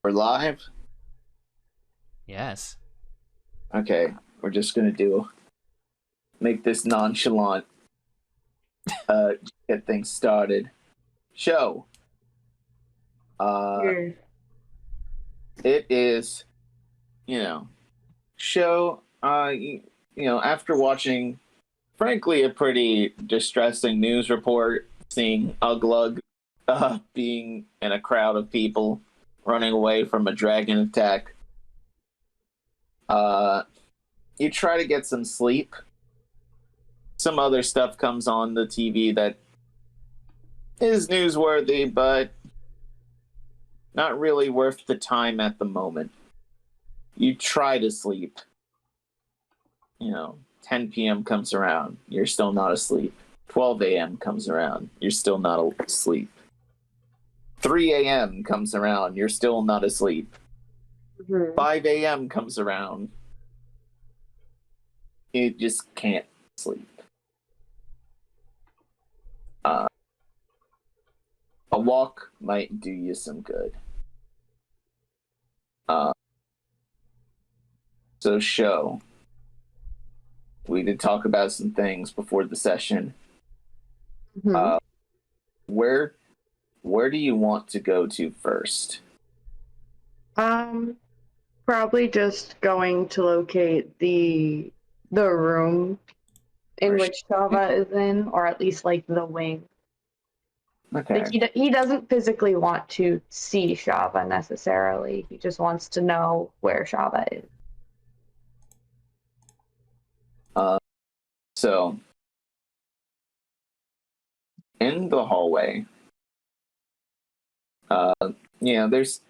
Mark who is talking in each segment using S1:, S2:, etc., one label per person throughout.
S1: We're live?
S2: Yes.
S1: Okay, we're just gonna make this nonchalant, get things started. Show.
S3: Sure.
S1: It is, show, after watching, frankly, a pretty distressing news report, seeing Uglug, being in a crowd of people running away from a dragon attack, you try to get some sleep. Some other stuff comes on the TV that is newsworthy, but not really worth the time at the moment. You try to sleep. 10 p.m. comes around, you're still not asleep. 12 a.m. comes around, you're still not asleep. 3 a.m. comes around, you're still not asleep. 5 a.m. comes around, you just can't sleep. A walk might do you some good. So show. We did talk about some things before the session. Where do you want to go to first?
S3: Probably just going to locate the room in which Shava is in, or at least like the wing.
S1: Okay.
S3: Like he doesn't physically want to see Shava necessarily. He just wants to know where Shava is.
S1: So in the hallway, there's,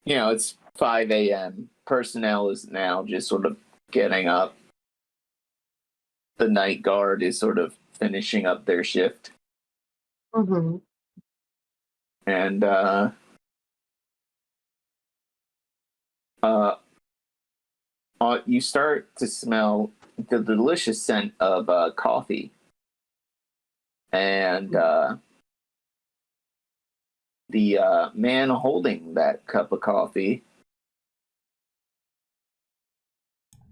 S1: it's 5 a.m. Personnel is now just sort of getting up. The night guard is sort of finishing up their shift. And you start to smell the delicious scent of coffee. And the man holding that cup of coffee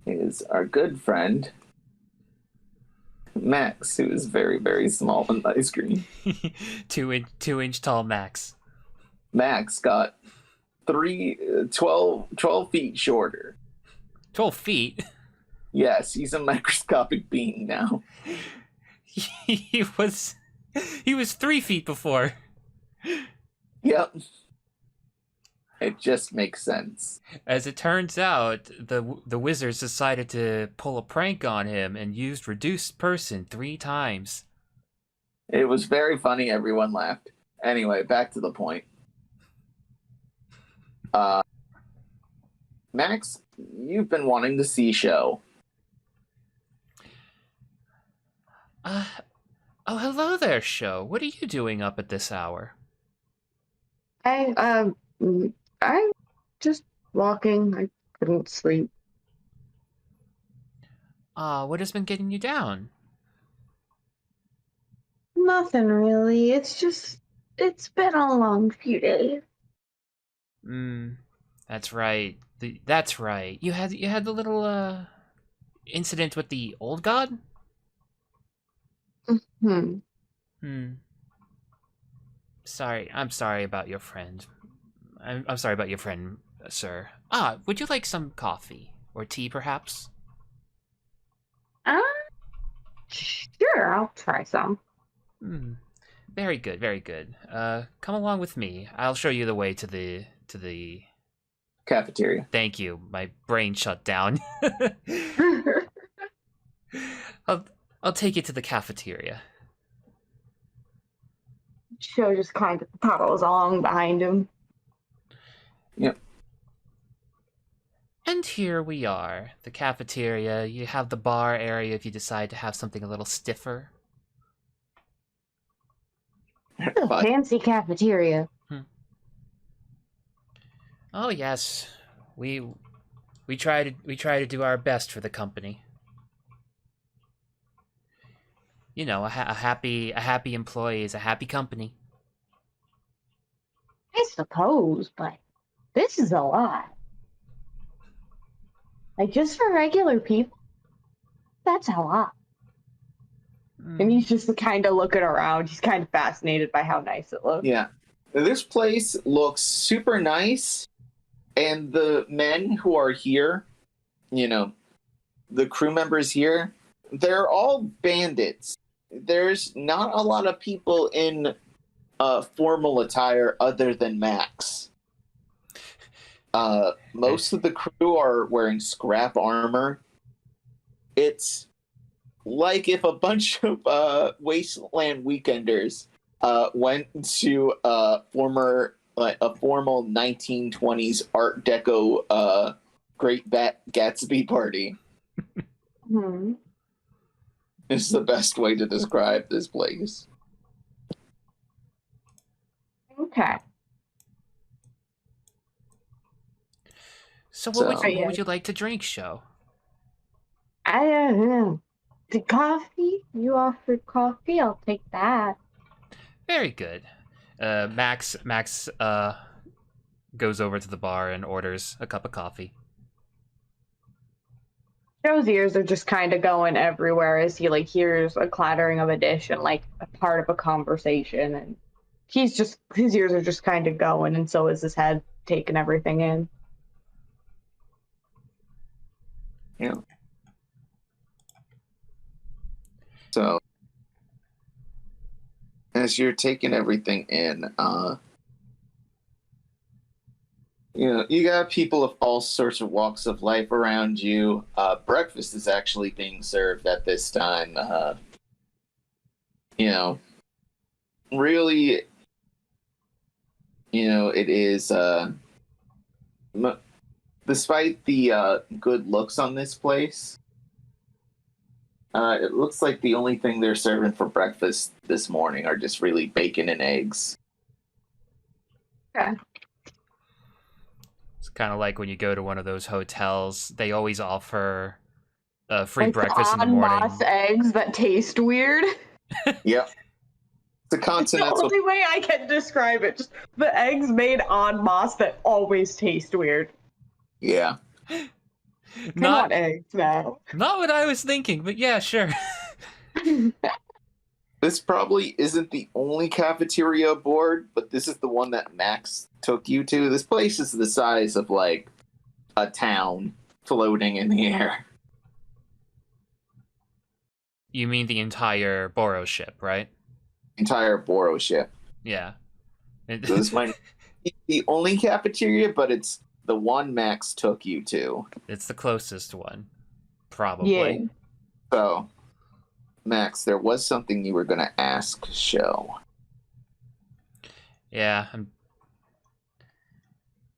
S1: is our good friend Max, who is very, very small on my screen.
S2: 2-inch tall Max.
S1: Max got 12 feet shorter.
S2: 12 feet?
S1: Yes, he's a microscopic being now.
S2: He was 3 feet before.
S1: Yep. It just makes sense.
S2: As it turns out, the wizards decided to pull a prank on him and used reduced person 3 times.
S1: It was very funny. Everyone laughed. Anyway, back to the point. Max, you've been wanting to see show.
S2: Oh, hello there, Show. What are you doing up at this hour?
S3: I'm just walking. I couldn't sleep.
S2: What has been getting you down?
S3: Nothing really. It's been a long few days.
S2: That's right. That's right. You had the little incident with the old god? Sorry. I'm sorry about your friend. I'm sorry about your friend, sir. Would you like some coffee or tea, perhaps?
S3: Sure. I'll try some.
S2: Very good. Very good. Come along with me. I'll show you the way to the
S1: Cafeteria.
S2: Thank you. My brain shut down. I'll take you to the cafeteria.
S3: Show just kind of toddles along behind him.
S1: Yep.
S2: And here we are, the cafeteria. You have the bar area if you decide to have something a little stiffer.
S3: A fancy cafeteria.
S2: Oh yes, we try to do our best for the company. You know, a happy employee is a happy company.
S3: I suppose, but This is a lot. Like, just for regular people, that's a lot. And he's just kind of looking around. He's kind of fascinated by how nice it looks.
S1: Yeah. This place looks super nice, and the men who are here, the crew members here, they're all bandits. There's not a lot of people in formal attire other than Max. Most of the crew are wearing scrap armor. It's like if a bunch of Wasteland Weekenders went to a formal 1920s Art Deco Great Gatsby party.
S3: Hmm.
S1: Is the best way to describe this place.
S3: Okay.
S2: So what would you like to drink, Show?
S3: I don't know. The coffee? You offered coffee? I'll take that.
S2: Very good. Max goes over to the bar and orders a cup of coffee.
S3: Joe's ears are just kind of going everywhere as he hears a clattering of a dish and a part of a conversation, and his ears are just kind of going, and so is his head taking everything in.
S1: Yeah. So, as you're taking everything in, you got people of all sorts of walks of life around you. Breakfast is actually being served at this time. Really, it is, despite the good looks on this place, it looks like the only thing they're serving for breakfast this morning are just really bacon and eggs.
S3: Okay.
S2: It's kind of like when you go to one of those hotels, they always offer free breakfast in the morning.
S3: Moss eggs that taste weird.
S1: Yep. It's a continental.
S3: It's the only way I can describe it. Just the eggs made on moss that always taste weird.
S1: Yeah.
S3: Not eggs now.
S2: Not what I was thinking, but yeah, sure.
S1: This probably isn't the only cafeteria aboard, but this is the one that Max took you to. This place is the size of a town floating in the air.
S2: You mean the entire Boros ship, right?
S1: Entire Boros ship.
S2: Yeah.
S1: So this might be the only cafeteria, but it's the one Max took you to.
S2: It's the closest one, probably.
S3: Yeah.
S1: So, Max, there was something you were going to ask Show.
S2: Yeah.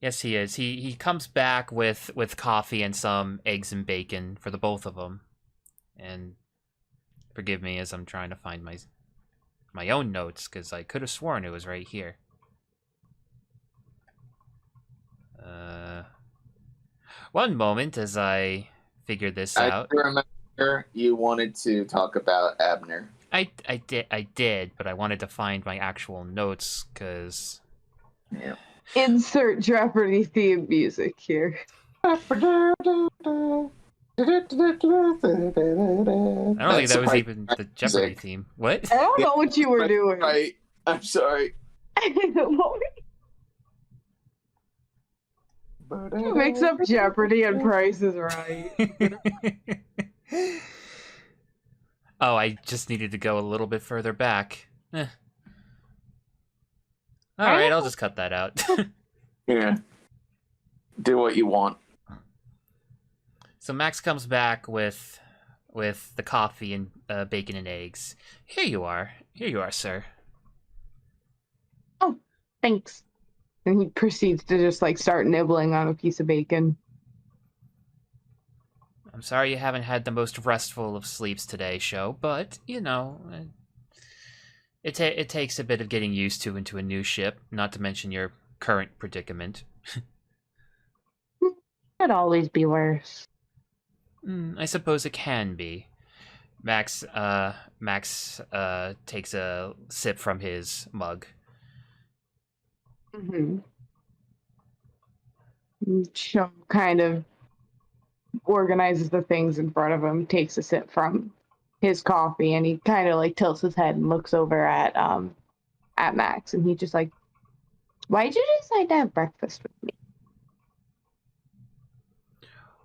S2: Yes, he is. He comes back with coffee and some eggs and bacon for the both of them. And forgive me as I'm trying to find my own notes, because I could have sworn it was right here. One moment as I figured this out.
S1: I remember you wanted to talk about Abner.
S2: I did, but I wanted to find my actual notes, because...
S1: Yeah.
S3: Insert Jeopardy theme music here.
S2: I don't think that was even the Jeopardy theme. What?
S3: I don't know what you were doing.
S1: Right. I'm sorry.
S3: Mix up Jeopardy and Price is Right.
S2: Oh, I just needed to go a little bit further back. Alright, I'll just cut that out.
S1: Yeah. Do what you want.
S2: So Max comes back with the coffee and bacon and eggs. Here you are, sir.
S3: Oh, thanks. And he proceeds to just start nibbling on a piece of bacon.
S2: I'm sorry you haven't had the most restful of sleeps today, Show, but, it takes a bit of getting used to into a new ship, not to mention your current predicament.
S3: Could always be worse.
S2: I suppose it can be. Max takes a sip from his mug.
S3: Mm-hmm. Show kind of organizes the things in front of him, takes a sip from his coffee, and he kind of like tilts his head and looks over at Max, and he's just like, "Why'd you decide to have breakfast with me?"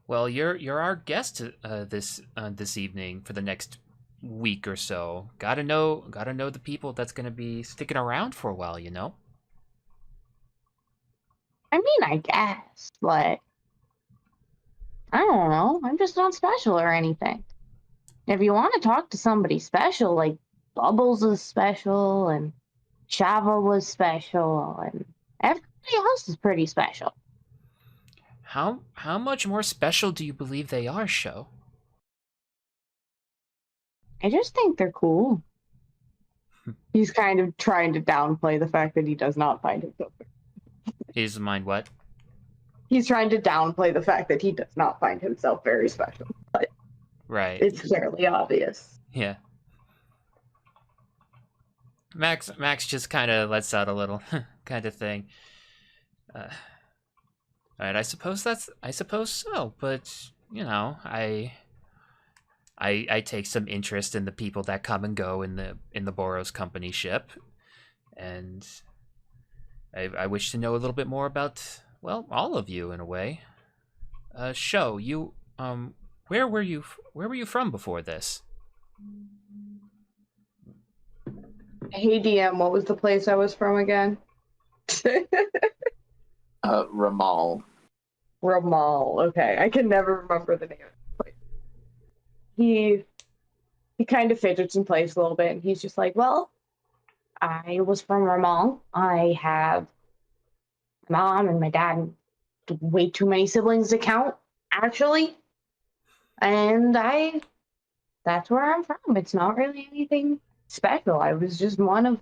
S2: Well, you're our guest this evening for the next week or so. Gotta know the people that's gonna be sticking around for a while, you know?
S3: I mean, I guess, but I don't know. I'm just not special or anything. If you want to talk to somebody special, like Bubbles is special, and Shava was special, and everybody else is pretty special.
S2: How much more special do you believe they are, Sho?
S3: I just think they're cool. He's kind of trying to downplay the fact that he does not find himself.
S2: His mind what?
S3: He's trying to downplay the fact that he does not find himself very special, but
S2: right.
S3: It's fairly obvious.
S2: Yeah. Max just kind of lets out a little kind of thing. All right, I suppose so, but you know, I take some interest in the people that come and go in the Boros company ship, and I wish to know a little bit more about, well, all of you in a way. Sho, you where were you from before this?
S3: Hey DM, what was the place I was from again?
S1: Ramal.
S3: Ramal. Okay, I can never remember the name of the place. He kind of fidgets in place a little bit, and he's just like, "Well, I was from Ramal. I have my mom and my dad, and way too many siblings to count, actually. And that's where I'm from. It's not really anything special. I was just one of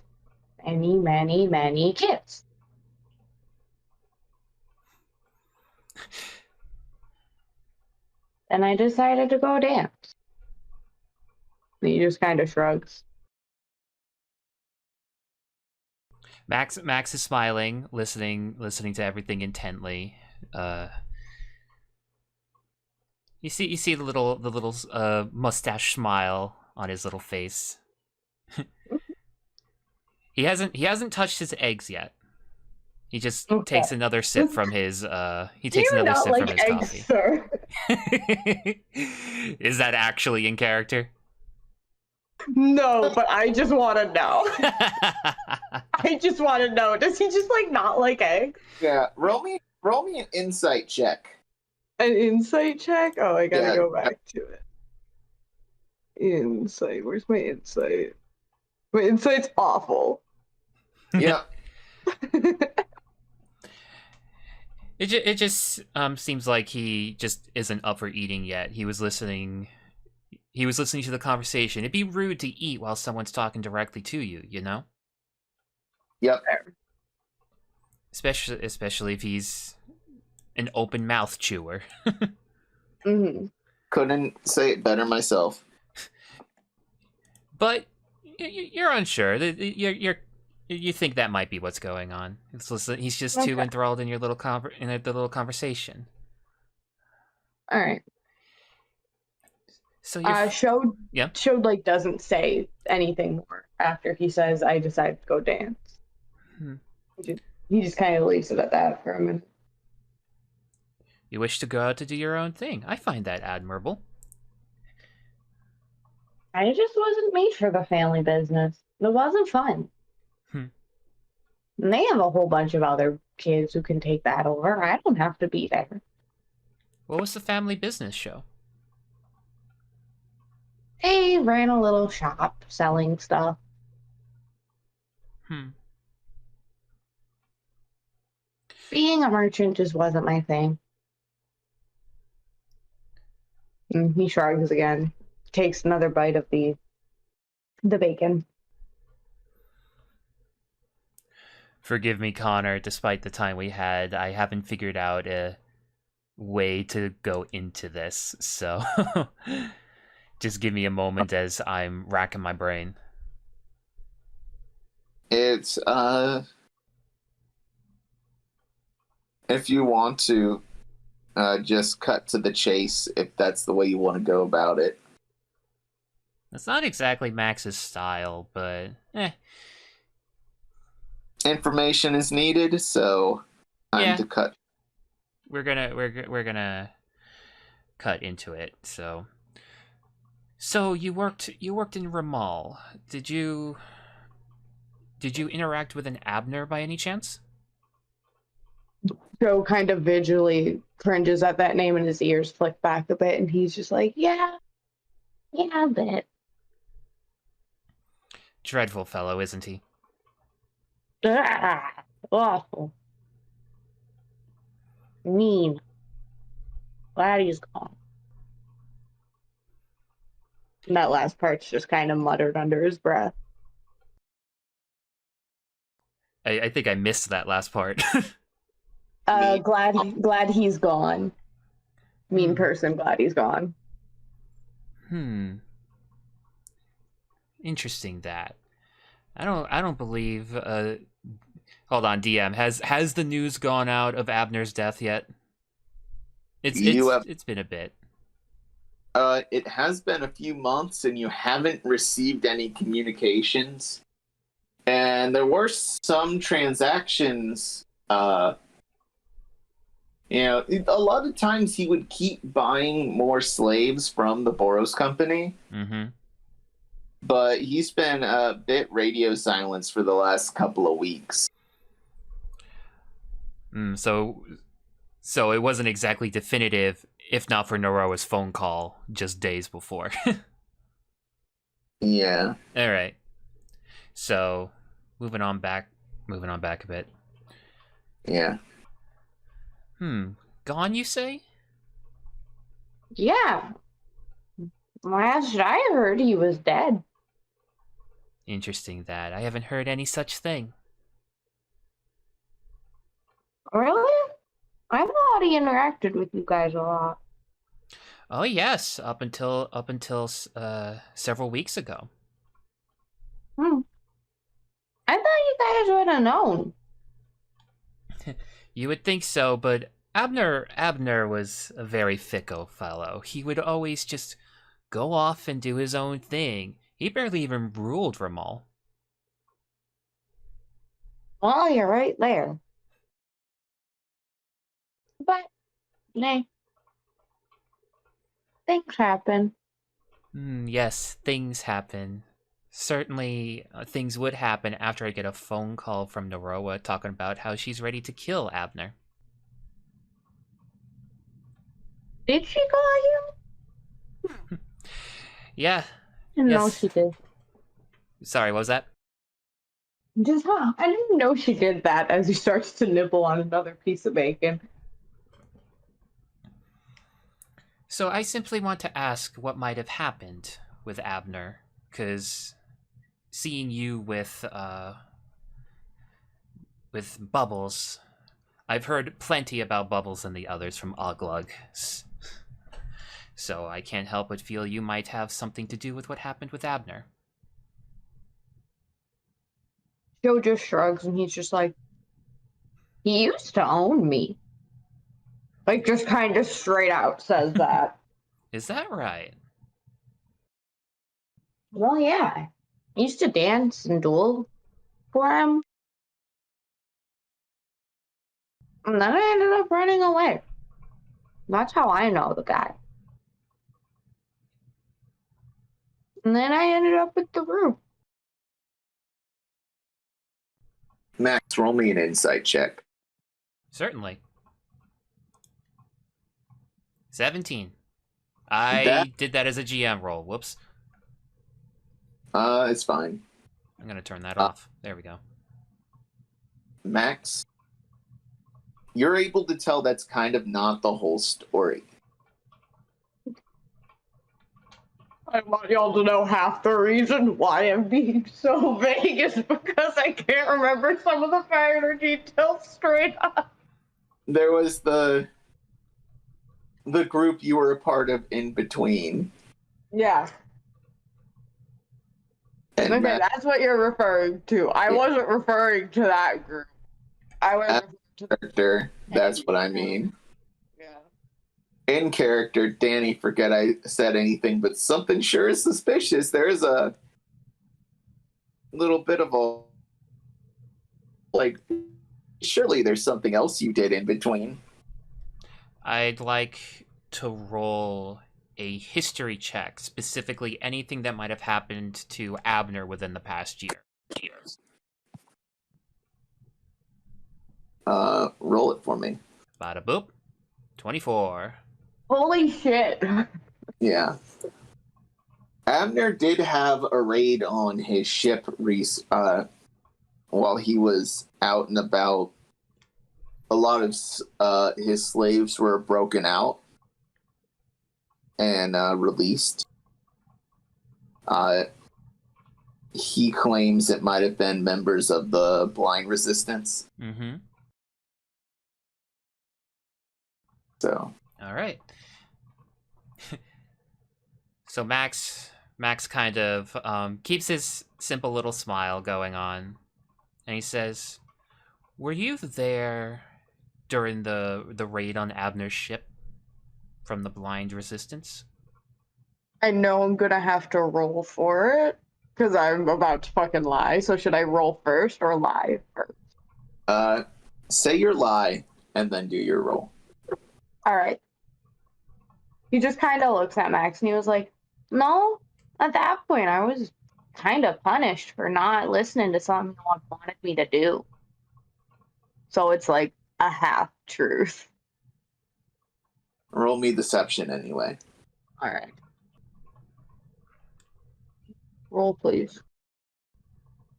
S3: many, many, many kids." And I decided to go dance. And he just kind of shrugs.
S2: Max is smiling, listening to everything intently. You see the little mustache smile on his little face. He hasn't touched his eggs yet. He just takes another sip from his coffee.
S3: Sir?
S2: Is that actually in character?
S3: No, but I just want to know. I just want to know. Does he just like not like eggs?
S1: Yeah, roll me an insight check.
S3: An insight check? Oh, I gotta go back to it. Insight. Where's my insight? My insight's awful.
S1: Yeah.
S2: It just seems like he just isn't up for eating yet. He was listening to the conversation. It'd be rude to eat while someone's talking directly to you, you know?
S1: Yep.
S2: Especially if he's an open mouth chewer.
S3: Mm-hmm.
S1: Couldn't say it better myself.
S2: But you're unsure. You think that might be what's going on. He's just too enthralled in your little the conversation.
S3: All right.
S2: So
S3: Showed like doesn't say anything more after he says, "I decided to go dance." He just kind of leaves it at that for a minute.
S2: You wish to go out to do your own thing. I find that admirable.
S3: I just wasn't made for the family business. It wasn't fun. And they have a whole bunch of other kids who can take that over. I don't have to be there.
S2: What was the family business show?
S3: They ran a little shop selling stuff. Being a merchant just wasn't my thing. And he shrugs again, takes another bite of the bacon.
S2: Forgive me, Connar, despite the time we had, I haven't figured out a way to go into this, so just give me a moment as I'm racking my brain.
S1: It's, if you want to just cut to the chase if that's the way you want to go about it.
S2: That's not exactly Max's style, but
S1: Information is needed, so time to cut.
S2: We're gonna cut into it. So you worked in Ramal. Did you interact with an Abner by any chance?
S3: Joe kind of visually cringes at that name and his ears flick back a bit, and he's just like, yeah, a bit.
S2: Dreadful fellow, isn't he?
S3: Awful. Mean. Glad he's gone. And that last part's just kind of muttered under his breath.
S2: I think I missed that last part.
S3: Glad he's gone. Mean person, glad he's gone.
S2: Interesting that. I don't believe hold on, DM. Has the news gone out of Abner's death yet? It's been a bit.
S1: It has been a few months and you haven't received any communications. And there were some transactions. A lot of times he would keep buying more slaves from the Boros company. Mm-hmm. But he's been a bit radio silence for the last couple of weeks.
S2: So it wasn't exactly definitive, if not for Noroa's phone call just days before.
S1: Yeah.
S2: All right. So, moving on back a bit.
S1: Yeah.
S2: Gone, you say?
S3: Yeah. Last I heard, he was dead.
S2: Interesting that. I haven't heard any such thing.
S3: Really? I thought he interacted with you guys a lot.
S2: Oh yes, up until several weeks ago.
S3: I thought you guys would have known.
S2: You would think so, but Abner was a very fickle fellow. He would always just go off and do his own thing. He barely even ruled Ramal.
S3: Well, you're right there. But, nay. Things happen.
S2: Yes, things happen. Certainly, things would happen after I get a phone call from Noroa talking about how she's ready to kill Abner.
S3: Did she call you?
S2: Yeah.
S3: No, she did.
S2: Sorry, what was that?
S3: I didn't know she did that as he starts to nibble on another piece of bacon.
S2: So I simply want to ask what might have happened with Abner, because seeing you with Bubbles, I've heard plenty about Bubbles and the others from Oglug, so I can't help but feel you might have something to do with what happened with Abner.
S3: Joe just shrugs and he's just like, he used to own me. Like, just kind of straight out says that.
S2: Is that right?
S3: Well, yeah. I used to dance and duel for him. And then I ended up running away. That's how I know the guy. And then I ended up with the group.
S1: Max, roll me an insight check.
S2: Certainly. 17. I did that as a GM roll. Whoops.
S1: It's fine.
S2: I'm going to turn that off. There we go.
S1: Max, you're able to tell that's kind of not the whole story.
S3: I want y'all to know half the reason why I'm being so vague is because I can't remember some of the finer details straight up.
S1: There was the group you were a part of in between.
S3: Yeah.
S1: And
S3: okay, that's what you're referring to. I wasn't referring to that group. I was referring to
S1: character. That's what I mean.
S3: Yeah.
S1: In character, Danny, forget I said anything, but something sure is suspicious. There's a little bit of a, like, surely there's something else you did in between.
S2: I'd like to roll a history check, specifically anything that might have happened to Abner within the past year.
S1: Roll it for me.
S2: Bada boop. 24.
S3: Holy shit.
S1: Yeah. Abner did have a raid on his ship while he was out and about. A lot of his slaves were broken out and released. He claims it might have been members of the Blind Resistance.
S2: Mm-hmm.
S1: So.
S2: All right. So Max kind of keeps his simple little smile going on, and he says, "Were you there during the raid on Abner's ship from the Blind Resistance?"
S3: I know I'm gonna have to roll for it because I'm about to fucking lie. So should I roll first or lie first?
S1: Say your lie and then do your roll.
S3: All right. He just kind of looks at Max and he was like, "No, at that point I was kind of punished for not listening to something no one wanted me to do." So it's like a half truth.
S1: Roll me deception anyway.
S3: All right. Roll, please.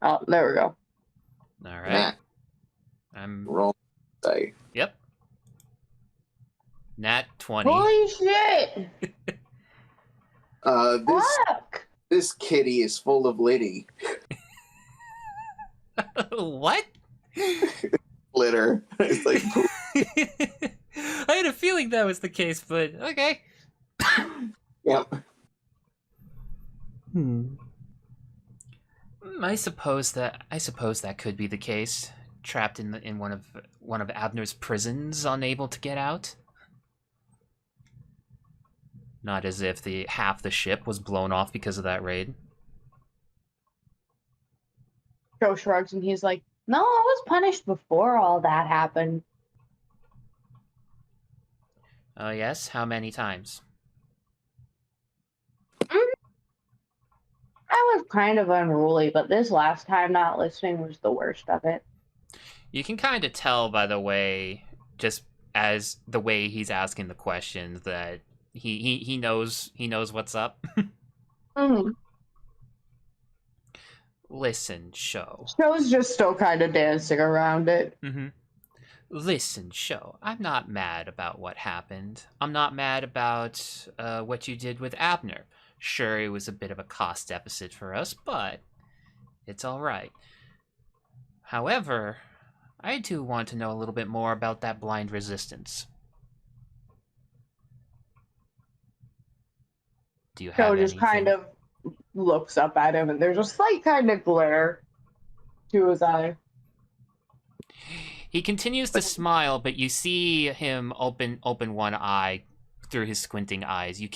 S3: Oh, there we go.
S2: All right.
S1: Nat.
S2: I'm
S1: Roll. Say.
S2: Yep. Nat 20.
S3: Holy shit! Fuck!
S1: This kitty is full of Liddy.
S2: What?
S1: Litter. It's like
S2: I had a feeling that was the case, but okay.
S1: Yep.
S2: I suppose that could be the case. Trapped in one of Abner's prisons, unable to get out. Not as if half the ship was blown off because of that raid.
S3: Joe shrugs and he's like, "No, I was punished before all that happened."
S2: Oh yes? How many times?
S3: I was kind of unruly, but this last time not listening was the worst of it.
S2: You can kind of tell by the way, just as the way he's asking the questions, that he knows what's up.
S3: Mm-hmm.
S2: Listen, Show.
S3: Show's just still kind of dancing around it.
S2: Mm-hmm. Listen, Show. I'm not mad about what happened. I'm not mad about what you did with Abner. Sure, it was a bit of a cost deficit for us, but it's all right. However, I do want to know a little bit more about that Blind Resistance. Do you have
S3: Joe just
S2: anything?
S3: kind of looks up at him, and there's a slight kind of glare to his eye.
S2: He continues to smile, but you see him open one eye through his squinting eyes. You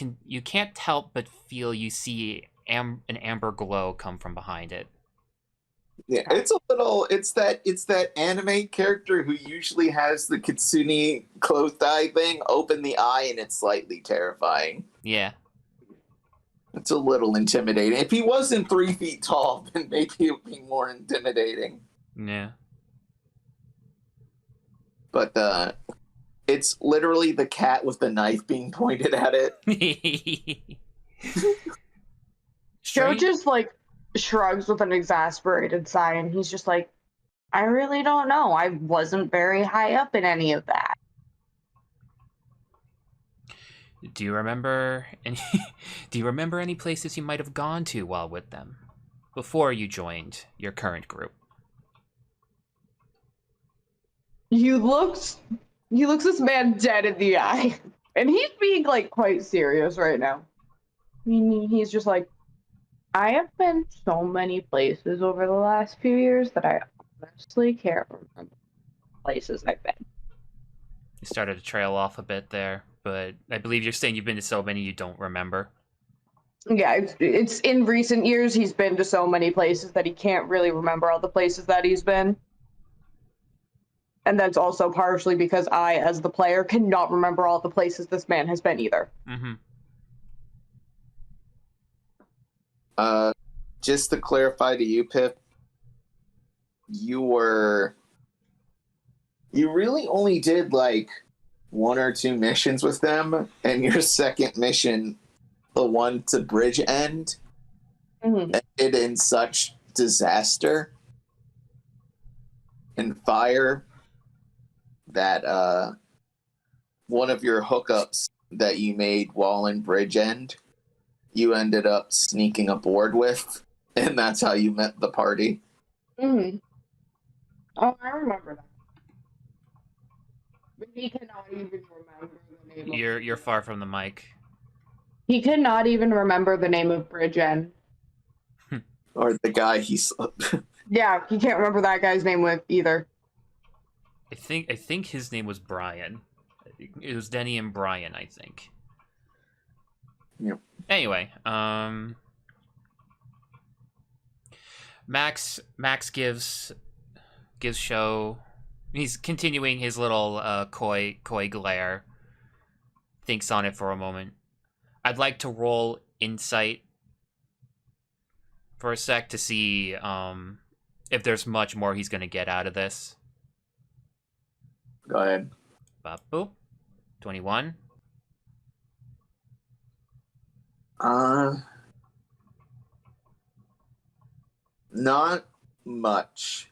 S2: can't help but feel you see an amber glow come from behind it.
S1: Yeah, it's that anime character who usually has the kitsune closed eye thing, open the eye, and it's slightly terrifying.
S2: Yeah.
S1: It's a little intimidating. If he wasn't 3 feet tall, then maybe it would be more intimidating.
S2: Yeah.
S1: But it's literally the cat with the knife being pointed at it.
S3: Joe just like shrugs with an exasperated sigh, and he's just like, "I really don't know. I wasn't very high up in any of that."
S2: Do you remember any places you might have gone to while with them before you joined your current group?
S3: He looks this man dead in the eye, and he's being like quite serious right now. He's just like, "I have been so many places over the last few years that I honestly can't remember places I've been."
S2: You started to trail off a bit there. but I believe you're saying you've been to so many you don't remember.
S3: Yeah, it's in recent years he's been to so many places that he can't really remember all the places that he's been. And that's also partially because I, as the player, cannot remember all the places this man has been either.
S2: Mm-hmm.
S1: Just to clarify to you, Pip, you really only did like 1 or 2 missions with them, and your second mission, the one to Bridge End, ended in such disaster and fire that one of your hookups that you made while in Bridge End, you ended up sneaking aboard with, and that's how you met the party.
S3: Oh, I remember that. But he cannot even remember the name
S2: You're far from the mic.
S3: He cannot even remember the name of Bridge End.
S1: Or the guy
S3: Yeah, he can't remember that guy's name with either.
S2: I think his name was Brian. It was Denny and Brian, I think.
S1: Yep.
S2: Anyway, Max gives Show. He's continuing his little coy glare. Thinks on it for a moment. I'd like to roll insight for a sec to see if there's much more he's going to get out of this.
S1: Go ahead.
S2: Boop. 21.
S1: Not much.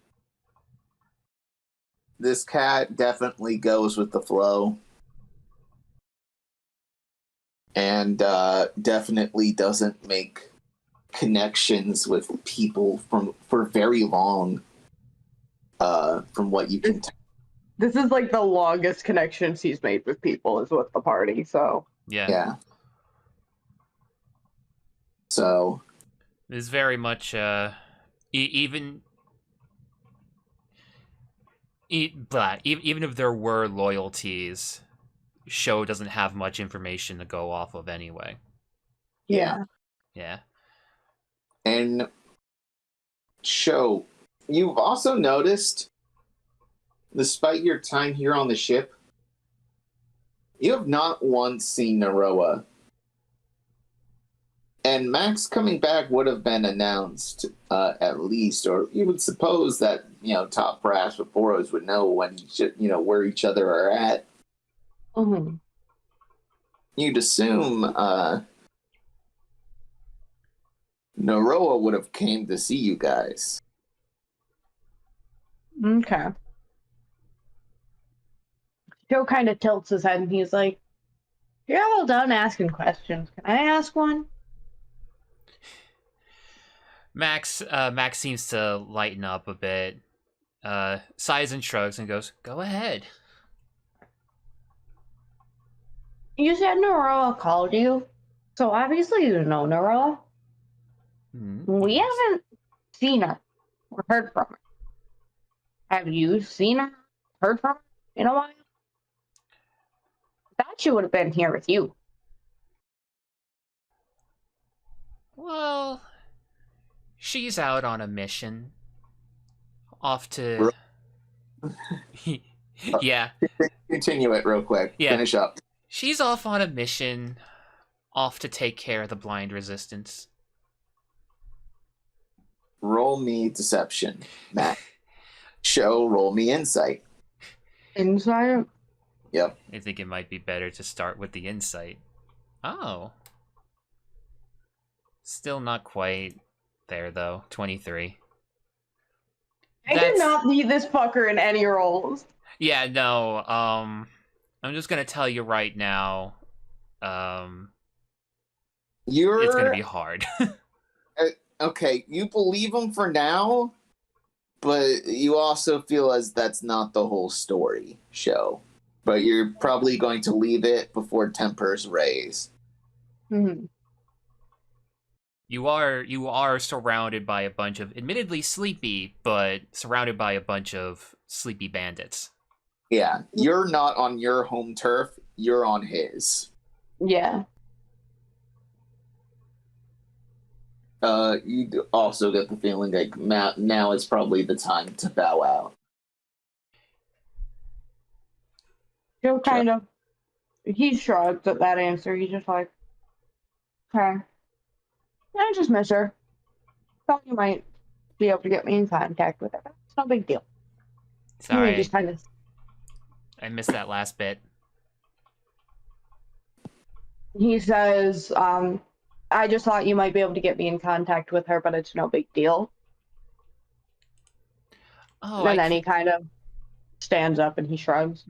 S1: This cat definitely goes with the flow. And definitely doesn't make connections with people for very long, from what you can tell.
S3: This is like the longest connections he's made with people is with the party, so.
S2: Yeah.
S1: So.
S2: It's very much, even if there were loyalties, Show doesn't have much information to go off of anyway.
S3: Yeah.
S1: And Show, you've also noticed, despite your time here on the ship, you have not once seen Naroa. And Max coming back would have been announced, at least, or you would suppose that, top brass before us would know when where each other are at.
S3: Mm-hmm.
S1: You'd assume Naroa would have came to see you guys.
S3: Okay. Joe kind of tilts his head and he's like, "You're all done asking questions. Can I ask one?"
S2: Max seems to lighten up a bit, sighs and shrugs and goes, "Go ahead."
S3: You said Naroa called you, so obviously you know Naroa. We haven't seen her or heard from her. Have you seen her, heard from her in a while? I thought she would have been here with you.
S2: Well, she's out on a mission. Off to... Yeah.
S1: Continue it real quick.
S2: Yeah.
S1: Finish up.
S2: She's off on a mission, off to take care of the blind resistance.
S1: Roll me deception, Matt. Show, roll me insight.
S3: Insight?
S1: Yep.
S2: I think it might be better to start with the insight. Oh. Still not quite there, though. 23.
S3: I did not need this fucker in any roles.
S2: Yeah, no, I'm just gonna tell you right now, it's gonna be hard.
S1: Okay, you believe him for now, but you also feel as that's not the whole story, Show. But you're probably going to leave it before tempers raise.
S3: Mm-hmm.
S2: You are surrounded by a bunch of, admittedly sleepy, but surrounded by a bunch of sleepy bandits.
S1: Yeah, you're not on your home turf. you're on his.
S3: Yeah.
S1: You also get the feeling like now is probably the time to bow out.
S3: Joe kind of, he shrugs at that answer. He's just like, okay. I just miss her. Thought you might be able to get me in contact with her. It's no big deal.
S2: Sorry,
S3: He just kind of,
S2: I missed that last bit.
S3: he says, I just thought you might be able to get me in contact with her, but it's no big deal.
S2: Oh,
S3: And then he kind of stands up and he shrugs.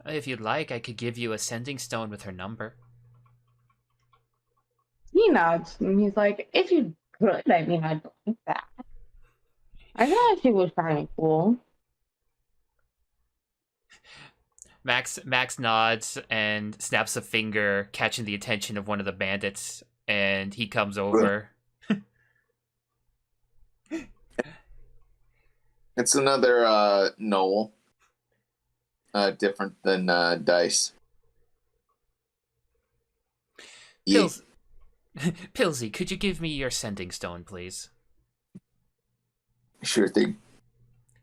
S2: If you'd like, I could give you a sending stone with her number.
S3: He nods and he's like, if you could, I mean, I'd like that. I thought she was kind of cool.
S2: Max nods and snaps a finger, catching the attention of one of the bandits, and he comes over.
S1: It's another Noel. Different than Dice.
S2: Pilsy, could you give me your sending stone, please?
S1: Sure thing.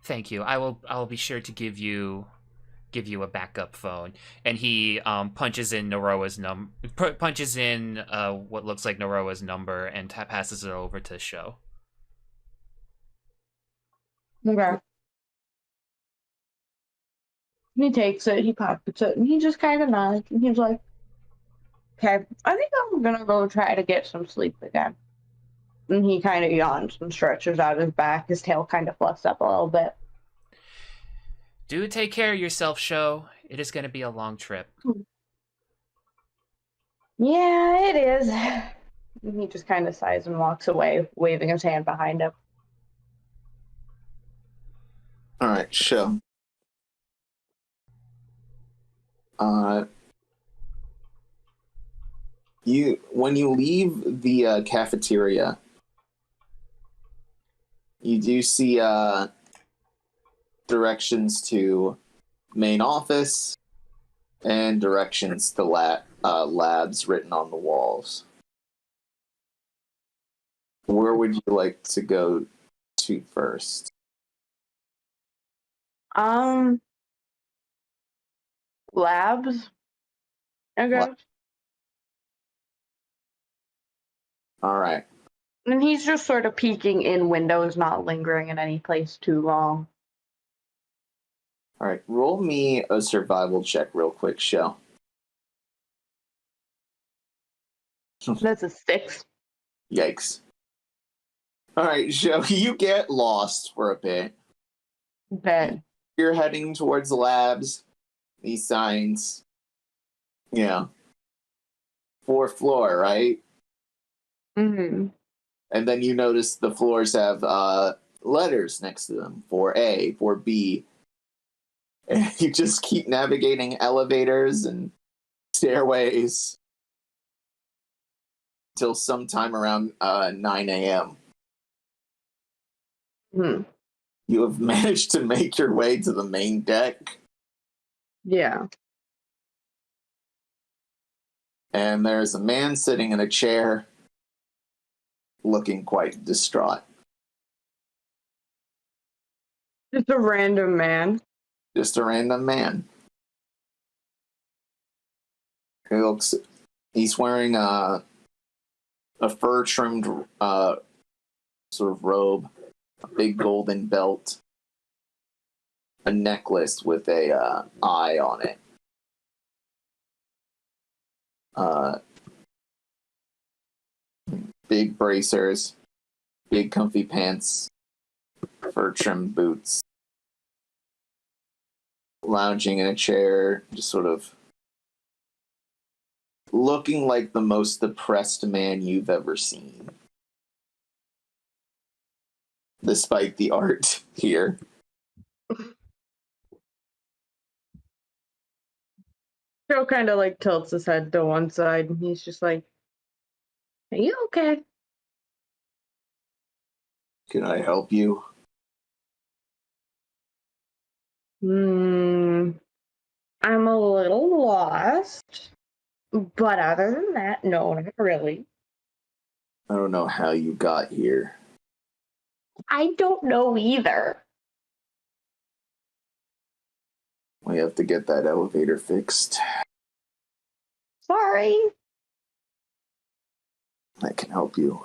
S2: Thank you. I will be sure to give you a backup phone. And he punches in Noroa's what looks like Noroa's number and passes it over to Sho.
S3: Okay. He takes it, he pockets it, and he just kind of nods. And he's like, okay, I think I'm gonna go try to get some sleep again. And he kind of yawns and stretches out his back. His tail kind of fluffs up a little bit.
S2: Do take care of yourself, Sho. It is going to be a long trip.
S3: Yeah, it is. And he just kind of sighs and walks away, waving his hand behind him.
S1: All right, Sho. When you leave the cafeteria, you do see directions to main office and directions to labs written on the walls. Where would you like to go to first?
S3: Labs, I guess.
S1: All right.
S3: And he's just sort of peeking in windows, not lingering in any place too long.
S1: All right. Roll me a survival check real quick, Sho.
S3: That's a 6.
S1: Yikes. All right, Sho, you get lost for a bit.
S3: Bet.
S1: You're heading towards the labs. These signs. Yeah. 4th floor, right?
S3: Mm-hmm.
S1: And then you notice the floors have letters next to them. 4A, 4B. And you just keep navigating elevators and stairways till sometime around 9 a.m.
S3: Hmm.
S1: You have managed to make your way to the main deck.
S3: Yeah.
S1: And there's a man sitting in a chair looking quite distraught.
S3: Just a random man.
S1: Just a random man. He's wearing a fur-trimmed sort of robe, a big golden belt, a necklace with a eye on it. Big bracers, big comfy pants, fur-trimmed boots. Lounging in a chair, just sort of looking like the most depressed man you've ever seen. Despite the art here.
S3: Joe kind of like tilts his head to one side and he's just like, are you okay?
S1: Can I help you?
S3: I'm a little lost, but other than that, no, not really.
S1: I don't know how you got here.
S3: I don't know either.
S1: We have to get that elevator fixed.
S3: Sorry.
S1: I can help you.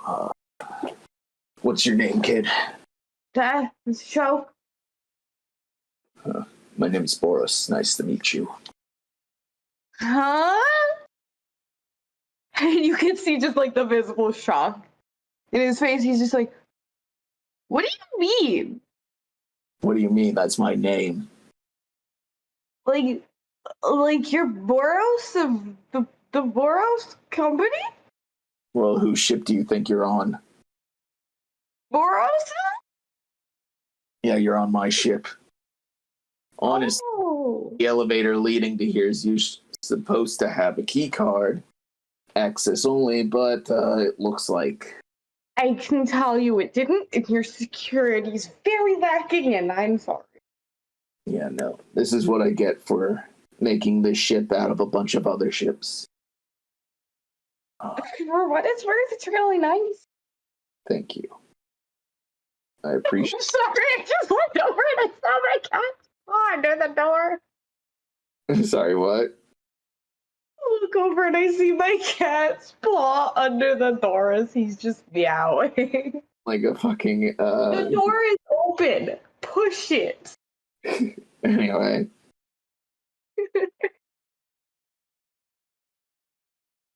S1: What's your name, kid?
S3: It's a show.
S1: My name's Boris. Nice to meet you.
S3: Huh? And you can see just like the visible shock in his face. He's just like, what do you mean?
S1: What do you mean? That's my name.
S3: Like you're Boros of the Boros company?
S1: Well, whose ship do you think you're on?
S3: Boros?
S1: Yeah, you're on my ship. Honest,
S3: Oh.
S1: the elevator leading to here is supposed to have a key card, access only, but it looks like
S3: I can tell you it didn't, and your security's very lacking, and I'm sorry.
S1: yeah, no. This is what I get for making this ship out of a bunch of other ships.
S3: For what it's worth, it's really nice.
S1: Thank you. I appreciate
S3: I'm sorry, I just looked over and I saw my cat under the door.
S1: it. Sorry, what?
S3: I look over and I see my cat's paw under the door as he's just meowing.
S1: Like a fucking,
S3: The door is open. Push it.
S1: Anyway.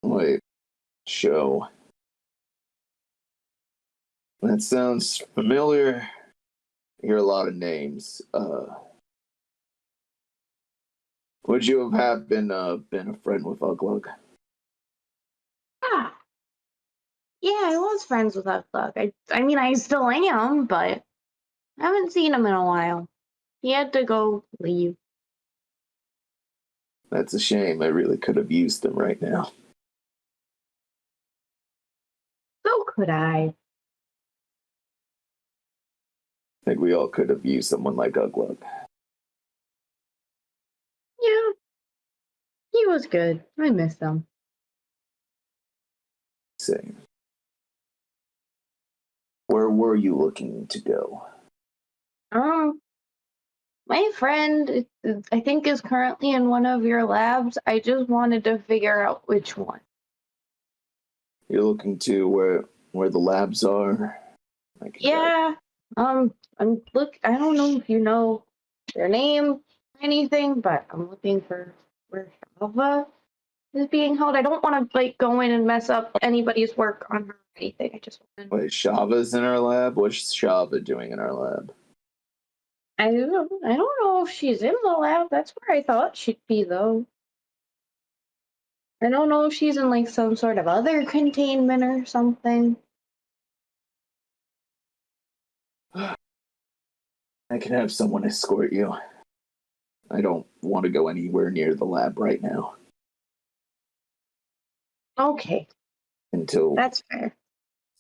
S1: Wait. Show. That sounds familiar. I hear a lot of names. Would you have been a friend with Uglug?
S3: Ah, yeah, I was friends with Uglug. I mean, I still am, but I haven't seen him in a while. He had to go leave.
S1: That's a shame. I really could have used them right now.
S3: So could I.
S1: I think we all could have used someone like Uglug.
S3: Yeah, he was good. I miss him.
S1: Same. Where were you looking to go?
S3: My friend, I think, is currently in one of your labs. I just wanted to figure out which one.
S1: You're looking to where the labs are?
S3: Yeah. I don't know if you know their name or anything, but I'm looking for where Shava is being held. I don't want to like go in and mess up anybody's work on her or anything. I just want to.
S1: Wait, Shava's in our lab? What's Shava doing in our lab?
S3: I don't know if she's in the lab. That's where I thought she'd be, though. I don't know if she's in like some sort of other containment or something.
S1: I can have someone escort you. I don't want to go anywhere near the lab right now.
S3: Okay,
S1: Until
S3: that's fair.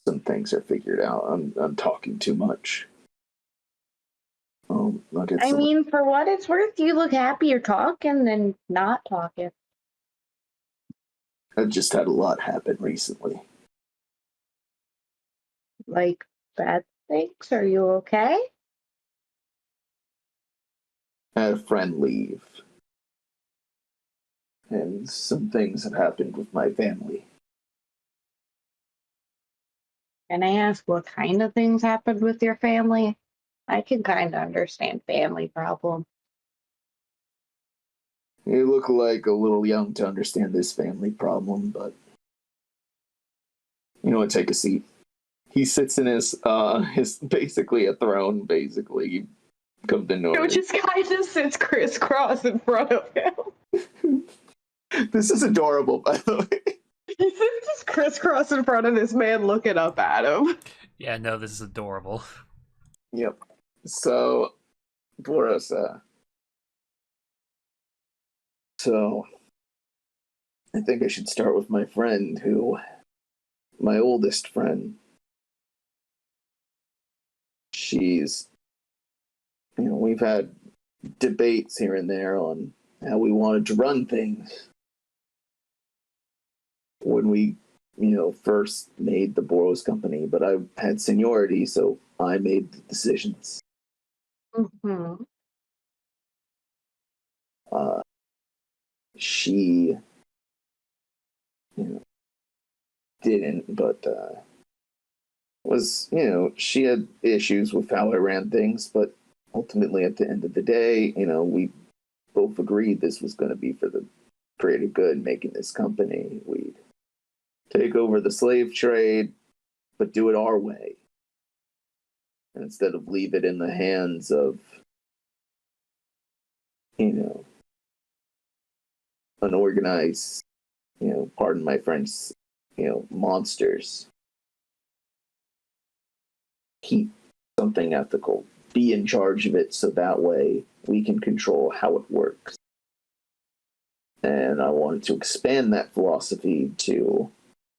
S1: some things are figured out. I'm talking too much. I'll get
S3: I mean, for what it's worth, you look happier talking than not talking.
S1: I've just had a lot happen recently.
S3: Like bad things? Are you okay?
S1: I had a friend leave. And some things have happened with my family.
S3: Can I ask what kind of things happened with your family? I can kind of understand family problems.
S1: You look like a little young to understand this family problem, but you know what? Take a seat. He sits in his basically a throne. Basically, you come to know.
S3: It just kind of sits crisscross in front of him.
S1: This is adorable, by the way.
S3: He sits just crisscross in front of this man, looking up at him.
S2: Yeah, no, this is adorable.
S1: Yep. So, Boris, so I think I should start with my friend, my oldest friend. She's, we've had debates here and there on how we wanted to run things. When we, first made the Boros company, but I had seniority, so I made the decisions.
S3: Mm-hmm.
S1: She, didn't, but was, she had issues with how I ran things, but ultimately at the end of the day, we both agreed this was going to be for the greater good, making this company. We'd take over the slave trade, but do it our way. And instead of leave it in the hands of, unorganized, pardon my French, monsters. Keep something ethical. Be in charge of it so that way we can control how it works. And I wanted to expand that philosophy to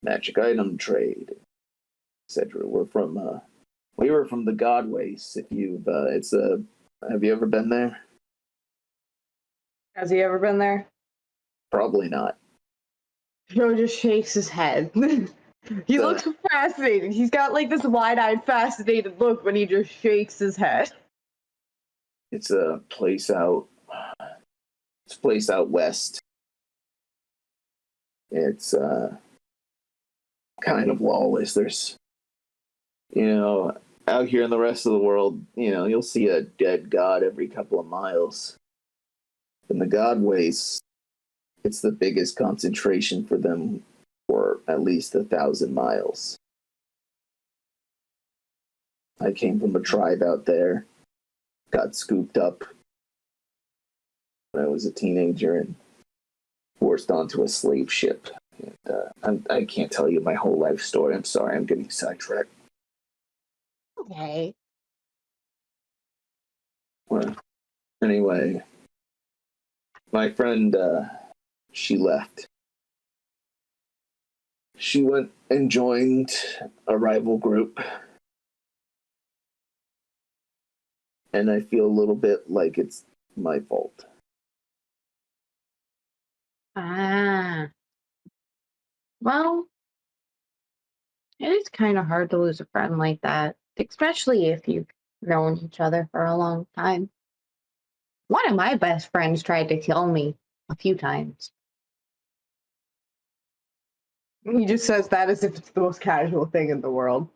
S1: magic item trade, etc. We were from the Godways. If you've, have you ever been there?
S3: Has he ever been there?
S1: Probably not.
S3: Joe just shakes his head. He looks fascinated. He's got like this wide-eyed, fascinated look when he just shakes his head.
S1: It's a place out west. It's kind of lawless. There's, out here in the rest of the world, you'll see a dead god every couple of miles. In the Godways, it's the biggest concentration for them for at least 1,000 miles. I came from a tribe out there, got scooped up when I was a teenager and forced onto a slave ship. And I can't tell you my whole life story. I'm sorry, I'm getting sidetracked.
S3: Okay.
S1: Well, anyway, my friend, she left. She went and joined a rival group. And I feel a little bit like it's my fault.
S3: Ah. Well, it is kind of hard to lose a friend like that, especially if you've known each other for a long time. One of my best friends tried to kill me a few times. He just says that as if it's the most casual thing in the world.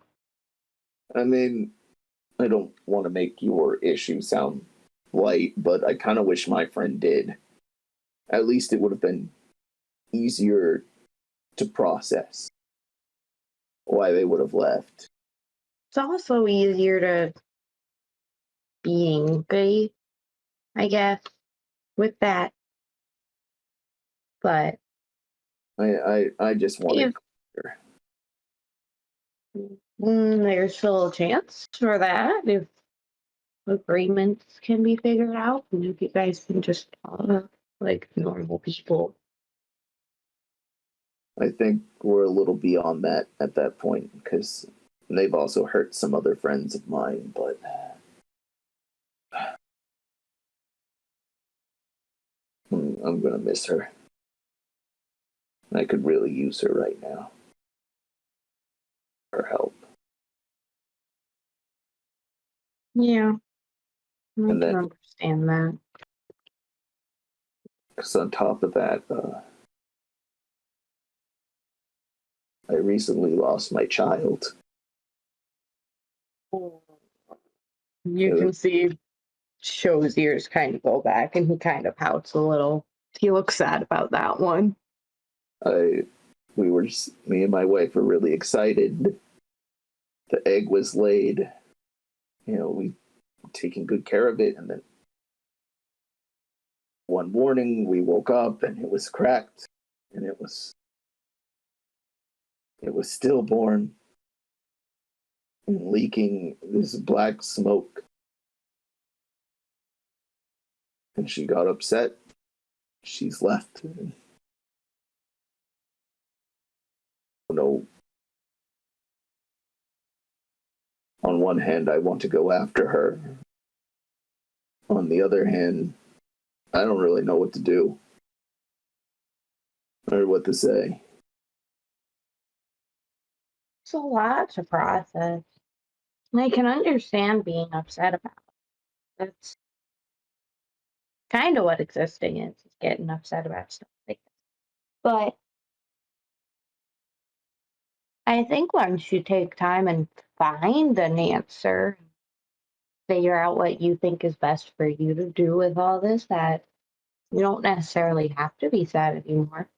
S1: I mean, I don't want to make your issue sound light, but I kind of wish my friend did. At least it would have been easier to process why they would have left.
S3: It's also easier to be angry, I guess, with that. But
S1: I just wanted closure.
S3: There's still a chance for that if agreements can be figured out and if you guys can just talk like normal people.
S1: I think we're a little beyond that at that point because they've also hurt some other friends of mine, but I'm gonna miss her. I could really use her right now. Her help.
S3: Yeah, I
S1: And
S3: can
S1: then,
S3: understand that.
S1: because on top of that, I recently lost my child.
S3: You can see Show's ears kind of go back and he kind of pouts a little. He looks sad about that one.
S1: Me and my wife were really excited. The egg was laid. We taking good care of it, and then one morning we woke up and it was cracked, and it was stillborn and leaking this black smoke. And she got upset. She's left. No. On one hand, I want to go after her. On the other hand, I don't really know what to do. Or what to say.
S3: It's a lot to process. I can understand being upset about it. That's kind of what existing is getting upset about stuff like this. But I think once you take time and find an answer, figure out what you think is best for you to do with all this, that you don't necessarily have to be sad anymore.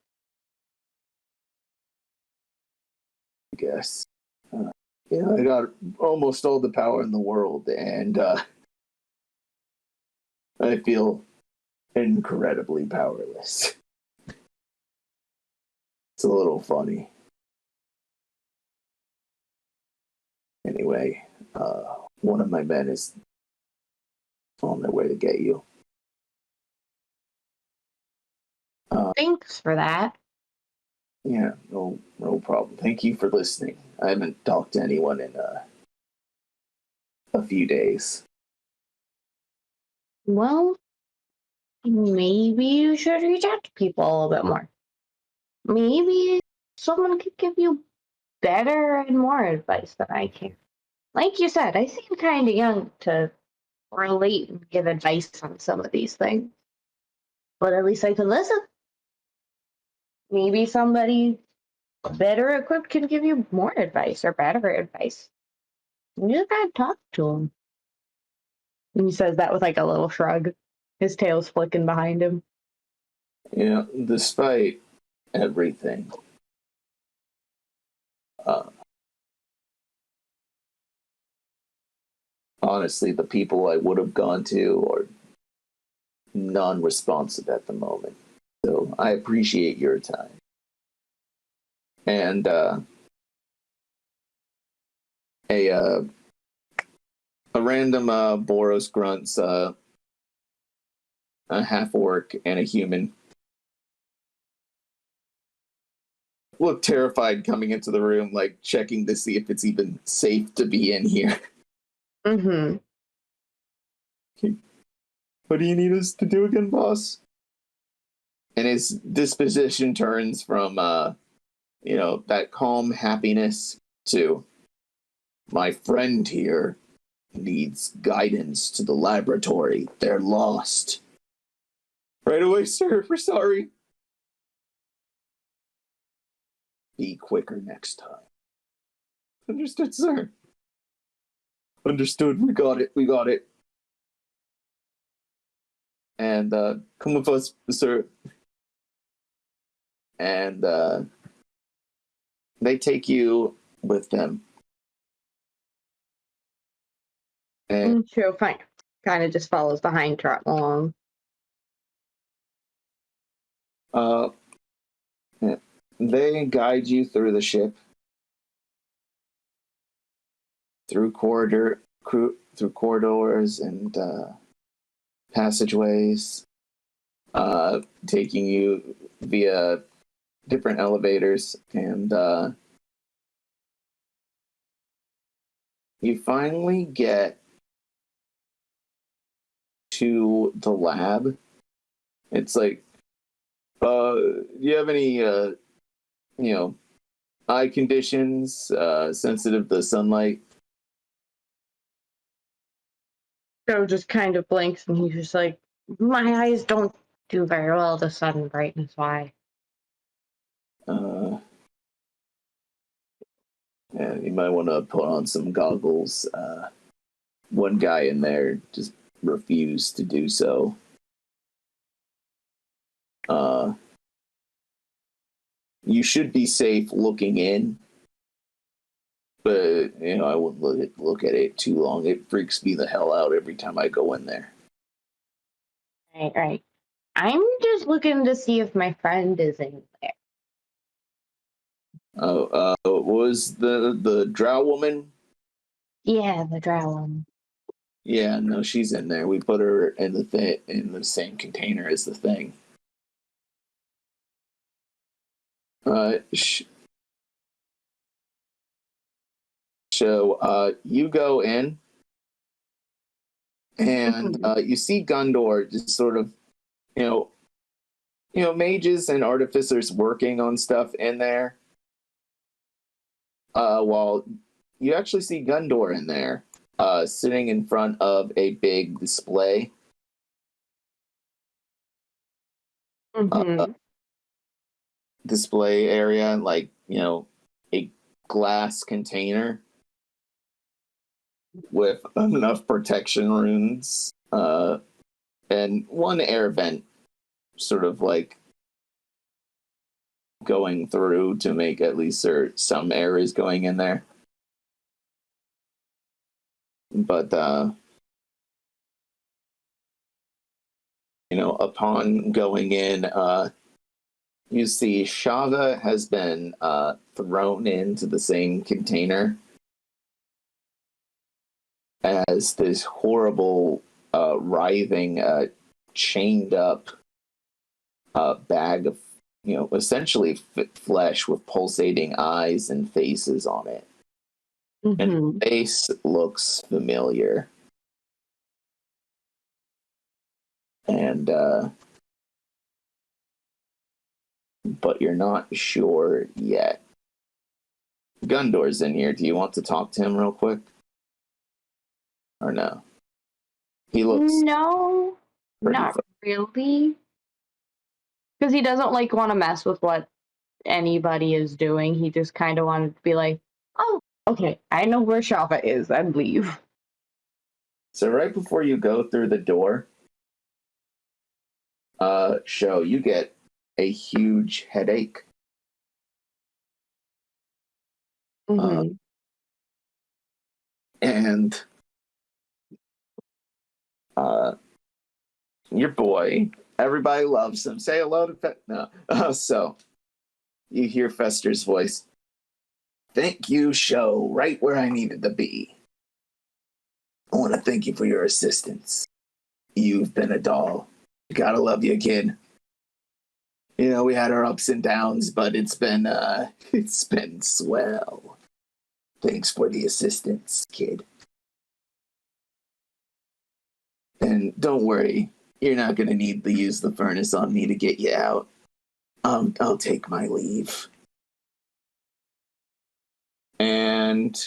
S1: I guess. I got almost all the power in the world, and I feel incredibly powerless. It's a little funny. Anyway, one of my men is on their way to get you.
S3: Thanks for that.
S1: Yeah, no problem. Thank you for listening. I haven't talked to anyone in a few days.
S3: Well, maybe you should reach out to people a little bit more. Maybe someone could give you better and more advice than I can. Like you said, I seem kind of young to relate and give advice on some of these things. But at least I can listen. Maybe somebody better equipped can give you more advice or better advice. You just gotta talk to him. And he says that with like a little shrug. His tail's flicking behind him.
S1: Yeah, despite everything, honestly, the people I would have gone to are non-responsive at the moment. So I appreciate your time. And a random Boros grunts, a half orc and a human look terrified coming into the room, like checking to see if it's even safe to be in here.
S3: Mm-hmm.
S1: What do you need us to do again, boss? And his disposition turns from that calm happiness to, my friend here needs guidance to the laboratory. They're lost. Right away, sir. We're sorry. Be quicker next time. Understood, sir. Understood. We got it. And come with us, sir. And they take you with them. And
S3: Sure, fine. Kind of just follows behind, trot along.
S1: They guide you through the ship, through corridors and passageways, taking you via different elevators, and you finally get to the lab. It's like, do you have any, eye conditions, sensitive to sunlight?
S3: Joe just kind of blinks and he's just like, my eyes don't do very well to sudden brightness. Why?
S1: Yeah, you might want to put on some goggles. One guy in there just refused to do so. You should be safe looking in, but I wouldn't look at it too long. It freaks me the hell out every time I go in there.
S3: Right. I'm just looking to see if my friend is in there.
S1: Was the Drow woman?
S3: Yeah, the Drow one.
S1: Yeah, no, she's in there. We put her in the same container as the thing. So you go in, and you see Gundor just sort of you know, mages and artificers working on stuff in there. While you actually see Gundor in there, sitting in front of a big display.
S3: Mm-hmm.
S1: Display area, like, a glass container with enough protection runes, and one air vent sort of like going through to make at least some air is going in there. But upon going in, you see Shava has been thrown into the same container as this horrible, writhing, chained up bag of, essentially flesh with pulsating eyes and faces on it.
S3: Mm-hmm.
S1: And the face looks familiar. And, but you're not sure yet. Gundor's in here. Do you want to talk to him real quick? Or no? He looks...
S3: No, not really. Because he doesn't want to mess with what anybody is doing. He just kind of wanted to be like, oh, okay, I know where Shava is, and leave.
S1: So right before you go through the door, you get a huge headache.
S3: Mm-hmm.
S1: And your boy, everybody loves him. Say hello to No. So you hear Fester's voice. Thank you, Show, right where I needed to be. I want to thank you for your assistance. You've been a doll. Gotta love you, kid. We had our ups and downs, but it's been swell. Thanks for the assistance, kid. And don't worry, you're not gonna need to use the furnace on me to get you out. I'll take my leave. And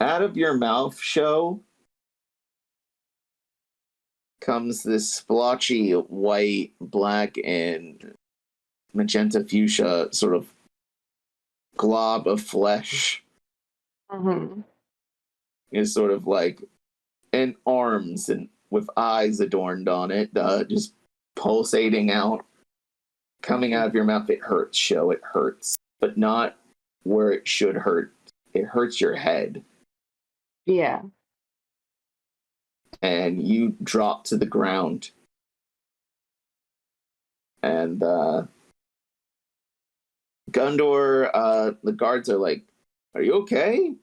S1: out of your mouth, Show, comes this splotchy white, black, and magenta fuchsia sort of glob of flesh.
S3: Mm-hmm.
S1: Is sort of like, and arms and with eyes adorned on it, just pulsating out, coming out of your mouth. It hurts, Show. It hurts, but not where it should hurt. It hurts your head.
S3: Yeah.
S1: And you drop to the ground. And Gundor, the guards are like, are you okay?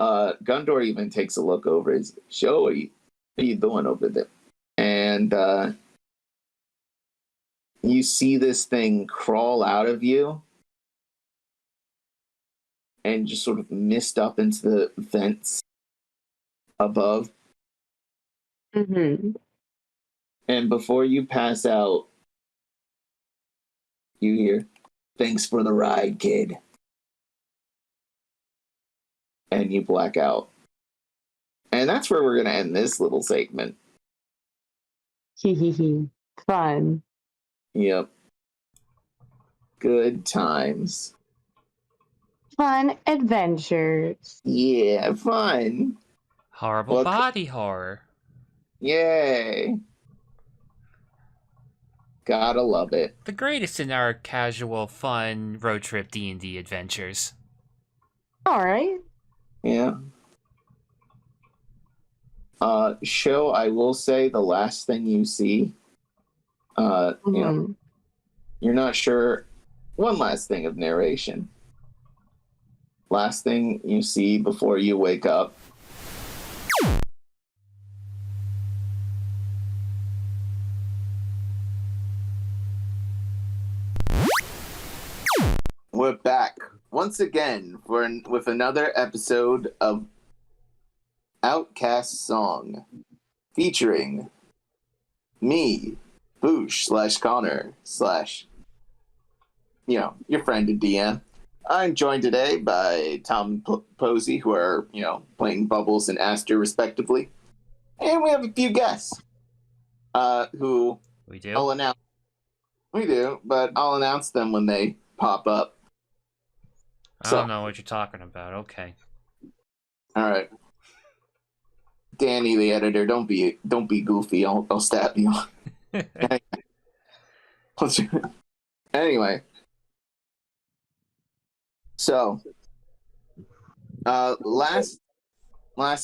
S1: Gundor even takes a look over his Show. What are you doing over there? And you see this thing crawl out of you and just sort of mist up into the vents above.
S3: Mm-hmm.
S1: And before you pass out, you hear, thanks for the ride, kid. And you black out. And that's where we're going to end this little segment.
S3: Fun.
S1: Yep. Good times.
S3: Fun adventures.
S1: Yeah, fun.
S2: Horrible body horror.
S1: Yay. Gotta love it.
S2: The greatest in our casual, fun road trip D&D adventures.
S3: All right.
S1: Yeah. Show, I will say the last thing you see,
S3: Mm-hmm.
S1: You're not sure. One last thing of narration. Last thing you see before you wake up. We're back once again with another episode of Outcast Song, featuring me, Boosh /Connar / your friend and DM. I'm joined today by Tom Posie, who are, playing Bubbles and Ashter respectively. And we have a few guests who
S2: We do?
S1: I'll announce. We do, but I'll announce them when they pop up.
S2: I don't know what you're talking about. Okay.
S1: All right. Danny, the editor, don't be goofy. I'll stab you. Anyway. So, last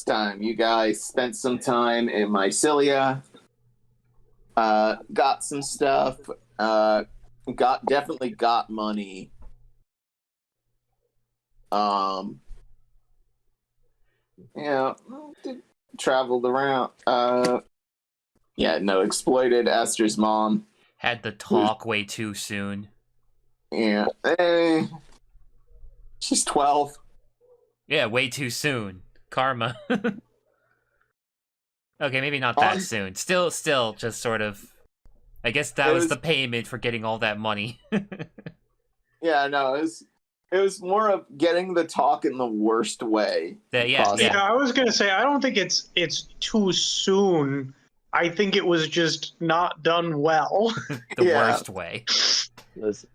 S1: time you guys spent some time in Mycelia, got some stuff, definitely got money. Traveled around. Exploited Esther's mom.
S2: Had the talk way too soon.
S1: Yeah. She's 12.
S2: Yeah, way too soon. Karma. Okay, maybe not that soon. Still, just sort of... I guess that was the payment for getting all that money.
S1: Yeah, no, it was more of getting the talk in the worst way.
S2: Yeah.
S4: I was gonna say, I don't think it's too soon. I think it was just not done well.
S2: The worst way.
S5: Listen,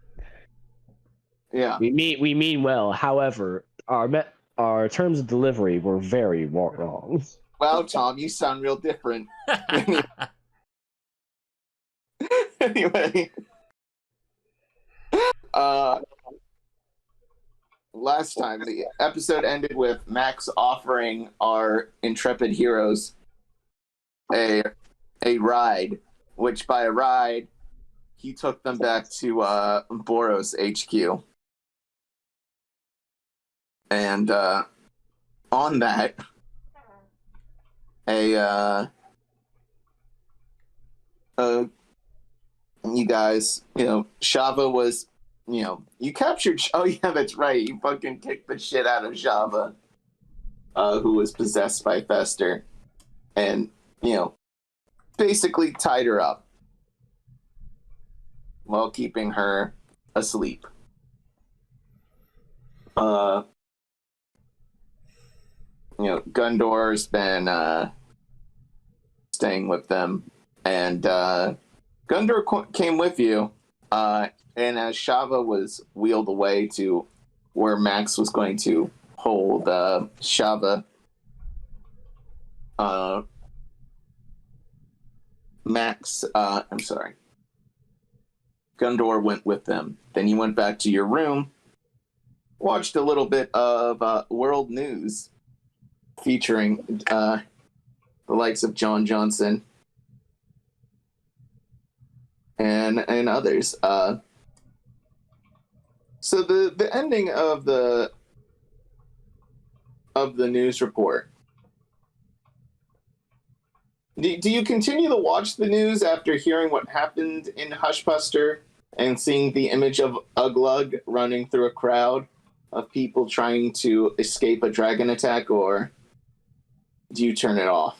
S1: yeah,
S5: we mean well. However, our terms of delivery were very wrong.
S1: Wow, Tom, you sound real different. Anyway, last time the episode ended with Max offering our intrepid heroes a ride, which by a ride he took them back to Boros HQ, and on that you guys, Shava was, you captured. Oh yeah, that's right. You fucking kicked the shit out of Shava, who was possessed by Fester, and basically tied her up while keeping her asleep. Gundor's been staying with them, and Gundor came with you, and as Shava was wheeled away to where Max was going to hold Shava, Gundor went with them. Then you went back to your room, watched a little bit of world news featuring the likes of John Johnson and others. So the ending of the news report. Do you continue to watch the news after hearing what happened in Hushbuster and seeing the image of Uglug running through a crowd of people trying to escape a dragon attack, or do you turn it off?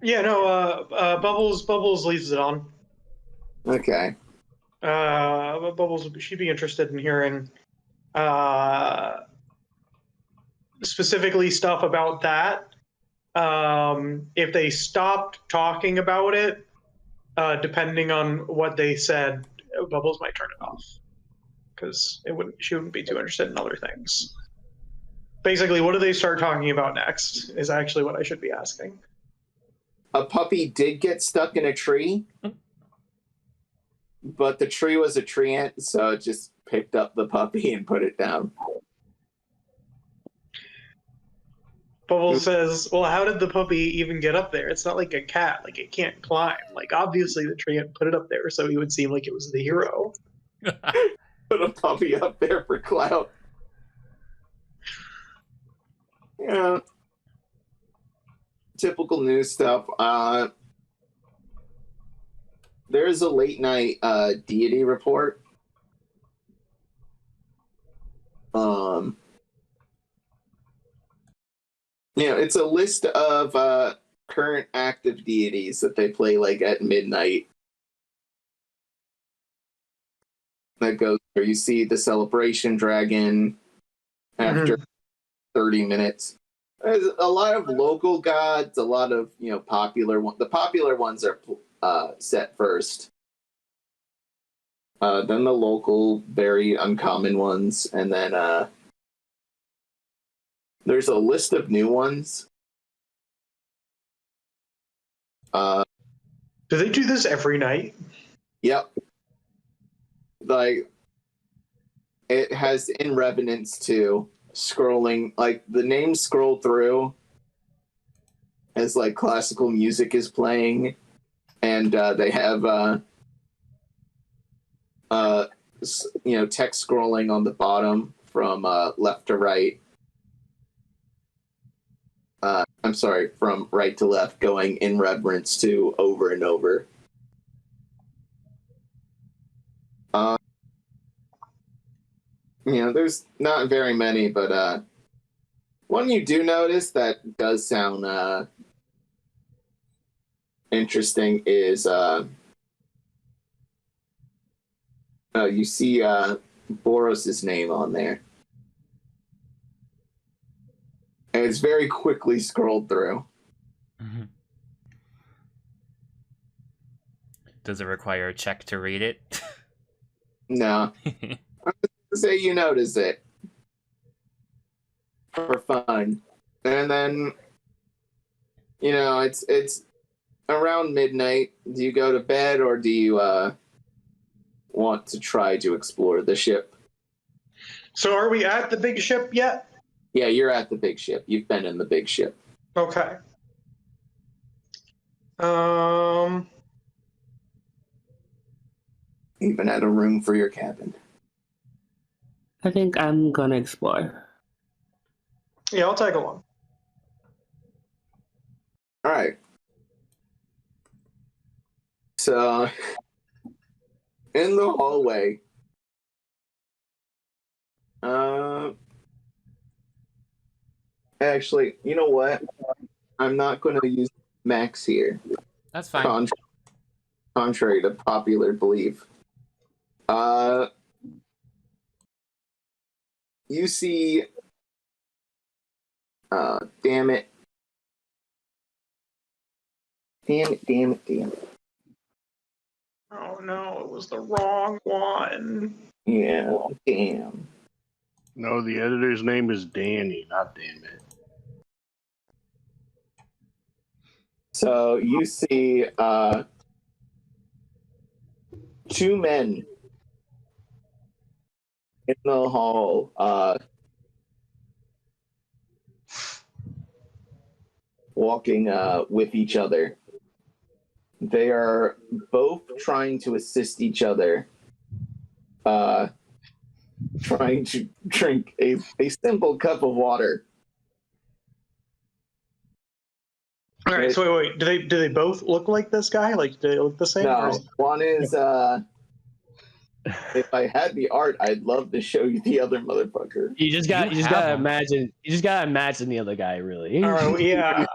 S4: Yeah, no, Bubbles leaves it on.
S1: Okay.
S4: Bubbles, she'd be interested in hearing specifically stuff about that. If they stopped talking about it, depending on what they said, Bubbles might turn it off, because she wouldn't be too interested in other things. Basically, what do they start talking about next is actually what I should be asking.
S1: A puppy did get stuck in a tree, but the tree was a treant, so it just picked up the puppy and put it down.
S4: Bubbles says, well, how did the puppy even get up there? It's not like a cat. Like, it can't climb. Like, obviously the treant put it up there so he would seem like it was the hero.
S1: Put a puppy up there for clout. Yeah. Typical news stuff. There's a late night deity report. It's a list of current active deities that they play like at midnight. That goes where you see the celebration dragon after 30 minutes. There's a lot of local gods, a lot of popular ones. The popular ones are set first. Then the local, very uncommon ones, and then there's a list of new ones.
S4: Do they do this every night?
S1: Yep. Like, it has in Revenants too. Scrolling, like the names scroll through as like classical music is playing, and they have text scrolling on the bottom from left to right. I'm sorry, from right to left, going in reverence to over and over. There's not very many, but one you do notice that does sound interesting is you see Boros' name on there. And it's very quickly scrolled through.
S2: Mm-hmm. Does it require a check to read it?
S1: No. Say you notice it for fun, and then it's around midnight. Do you go to bed, or do you want to try to explore the ship?
S4: So are we at the big ship yet?
S1: Yeah, you're at the big ship. You've been in the big ship.
S4: Okay.
S1: Even had a room for your cabin.
S6: I think I'm gonna explore.
S4: Yeah, I'll tag along.
S1: All right. So, in the hallway, actually, you know what? I'm not going to use Max here.
S2: That's fine.
S1: Contrary to popular belief. You see, damn it.
S4: Oh no, it was the wrong one.
S1: Yeah, damn.
S7: No, the editor's name is Danny, not damn it.
S1: So you see two men in the hall walking with each other. They are both trying to assist each other, trying to drink a simple cup of water.
S4: All right, so wait. Do they both look like this guy? Like, do they look the same?
S1: No, one is if I had the art, I'd love to show you the other motherfucker.
S5: You just gotta imagine the other guy, really.
S4: All right, yeah.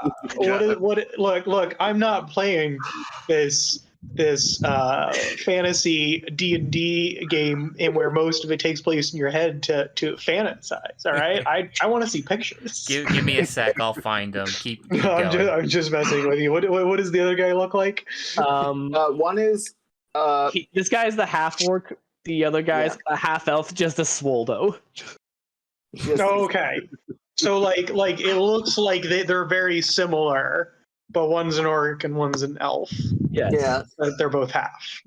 S4: Look, I'm not playing this fantasy D&D game in where most of it takes place in your head to fantasize. All right, I want to see pictures.
S2: Give me a sec. I'll find them. Keep going.
S4: I'm just messing with you. What does the other guy look like?
S1: One is
S5: this guy's the half orc. The other guy's a half elf, just a swoldo.
S4: Okay, so like it looks like they're very similar, but one's an orc and one's an elf.
S5: Yes.
S1: Yeah.
S4: They're both half.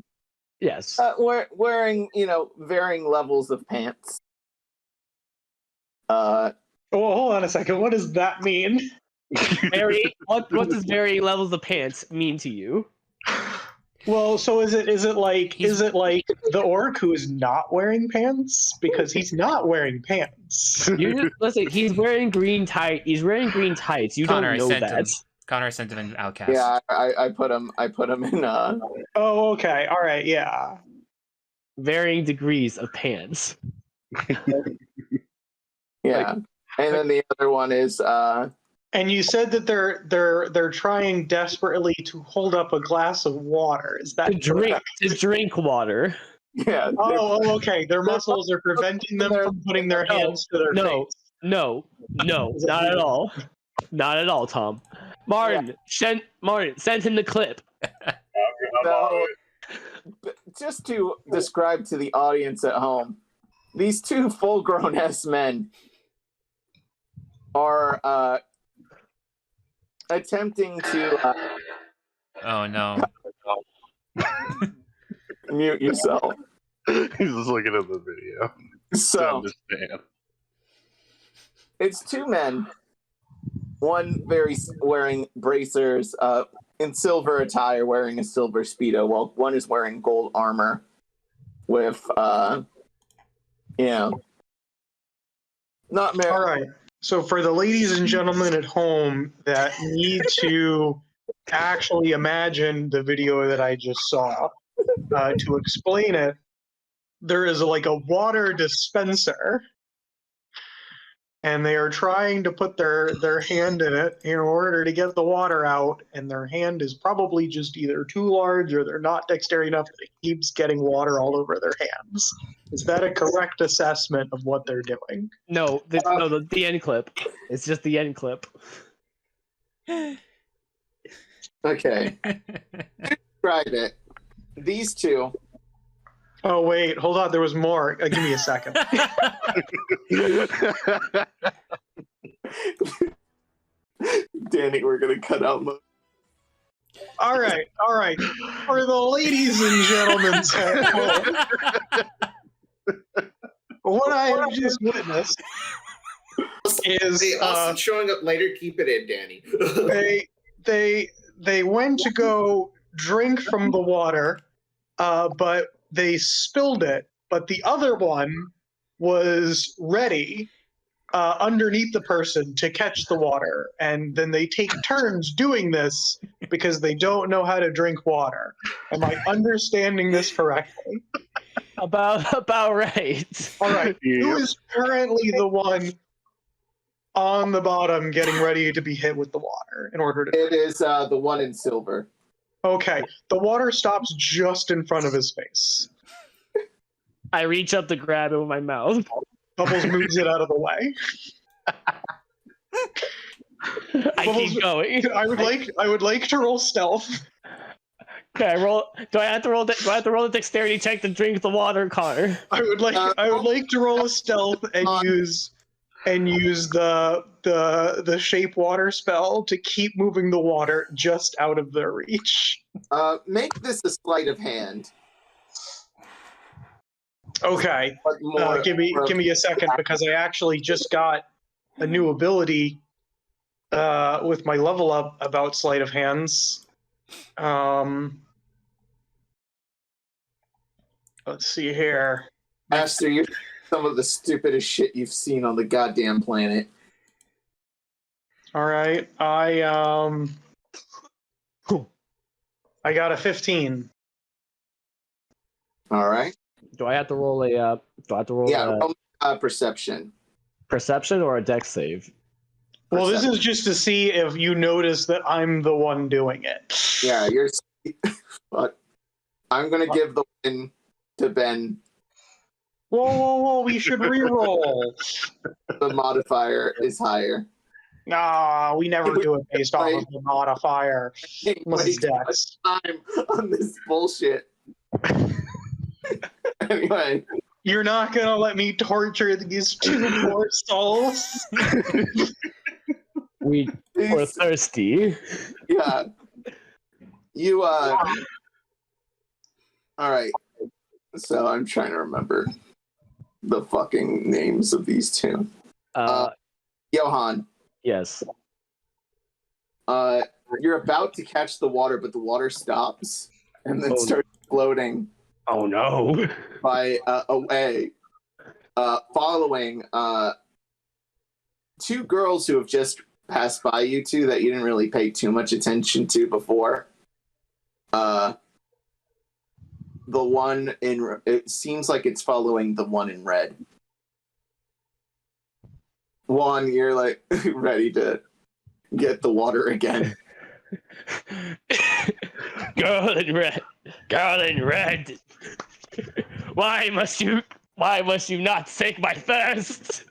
S5: Yes.
S1: Wearing varying levels of pants.
S4: Oh, hold on a second. What does that mean?
S5: What does varying levels of pants mean to you?
S4: Well, so is it like the orc who is not wearing pants? Because he's not wearing pants.
S5: Listen, he's wearing green tights. You
S2: Connar,
S5: don't know that.
S2: Connar sent him in Outcast.
S1: Yeah, I put him in
S4: Oh, okay. All right, yeah.
S5: Varying degrees of pants.
S1: Yeah. And then the other one is
S4: And you said that they're trying desperately to hold up a glass of water. Is that
S5: To drink water.
S1: Yeah.
S4: Oh, okay. Their muscles are preventing them from putting their hands to their face.
S5: No, not at all. Not at all, Tom. Martin, send him the clip.
S1: So, just to describe to the audience at home, these two full-grown men are attempting to
S2: Oh no.
S1: mute yourself.
S7: He's just looking at the video to
S1: So
S7: understand.
S1: it's two men, one wearing bracers, in silver attire, wearing a silver speedo, while one is wearing gold armor with, not
S4: All right. So for the ladies and gentlemen at home that need to actually imagine the video that I just saw, to explain it, there is like a water dispenser, and they are trying to put their hand in it in order to get the water out, and their hand is probably just either too large or they're not dexterous enough that it keeps getting water all over their hands. Is that a correct assessment of what they're doing?
S5: No, the end clip. It's just the end clip.
S1: Okay. Describe it. These two.
S4: Oh, wait, hold on. There was more. Give me a second.
S1: Danny, we're going to cut out most.
S4: All right. For the ladies and gentlemen at home, what I have just witnessed is
S8: Hey, Austin showing up later. Keep it in, Danny.
S4: they went to go drink from the water, but they spilled it. But the other one was ready underneath the person to catch the water, and then they take turns doing this because they don't know how to drink water. Am I understanding this correctly?
S5: About right.
S4: All right. Who is currently the one on the bottom getting ready to be hit with the water in order to...
S1: It is the one in silver.
S4: Okay. The water stops just in front of his face.
S5: I reach up to grab it with my mouth.
S4: Bubbles moves it out of the way.
S5: I keep going.
S4: I would like to roll stealth.
S5: Okay, I roll. Do I have to roll? Do I have to roll a dexterity check to drink the water, Connar?
S4: I would like to roll a stealth and use the shape water spell to keep moving the water just out of their reach.
S1: Make this a sleight of hand.
S4: Okay. Give me a second, because I actually just got a new ability with my level up about sleight of hands. Let's see here.
S1: Ashter, you're some of the stupidest shit you've seen on the goddamn planet.
S4: All right, I got a 15.
S1: All right.
S5: Do I have to roll a? Do I have to roll?
S1: Yeah, perception.
S5: Perception or a dex save?
S4: Well, this is just to see if you notice that I'm the one doing it.
S1: Yeah, you're. But I'm gonna give the win to Ben.
S4: Whoa! We should re-roll.
S1: The modifier is higher.
S4: Nah, we never do it based off of the modifier. Unless it's dex.
S1: Time on this bullshit. Anyway,
S4: you're not gonna let me torture these two poor souls.
S5: We're thirsty.
S1: Yeah. You all right. So I'm trying to remember the fucking names of these two. Johan.
S5: Yes.
S1: You're about to catch the water, but the water stops and then starts floating.
S5: Oh no!
S1: By away, following two girls who have just passed by you two that you didn't really pay too much attention to before. The one in it seems like it's following the one in red. One, you're like ready to get the water again.
S5: Girl in red. Why must you not take my thirst?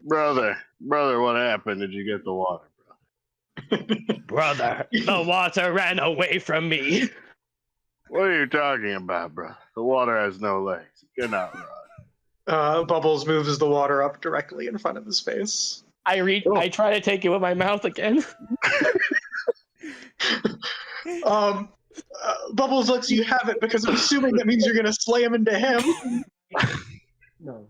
S7: Brother, what happened? Did you get the water,
S5: Brother, the water ran away from me.
S7: What are you talking about, bro? The water has no legs. It cannot run.
S4: Bubbles moves the water up directly in front of his face.
S5: I try to take it with my mouth again.
S4: Bubbles lets you have it because I'm assuming that means you're gonna slam into him.
S5: No.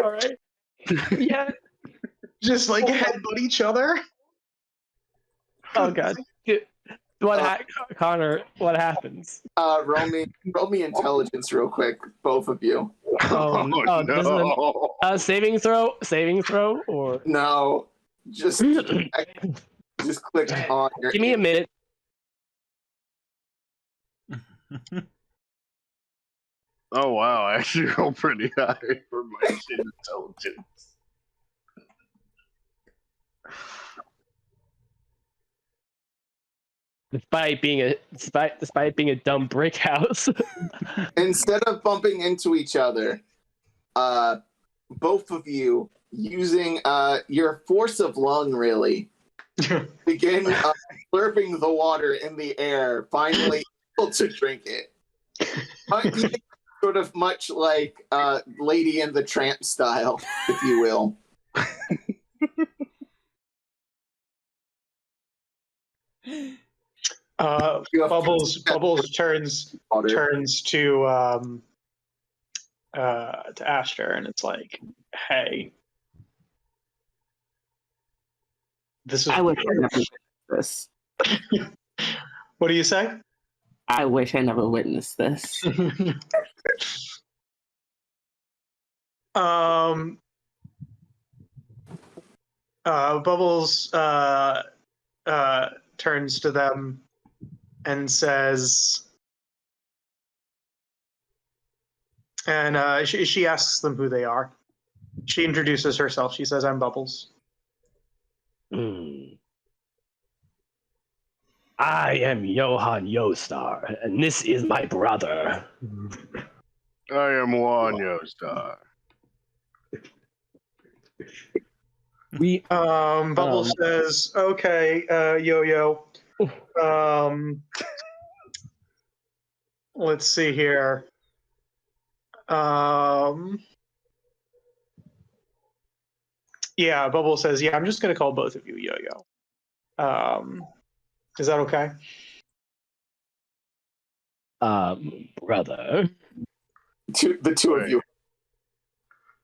S5: All right. Yeah.
S4: Just like headbutt each other.
S5: Oh god. Connor, what happens?
S1: Roll me intelligence real quick, both of you.
S7: No.
S5: Saving throw, or
S1: No, just click on your.
S5: give me a minute.
S7: Oh wow, I actually roll pretty high for my intelligence.
S5: Despite being a dumb brick house.
S1: Instead of bumping into each other, both of you using your force of lung really begin slurping the water in the air, finally able to drink it. Sort of much like Lady and the Tramp style, if you will.
S4: Bubbles turns to Ashter, and it's like, hey, this is.
S6: I wish I never witnessed this.
S4: What do you say?
S6: I wish I never witnessed this.
S4: Bubbles turns to them and says, and she asks them who they are. She introduces herself. She says, "I'm Bubbles."
S5: I am Johann Yostar, and this is my brother.
S7: I am Juan Yostar.
S4: Bubbles says, "Okay, Yo-Yo. Let's see here. Yeah, Bubbles says, yeah, I'm just gonna call both of you Yo-Yo. Is that okay?"
S5: Brother.
S1: The two of you.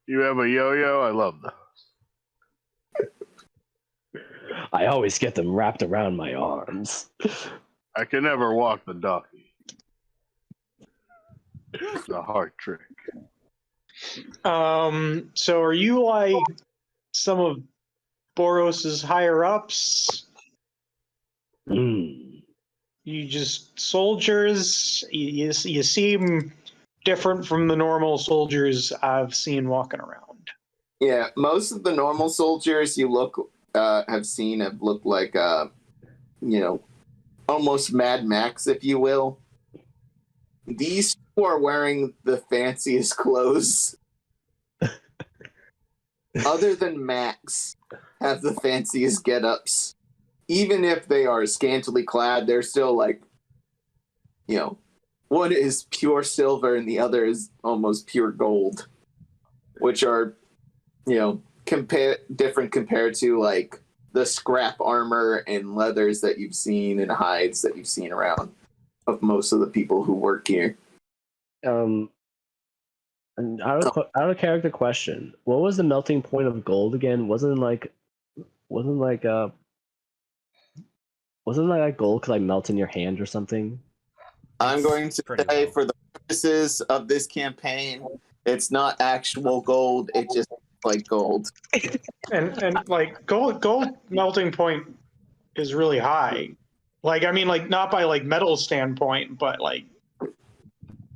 S7: You have a yo-yo? I love those.
S5: I always get them wrapped around my arms.
S7: I can never walk the donkey. It's a hard trick.
S4: So are you like some of Boros's higher ups? You just soldiers? You seem different from the normal soldiers I've seen walking around.
S1: Yeah, most of the normal soldiers you have looked like almost Mad Max, if you will. These two are wearing the fanciest clothes. Other than Max, have the fanciest get-ups. Even if they are scantily clad, they're still like, one is pure silver and the other is almost pure gold, which are, different compared to like the scrap armor and leathers that you've seen and hides that you've seen around of most of the people who work here.
S5: And out of character question, what was the melting point of gold again? Wasn't like gold could like melt in your hand or something?
S1: I'm going to say,
S2: low.
S1: for the purposes of this campaign, it's not actual gold. It just looks like gold.
S4: And like gold melting point is really high. Like, I mean, like not by like metal standpoint, but like,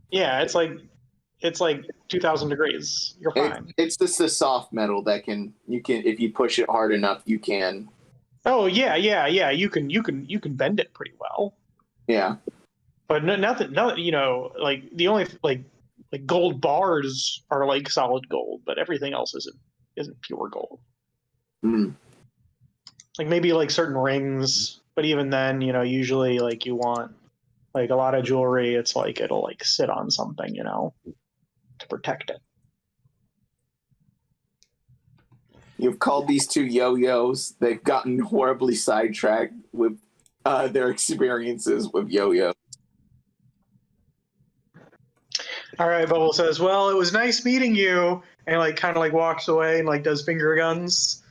S4: yeah, it's like it's like 2,000 degrees. You're fine.
S1: It's just a soft metal that you can if you push it hard enough, you can.
S4: Oh yeah. You can bend it pretty well.
S1: Yeah.
S4: But nothing. Like the only like gold bars are like solid gold, but everything else isn't pure gold.
S1: Mm.
S4: Like maybe like certain rings, but even then, usually like you want like a lot of jewelry. It's like it'll like sit on something, to protect it.
S1: You've called these two yo-yos. They've gotten horribly sidetracked with their experiences with yo-yo.
S4: All right, Bubble says, "Well, it was nice meeting you," and like kind of like walks away and like does finger guns.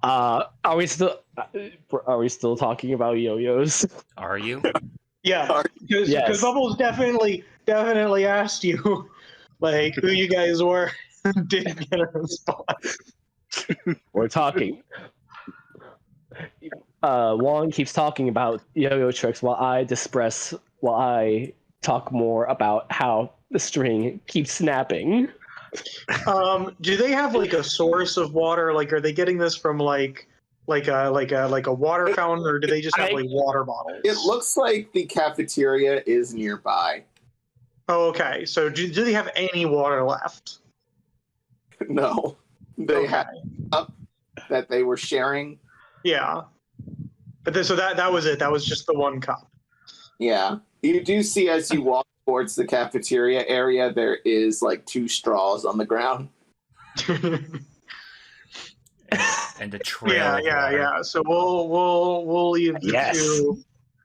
S5: Are we still talking about yo-yos?
S2: Are you?
S4: Yeah, because
S5: Yes.
S4: Bubbles definitely asked you like who you guys were. Didn't get a response.
S5: We're talking. Juan keeps talking about yo-yo tricks while I talk more about how the string keeps snapping.
S4: Do they have like a source of water? Like, are they getting this from like a water fountain, or do they just have like water bottles?
S1: It looks like the cafeteria is nearby.
S4: Oh, okay. So do they have any water left?
S1: No, they had up that they were sharing.
S4: Yeah, but so that was it. That was just the one cup.
S1: Yeah, you do see as you walk towards the cafeteria area, there is like 2 straws on the ground.
S2: And a trail.
S4: Yeah. So we'll leave the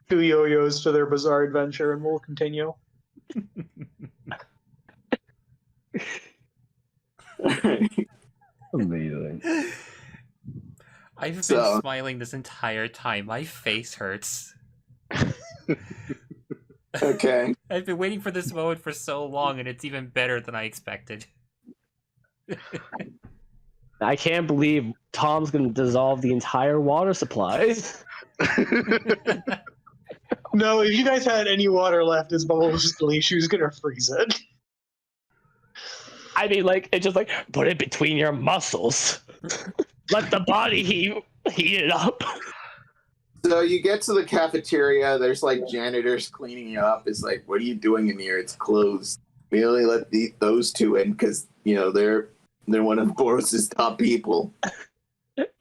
S4: two yo-yos to their bizarre adventure, and we'll continue.
S5: Amazing.
S2: I've been smiling this entire time. My face hurts.
S1: Okay.
S2: I've been waiting for this moment for so long, and it's even better than I expected.
S5: I can't believe Tom's going to dissolve the entire water supply.
S4: No, if you guys had any water left, as Bubble was just she was gonna freeze it.
S5: I mean, like, it's just like, put it between your muscles. Let the body heat it up.
S1: So you get to the cafeteria, there's like janitors cleaning you up. It's like, what are you doing in here? It's closed. We only let those 2 in because, they're one of Boros's top people.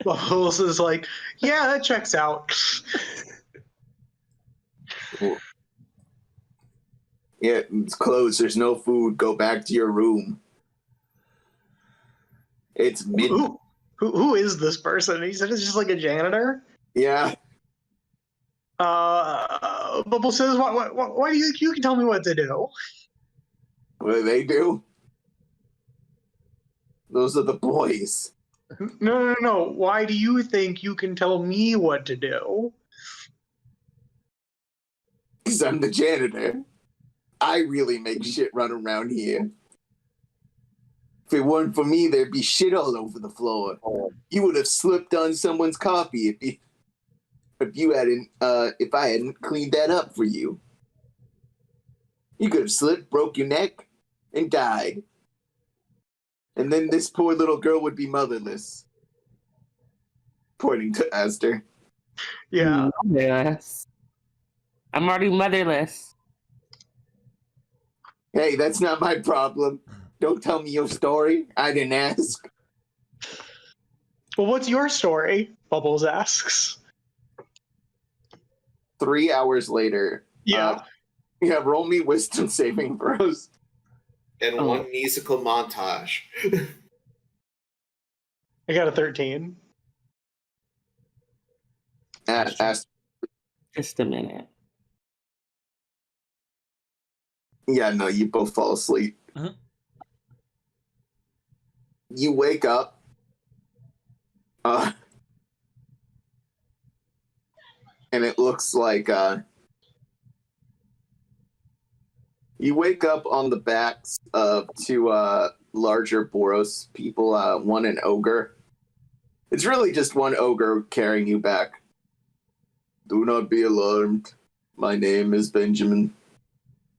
S4: Bubbles is like, yeah, that checks out.
S1: Cool. Yeah, it's closed. There's no food. Go back to your room. It's midnight.
S4: Who is this person? He said it's just like a janitor.
S1: Yeah.
S4: Bubble says, why do you can tell me what to do?
S1: What do they do? Those are the boys.
S4: No. Why do you think you can tell me what to do?
S1: Because I'm the janitor. I really make shit run around here. If it weren't for me, there'd be shit all over the floor. You would have slipped on someone's coffee if I hadn't cleaned that up for you. You could have slipped, broke your neck, and died. And then this poor little girl would be motherless. Pointing to Ashter.
S4: Yeah.
S6: Yes. I'm already motherless.
S1: Hey, that's not my problem. Don't tell me your story. I didn't ask.
S4: Well, what's your story? Bubbles asks.
S1: 3 hours later.
S4: Yeah.
S1: Roll me wisdom saving throws.
S8: And one musical montage.
S4: I got a 13.
S1: Ask.
S6: Just a minute.
S1: Yeah, no, you both fall asleep.
S2: Uh-huh.
S1: You wake up. And it looks like you wake up on the backs of 2 larger Boros people, one an ogre. It's really just one ogre carrying you back. Do not be alarmed. My name is Benjamin.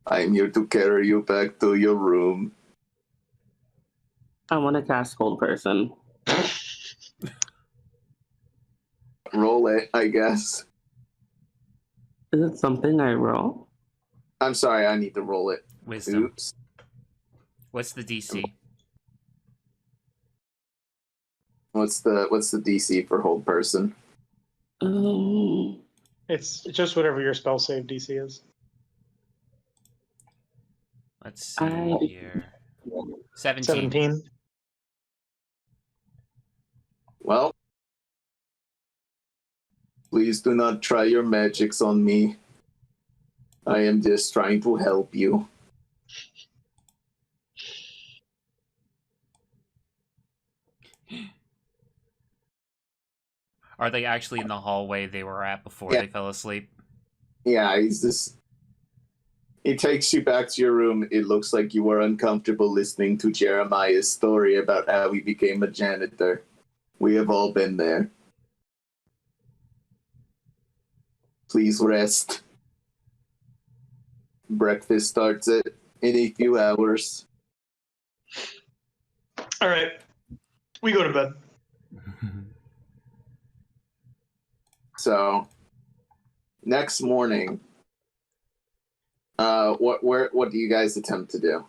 S1: I'm here to carry you back to your room.
S6: I want to cast Hold Person.
S1: Roll it, I guess.
S6: Is it something I roll?
S1: I'm sorry, I need to roll it.
S2: Wisdom.
S1: Oops.
S2: What's the DC?
S1: What's the DC for hold person?
S4: It's just whatever your spell save DC is.
S2: Let's see here. 17.
S4: 17.
S1: Well, please do not try your magics on me. I am just trying to help you.
S2: Are they actually in the hallway they were at before
S1: Yeah.
S2: they fell asleep?
S1: Yeah, he's just... He takes you back to your room. It looks like you were uncomfortable listening to Jeremiah's story about how he became a janitor. We have all been there. Please rest. Breakfast starts in a few hours.
S4: All right. We go to bed.
S1: So, next morning, what do you guys attempt to do?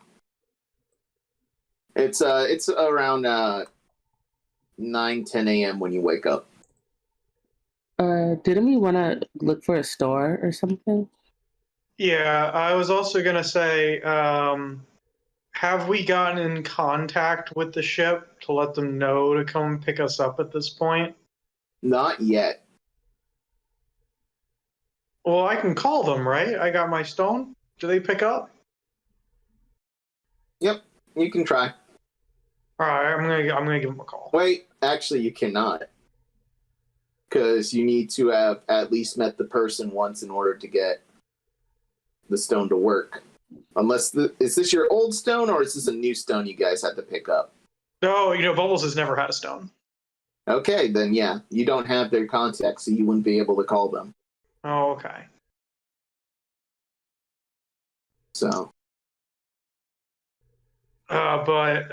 S1: It's around 9-10 a.m. when you wake up.
S6: Didn't we want to look for a store or something?
S4: Yeah, I was also going to say, have we gotten in contact with the ship to let them know to come pick us up at this point?
S1: Not yet.
S4: Well, I can call them, right? I got my stone. Do they pick up?
S1: Yep, you can try.
S4: All right, I'm gonna give them a call.
S1: Wait, actually, you cannot, because you need to have at least met the person once in order to get the stone to work. Unless is this your old stone or is this a new stone you guys had to pick up?
S4: No, Bubbles has never had a stone.
S1: Okay, then yeah, you don't have their contact, so you wouldn't be able to call them.
S4: Oh, okay.
S1: So.
S4: But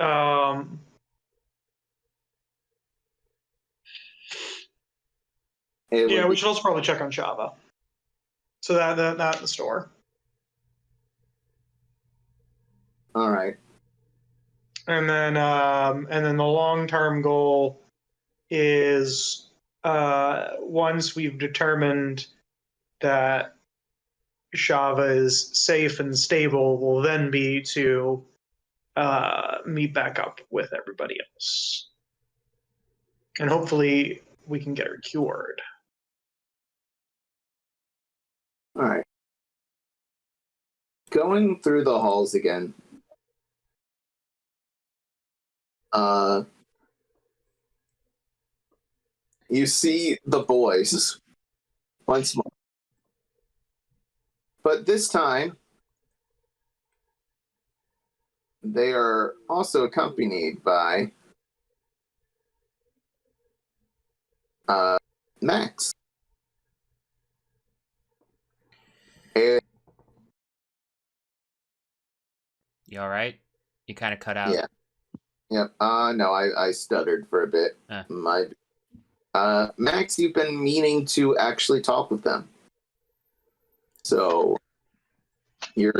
S4: yeah, we should also probably check on Shava. So that not in the store.
S1: All right.
S4: And then the long-term goal is once we've determined that Shava is safe and stable, will then be to meet back up with everybody else. And hopefully we can get her cured.
S1: All right. Going through the halls again. You see the boys once more. But this time, they are also accompanied by Max. And,
S2: You all right? You kind of cut out.
S1: yeah. Yep. No, I stuttered for a bit. Max, you've been meaning to actually talk with them. So your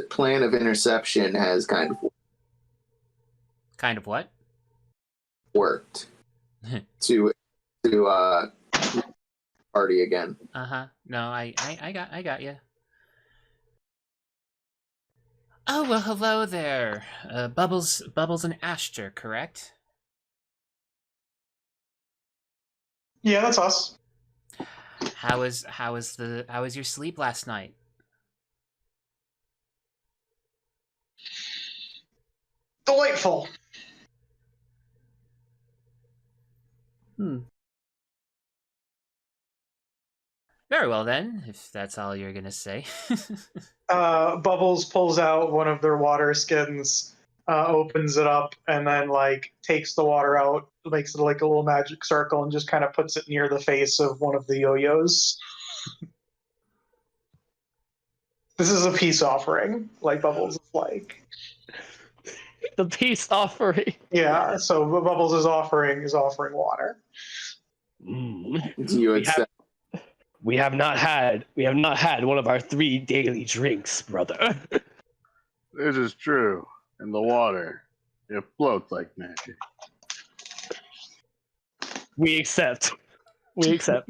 S1: plan of interception has kind of
S2: what?
S1: Worked to party again.
S2: No, I got you. Oh well, hello there, Bubbles and Ashter, correct?
S4: Yeah, that's us.
S2: How was your sleep last night?
S4: Delightful.
S2: Very well then, if that's all you're gonna say.
S4: Bubbles pulls out one of their water skins, opens it up, and then takes the water out, makes it like a little magic circle, and just kind of puts it near the face of one of the yo-yos. This is a peace offering, like Bubbles is like.
S5: The peace offering.
S4: Yeah, so Bubbles is offering water.
S5: Mm.
S1: Do you accept?
S5: We have not had one of our 3 daily drinks, brother.
S7: This is true. And the water, it floats like magic.
S5: We accept. We accept.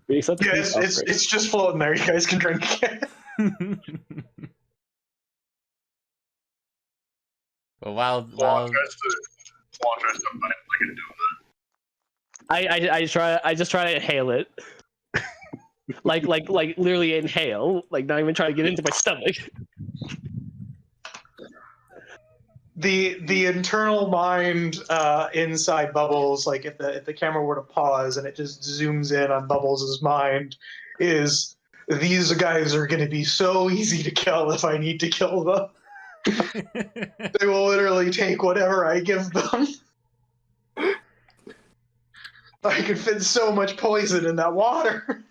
S5: We accept.
S4: Yeah, it's just floating there. You guys can drink it.
S2: Well, while
S7: Juan tries to find like a donut.
S5: I just try to inhale it. like literally inhale, like not even try to get into my stomach.
S4: The internal mind inside Bubbles, like if the camera were to pause and it just zooms in on Bubbles' mind, is these guys are going to be so easy to kill if I need to kill them. They will literally take whatever I give them. I could fit so much poison in that water.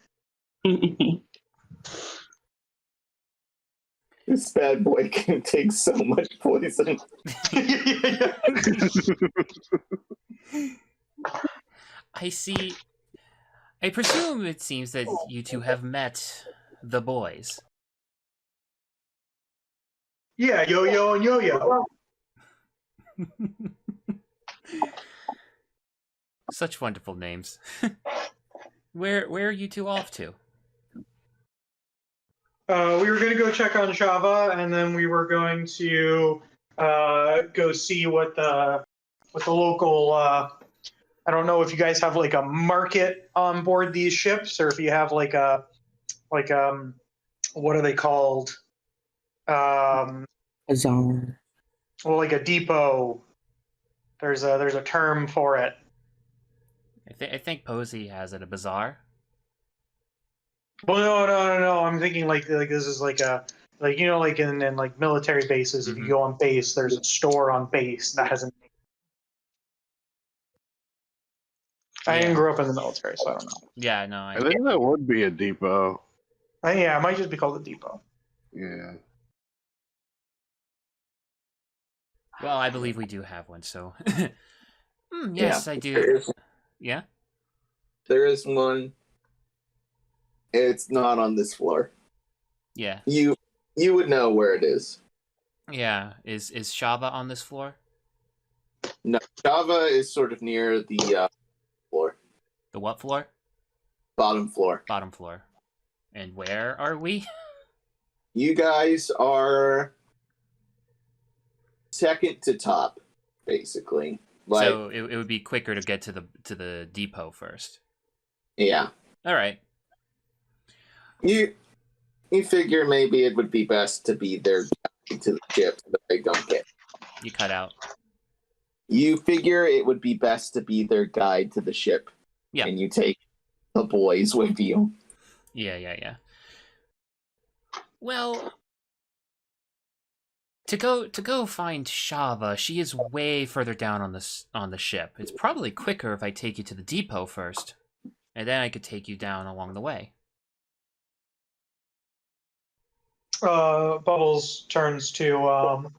S1: This bad boy can take so much poison.
S2: I see. I presume it seems that you two have met the boys.
S4: Yeah, Yo-Yo and Yo-Yo.
S2: Such wonderful names. Where are you two off to?
S4: We were going to go check on Shava, and then we were going to go see what the local. I don't know if you guys have like a market on board these ships, or if you have what are they called?
S6: Bazaar.
S4: Well, like a depot. There's a term for it.
S2: I think Posie has it, a bazaar.
S4: Well, no. I'm thinking like this is like in like military bases. If you go on base, there's a store on base that has a name. I didn't grow up in the military, so I don't know.
S2: Yeah, no.
S7: I think that would be a depot.
S4: Yeah, it might just be called a depot.
S7: Yeah.
S2: Well, I believe we do have one, so. Yes,
S1: Yeah,
S2: I do. Yeah?
S1: There is one. It's not on this floor.
S2: Yeah.
S1: You would know where it is.
S2: Yeah. Is Shava on this floor?
S1: No, Java is sort of near the floor.
S2: The what floor?
S1: Bottom floor.
S2: Bottom floor. And where are we?
S1: You guys are second to top, basically. Like,
S2: So it would be quicker to get to the depot first.
S1: yeah.
S2: All right.
S1: You figure maybe it would be best to be their guide to the ship so that they don't get.
S2: You cut out.
S1: You figure it would be best to be their guide to the ship.
S2: Yeah.
S1: And you take the boys with you.
S2: Yeah. Well, to go find Shava, she is way further down on the ship. It's probably quicker if I take you to the depot first, and then I could take you down along the way.
S4: Bubbles turns to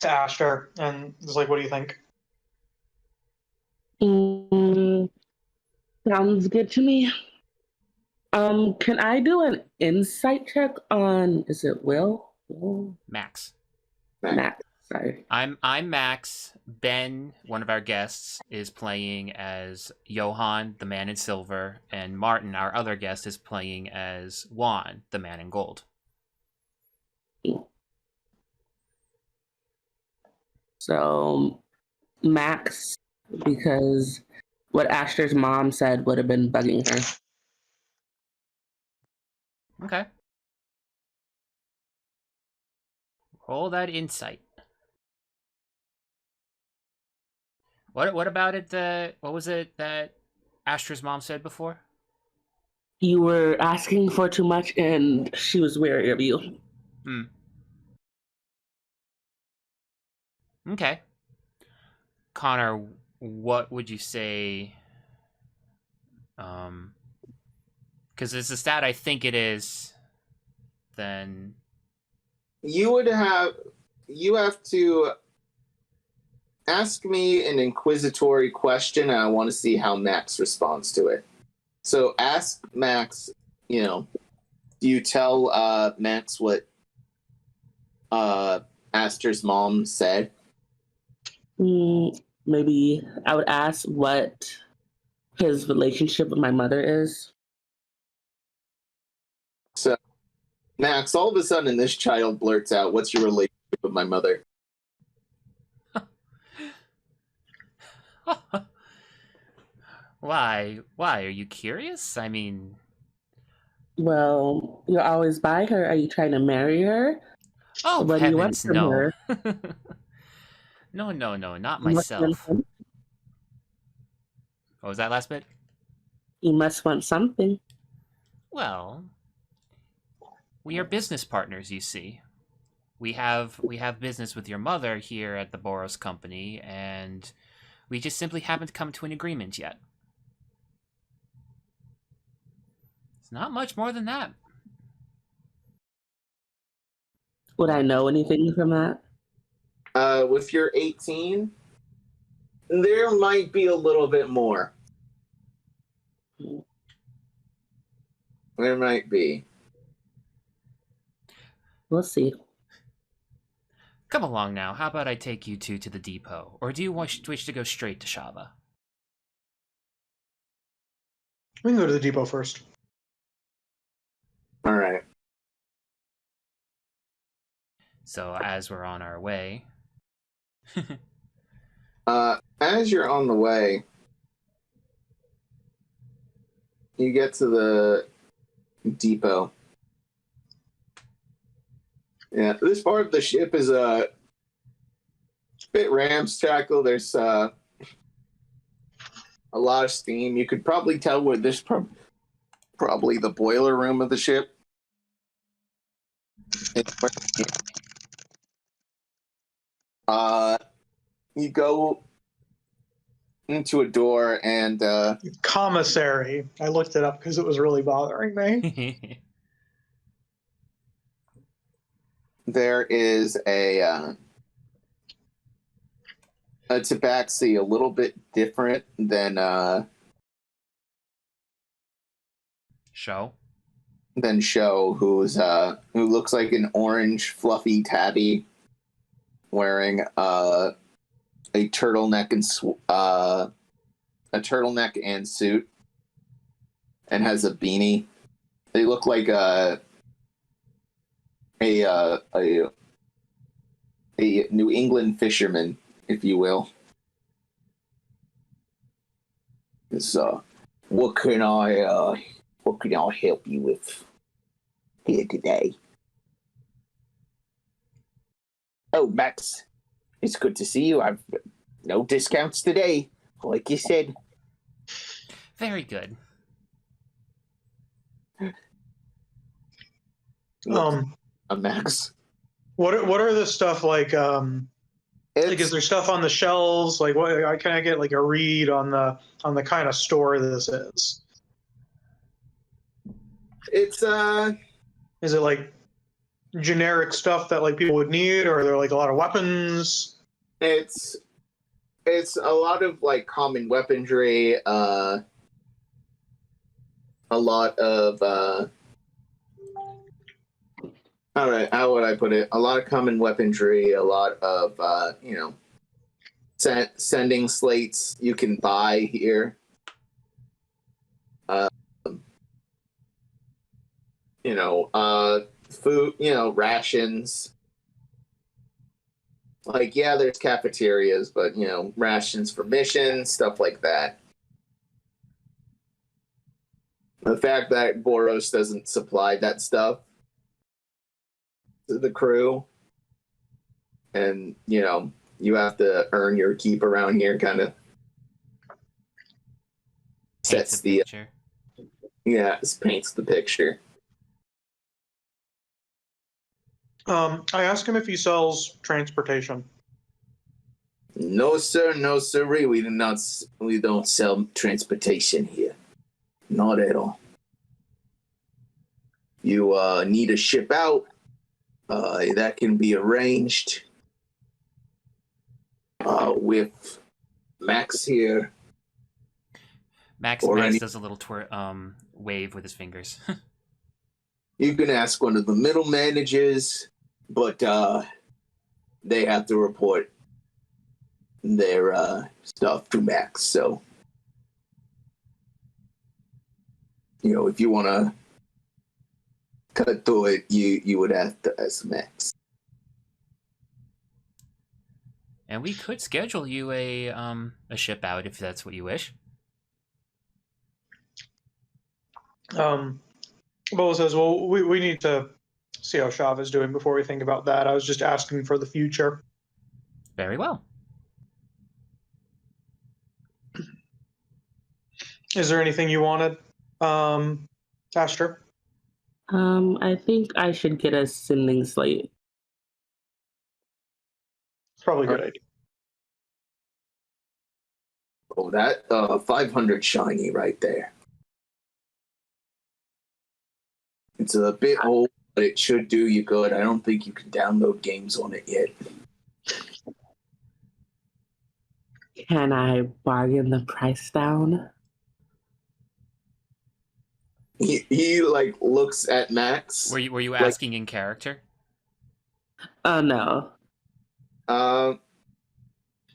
S4: Ashter and is like, "What do you think?"
S6: Sounds good to me. Can I do an insight check on? Is it Will?
S2: Max.
S6: Max. Sorry.
S2: I'm Max. Ben, one of our guests, is playing as Johan, the man in silver, and Martin, our other guest, is playing as Juan, the man in gold.
S6: So, Max, because what Ashter's mom said would have been bugging her.
S2: Okay. Roll that insight. What about it? What was it that Ashter's mom said before?
S6: You were asking for too much, and she was wary of you.
S2: Okay. Connar, what would you say Because it's the stat I think it is, then...
S1: You have to ask me an inquisitory question, and I want to see how Max responds to it. So ask Max, do you tell Max what Ashter's mom said?
S6: Maybe I would ask what his relationship with my mother is.
S1: So, Max, all of a sudden this child blurts out, "What's your relationship with my mother?"
S2: Why? Why? Are you curious? I mean...
S6: Well, you're always by her. Are you trying to marry her?
S2: Oh,
S6: what do you want
S2: heavens,
S6: from
S2: no.
S6: her?
S2: No, not
S6: You must want
S2: myself.
S6: some-
S2: What was that last bit?
S6: You must want something.
S2: Well, we are business partners, you see. We have business with your mother here at the Boros Company, and we just simply haven't come to an agreement yet. It's not much more than that.
S6: Would I know anything from that?
S1: If you're 18, there might be a little bit more. There might be.
S6: We'll see.
S2: Come along now. How about I take you two to the depot? Or do you wish to go straight to Shava?
S4: We can go to the depot first.
S1: All right.
S2: So as we're on our way...
S1: As you're on the way, you get to the depot. Yeah, this part of the ship is a bit ramshackle. There's a lot of steam. You could probably tell where this probably the boiler room of the ship. You go into a door and
S4: Commissary. I looked it up because it was really bothering me.
S1: there is a Tabaxi a little bit different than
S2: Show?
S1: who looks like an orange fluffy tabby wearing a turtleneck and suit and has a beanie. They look like a New England fisherman, if you will. So, what can I help you with here today? Oh, Max, it's good to see you. I've no discounts today, like you said.
S2: Very good.
S1: Max.
S4: What are the stuff like? Is there stuff on the shelves? Like, what can I get like a read on the kind of store this is?
S1: It's
S4: Is it like generic stuff that like people would need, or are there like a lot of weapons?
S1: It's a lot of like common weaponry, a lot of all right, how would I put it? A lot of common weaponry, a lot of sending slates you can buy here. Food, rations. Like, yeah, there's cafeterias, but, rations for missions, stuff like that. The fact that Boros doesn't supply that stuff to the crew, and, you have to earn your keep around here, kind of sets the
S2: picture.
S1: Yeah, it paints the picture.
S4: I asked him if he sells transportation.
S1: No, sir. No, sirree. We don't sell transportation here. Not at all. you need a ship out, that can be arranged with Max here.
S2: Max does a little wave with his fingers.
S1: You can ask one of the middle managers, but they have to report their stuff to Max. So, if you want to cut through it, you would have to ask Max.
S2: And we could schedule you a ship out if that's what you wish.
S4: Bola says, well, we need to see how Shav is doing before we think about that. I was just asking for the future.
S2: Very well.
S4: Is there anything you wanted, Ashter?
S6: I think I should get a sending slate.
S4: It's probably a good idea.
S1: Oh, that 500 shiny right there. It's a bit old, but it should do you good. I don't think you can download games on it yet.
S6: Can I bargain the price down?
S1: He like looks at Max.
S2: Were you asking in character?
S6: Oh no.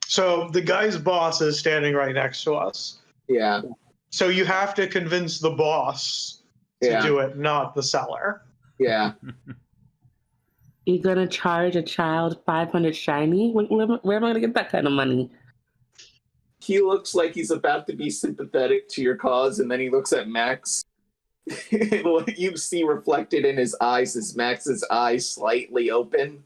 S4: So the guy's boss is standing right next to us.
S1: Yeah.
S4: So you have to convince the boss to do it, not the seller.
S1: Yeah.
S6: You gonna charge a child 500 shiny? Where am I gonna get that kind of money?
S1: He looks like he's about to be sympathetic to your cause, and then he looks at Max. What you see reflected in his eyes is Max's eyes slightly open.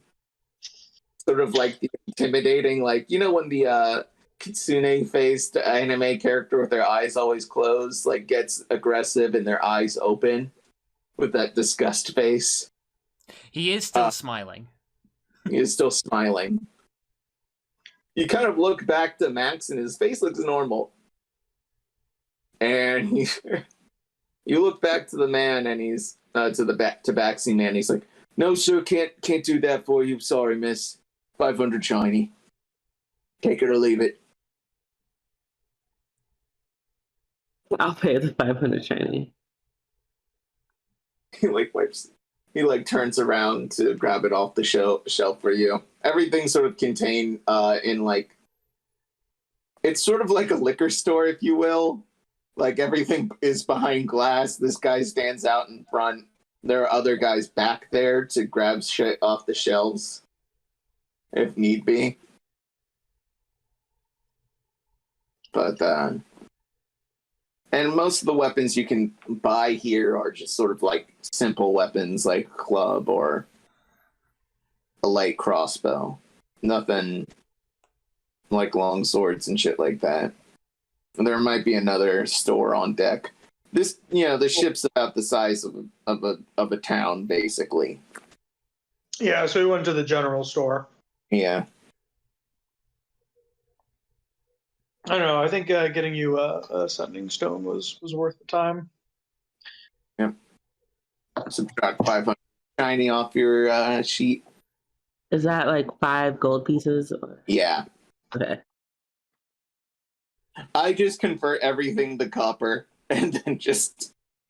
S1: Sort of like the intimidating, like, when the kitsune-faced anime character with their eyes always closed, like, gets aggressive and their eyes open with that disgust face.
S2: He is still smiling.
S1: He is still smiling. You kind of look back to Max and his face looks normal. And you look back to the man and he's to the Tabaxi man. He's like, "No, sir, can't do that for you. Sorry, miss. 500 shiny. Take it or leave it."
S6: I'll pay the 500 shiny.
S1: He turns around to grab it off the shelf for you. Everything's sort of contained in it's sort of like a liquor store, if you will. Like, everything is behind glass. This guy stands out in front. There are other guys back there to grab shit off the shelves, if need be. But, and most of the weapons you can buy here are just sort of like simple weapons, like a club or a light crossbow. Nothing like long swords and shit like that. There might be another store on deck. This, the ship's about the size of a town, basically.
S4: Yeah, so we went to the general store.
S1: Yeah.
S4: I don't know. I think getting you a sending stone was worth the time.
S1: Yep. Subtract 500 shiny off your sheet.
S6: Is that like 5 gold pieces?
S1: Yeah.
S6: Okay.
S1: I just convert everything to copper and then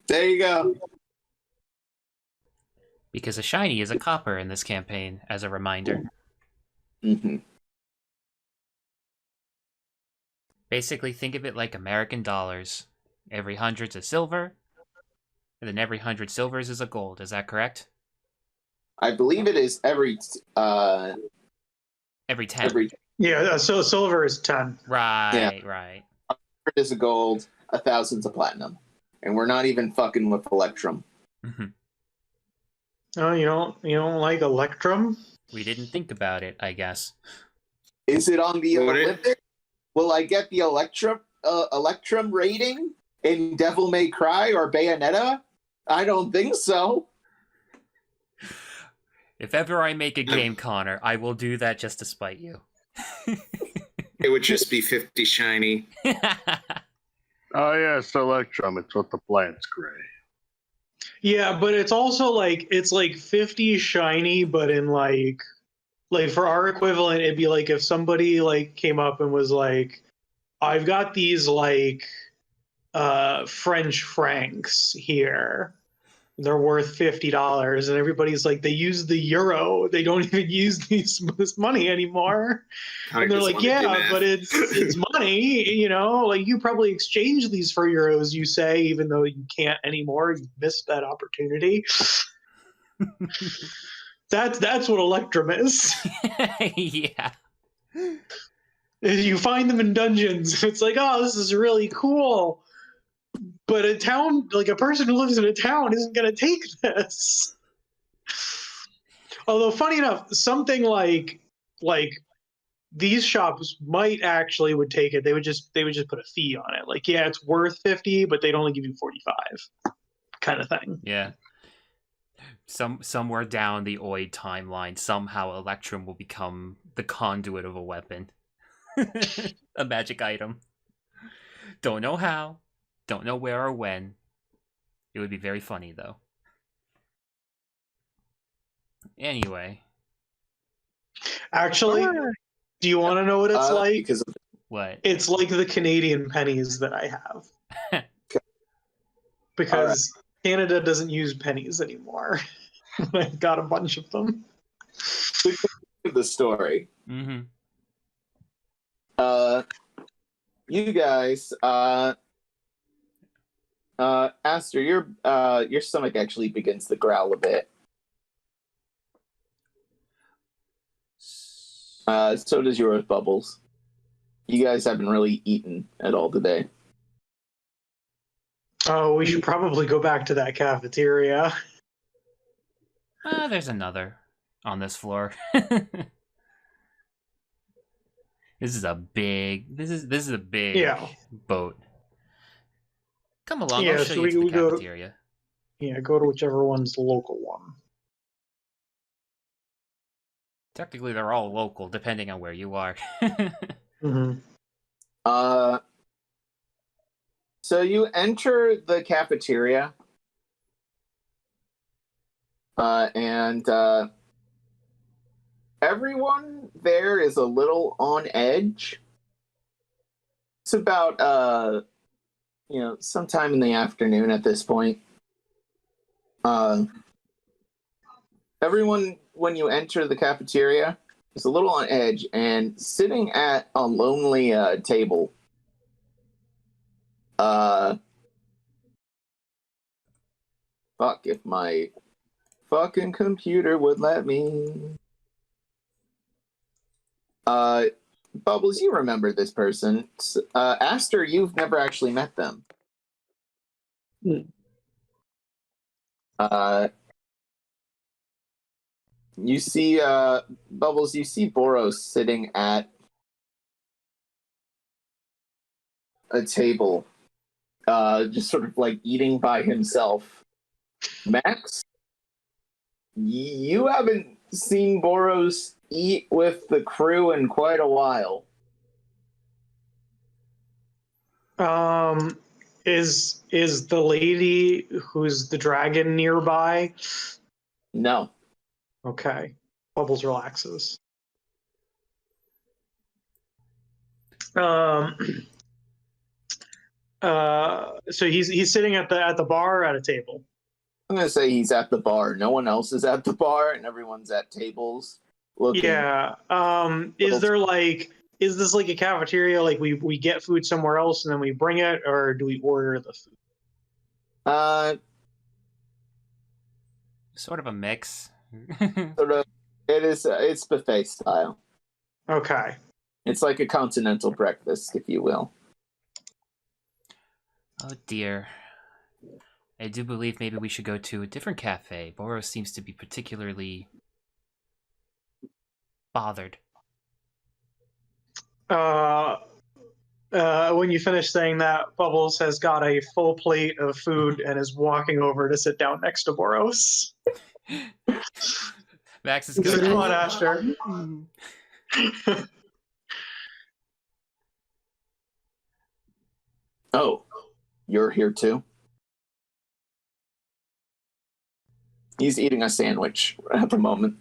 S1: there you go.
S2: Because a shiny is a copper in this campaign, as a reminder.
S1: Mm-hmm.
S2: Basically, think of it like American dollars. Every 100's a silver, and then every 100 silvers is a gold. Is that correct?
S1: I believe it is every
S2: 10.
S4: Yeah, so silver is 10.
S2: Right, right.
S1: 100 is a gold, 1,000's a platinum. And we're not even fucking with Electrum.
S2: Mm-hmm.
S4: Oh, you don't like Electrum?
S2: We didn't think about it, I guess.
S1: Is it on the Olympic? Will I get the Electrum rating in Devil May Cry or Bayonetta? I don't think so.
S2: If ever I make a game, Connor, I will do that just to spite you.
S8: It would just be 50 shiny.
S7: Oh, yes, Electrum. It's what the plant's gray.
S4: Yeah, but it's also like it's like 50 shiny, but in like for our equivalent, it'd be like if somebody like came up and was like, I've got these like French francs here. They're worth $50, and everybody's like, they use the euro. They don't even use this money anymore. And they're like, yeah, but it's money, you know. Like you probably exchange these for euros. You say, even though you can't anymore, you missed that opportunity. That's what Electrum is.
S2: Yeah.
S4: You find them in dungeons. It's like, oh, this is really cool. But a town, like a person who lives in a town, isn't going to take this. Although, funny enough, something like these shops might actually would take it. They would just put a fee on it. Like, yeah, it's worth 50, but they'd only give you 45, kind of thing.
S2: Yeah. Somewhere down the Oid timeline, somehow Electrum will become the conduit of a weapon. A magic item. Don't know how. Don't know where or when. It would be very funny, though. Anyway.
S4: Actually, do you want to know what it's like?
S1: Because
S2: what?
S4: It's like the Canadian pennies that I have. Because Canada doesn't use pennies anymore. I've got a bunch of them.
S1: the story.
S2: Mm-hmm.
S1: You guys, Aster, your stomach actually begins to growl a bit. So does yours, Bubbles. You guys haven't really eaten at all today.
S4: Oh, we should probably go back to that cafeteria.
S2: There's another on this floor. This is a big boat. Come along, I'll show you to the cafeteria.
S4: Go to whichever one's the local one.
S2: Technically, they're all local, depending on where you are.
S4: Mm-hmm.
S1: So you enter the cafeteria, and everyone there is a little on edge. It's about sometime in the afternoon at this point. Everyone, when you enter the cafeteria, is a little on edge, and sitting at a lonely table. Fuck, if my fucking computer would let me. Bubbles, you remember this person. Ashter, you've never actually met them. You see, Bubbles, you see Boros sitting at a table, just sort of like eating by himself. Max, you haven't seen Boros eat with the crew in quite a while.
S4: Is the lady who's the dragon nearby?
S1: No.
S4: Okay. Bubbles relaxes. So he's sitting at the bar or at a table?
S1: I'm gonna say he's at the bar. No one else is at the bar, and everyone's at tables looking.
S4: Yeah. Is this like a cafeteria? Like we get food somewhere else and then we bring it, or do we order the food?
S2: Sort of a mix.
S1: Sort of. It's buffet style.
S4: Okay.
S1: It's like a continental breakfast, if you will.
S2: Oh dear. I do believe maybe we should go to a different cafe. Boros seems to be particularly bothered.
S4: When you finish saying that, Bubbles has got a full plate of food and is walking over to sit down next to Boros.
S2: Max is good.
S4: Come on, Ashter.
S1: Oh, you're here too? He's eating a sandwich at the moment.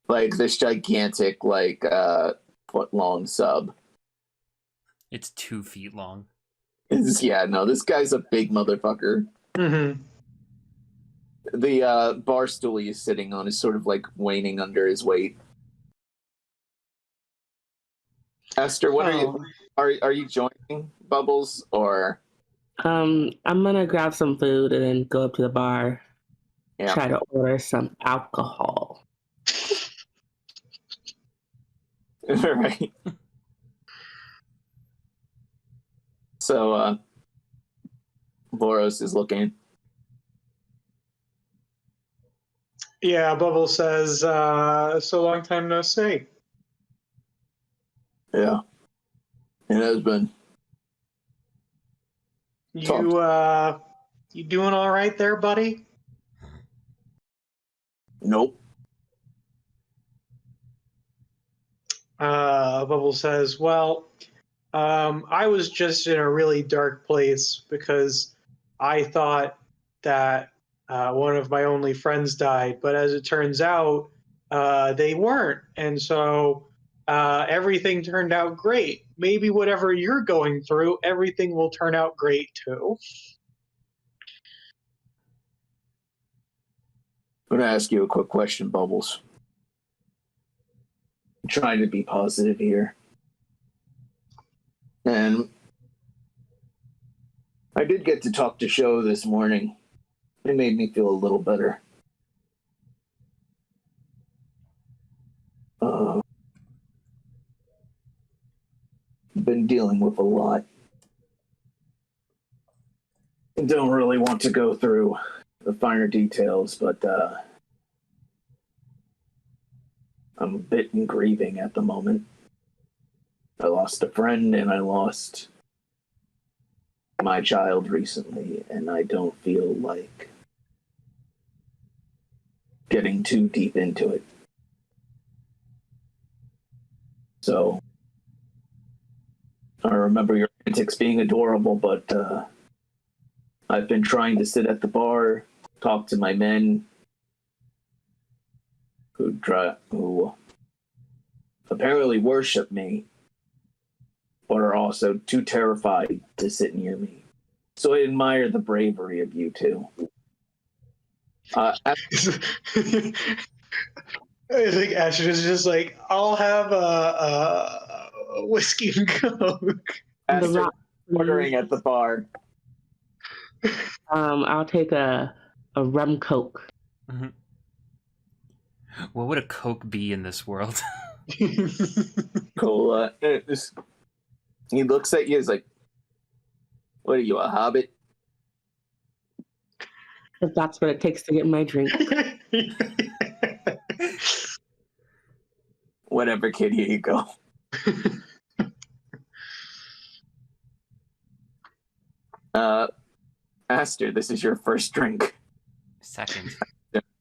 S1: Like this gigantic, like, foot-long sub.
S2: It's 2 feet long.
S1: Yeah, no, this guy's a big motherfucker.
S4: Mm-hmm.
S1: The bar stool he's sitting on is sort of like waning under his weight. Esther, what are you joining Bubbles or?
S6: I'm gonna grab some food and then go up to the bar.
S1: Yeah.
S6: Try to order some alcohol.
S1: Right. So, Boros is looking.
S4: Yeah, Bubble says, so long time no see.
S1: Yeah. It has been.
S4: You doing all right there, buddy?
S1: Nope.
S4: Bubble says, well, I was just in a really dark place because I thought that one of my only friends died, but as it turns out, they weren't. And so everything turned out great. Maybe whatever you're going through, everything will turn out great too.
S1: I'm going to ask you a quick question, Bubbles. I'm trying to be positive here. And I did get to talk to Sho this morning. It made me feel a little better. Been dealing with a lot. Don't really want to go through the finer details, but I'm a bit in grieving at the moment. I lost a friend and I lost my child recently, and I don't feel like getting too deep into it. So, I remember your antics being adorable, but I've been trying to sit at the bar, talk to my men who apparently worship me, but are also too terrified to sit near me. So I admire the bravery of you two.
S4: I think Ashter is just like, I'll have a whiskey and coke.
S1: Ashter ordering at the bar.
S6: I'll take a rum coke.
S2: Mm-hmm. What would a coke be in this world?
S1: Cola. He looks at you. He's like, "What are you, a hobbit?"
S6: If that's what it takes to get my drink.
S1: Whatever, kid. Here you go. Ashter, this is your first drink.
S2: Second.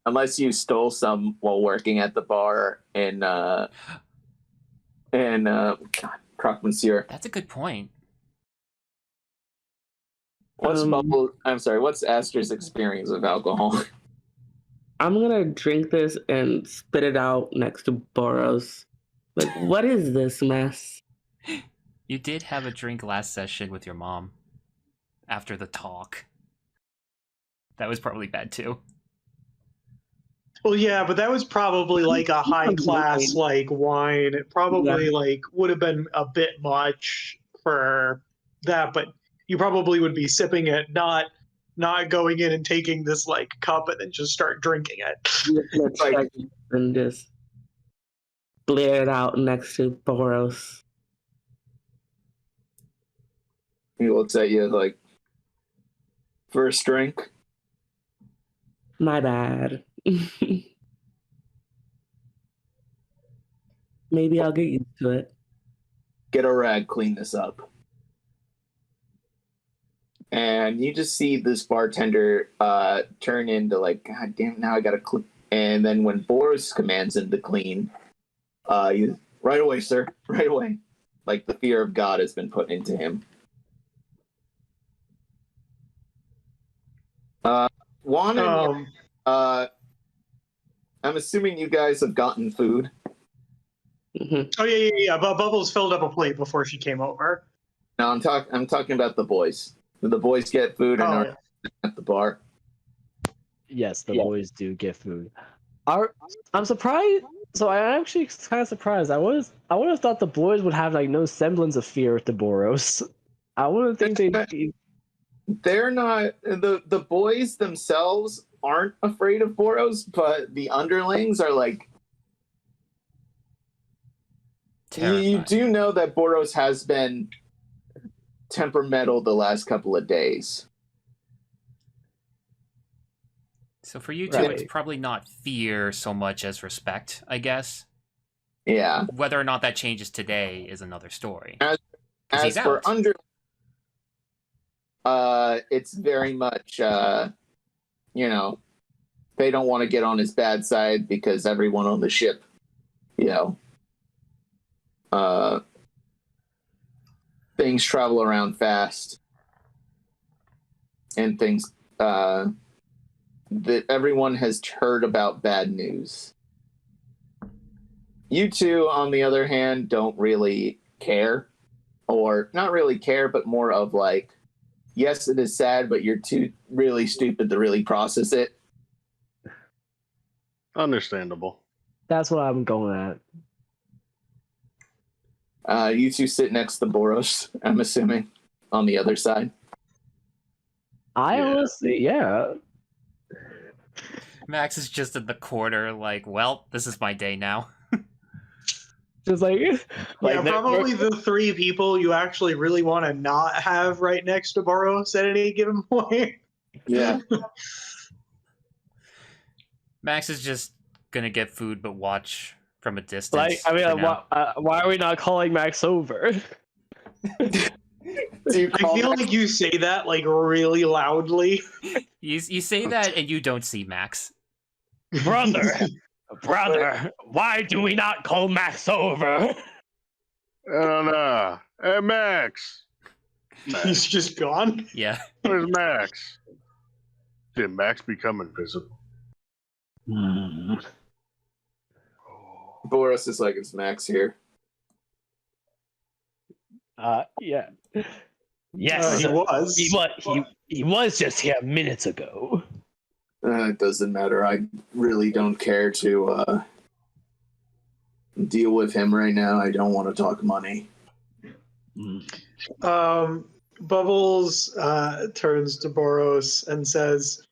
S1: Unless you stole some while working at the bar in Croque Monsieur.
S2: That's a good point.
S1: What's Ashter's experience of alcohol?
S6: I'm gonna drink this and spit it out next to Boros. Like, what is this mess?
S2: You did have a drink last session with your mom after the talk. That was probably bad too.
S4: Well, yeah, but that was probably like a high class like wine. It probably like would have been a bit much for that, but you probably would be sipping it, not going in and taking this like cup and then just start drinking it.
S6: And just blare it out next to Boros.
S1: He looks at you like, first drink?
S6: My bad. Maybe I'll get used to it.
S1: Get a rag, clean this up. And you just see this bartender turn into like, God damn, now I gotta clean. And then when Boris commands him to clean, you right away, sir, right away. Like the fear of God has been put into him. Juan and I'm assuming you guys have gotten food.
S6: Mm-hmm.
S4: Oh yeah. But Bubbles filled up a plate before she came over.
S1: No, I'm talking about the boys. The boys get food and are at the bar.
S5: Yes, the boys do get food. I'm surprised. So I'm actually kind of surprised. I would have thought the boys would have like no semblance of fear with the Boros. I wouldn't think they.
S1: They're not the boys themselves aren't afraid of Boros, but the underlings are like. You do know that Boros has been temperamental the last couple of days.
S2: So for you two, it's probably not fear so much as respect, I guess.
S1: Yeah.
S2: Whether or not that changes today is another story.
S1: As for under, it's very much, you know, they don't want to get on his bad side because everyone on the ship, you know, things travel around fast, and things that everyone has heard about bad news. You two, on the other hand, don't really care, or not really care, but more of like, yes, it is sad, but you're too really stupid to really process it.
S7: Understandable.
S5: That's what I'm going
S1: at. You two sit next to Boros, I'm assuming, on the other side.
S5: Honestly, yeah.
S2: Max is just in the corner, like, well, this is my day now.
S5: Just like
S4: probably the three people you actually really want to not have right next to Boros at any given point.
S1: Yeah.
S2: Max is just gonna get food, but watch from a distance.
S5: Like, I mean, why are we not calling Max over?
S4: I feel like you say that like really loudly.
S2: You say that and you don't see Max.
S5: Brother, why do we not call Max over?
S7: I don't know. Hey, Max.
S4: He's just gone?
S2: Yeah.
S7: Where's Max? Did Max become invisible?
S1: Boros is like, is Max here?
S5: Yeah. Yes,
S4: he was.
S5: He was just here minutes ago.
S1: It doesn't matter. I really don't care to deal with him right now. I don't want to talk money.
S4: Bubbles turns to Boros and says,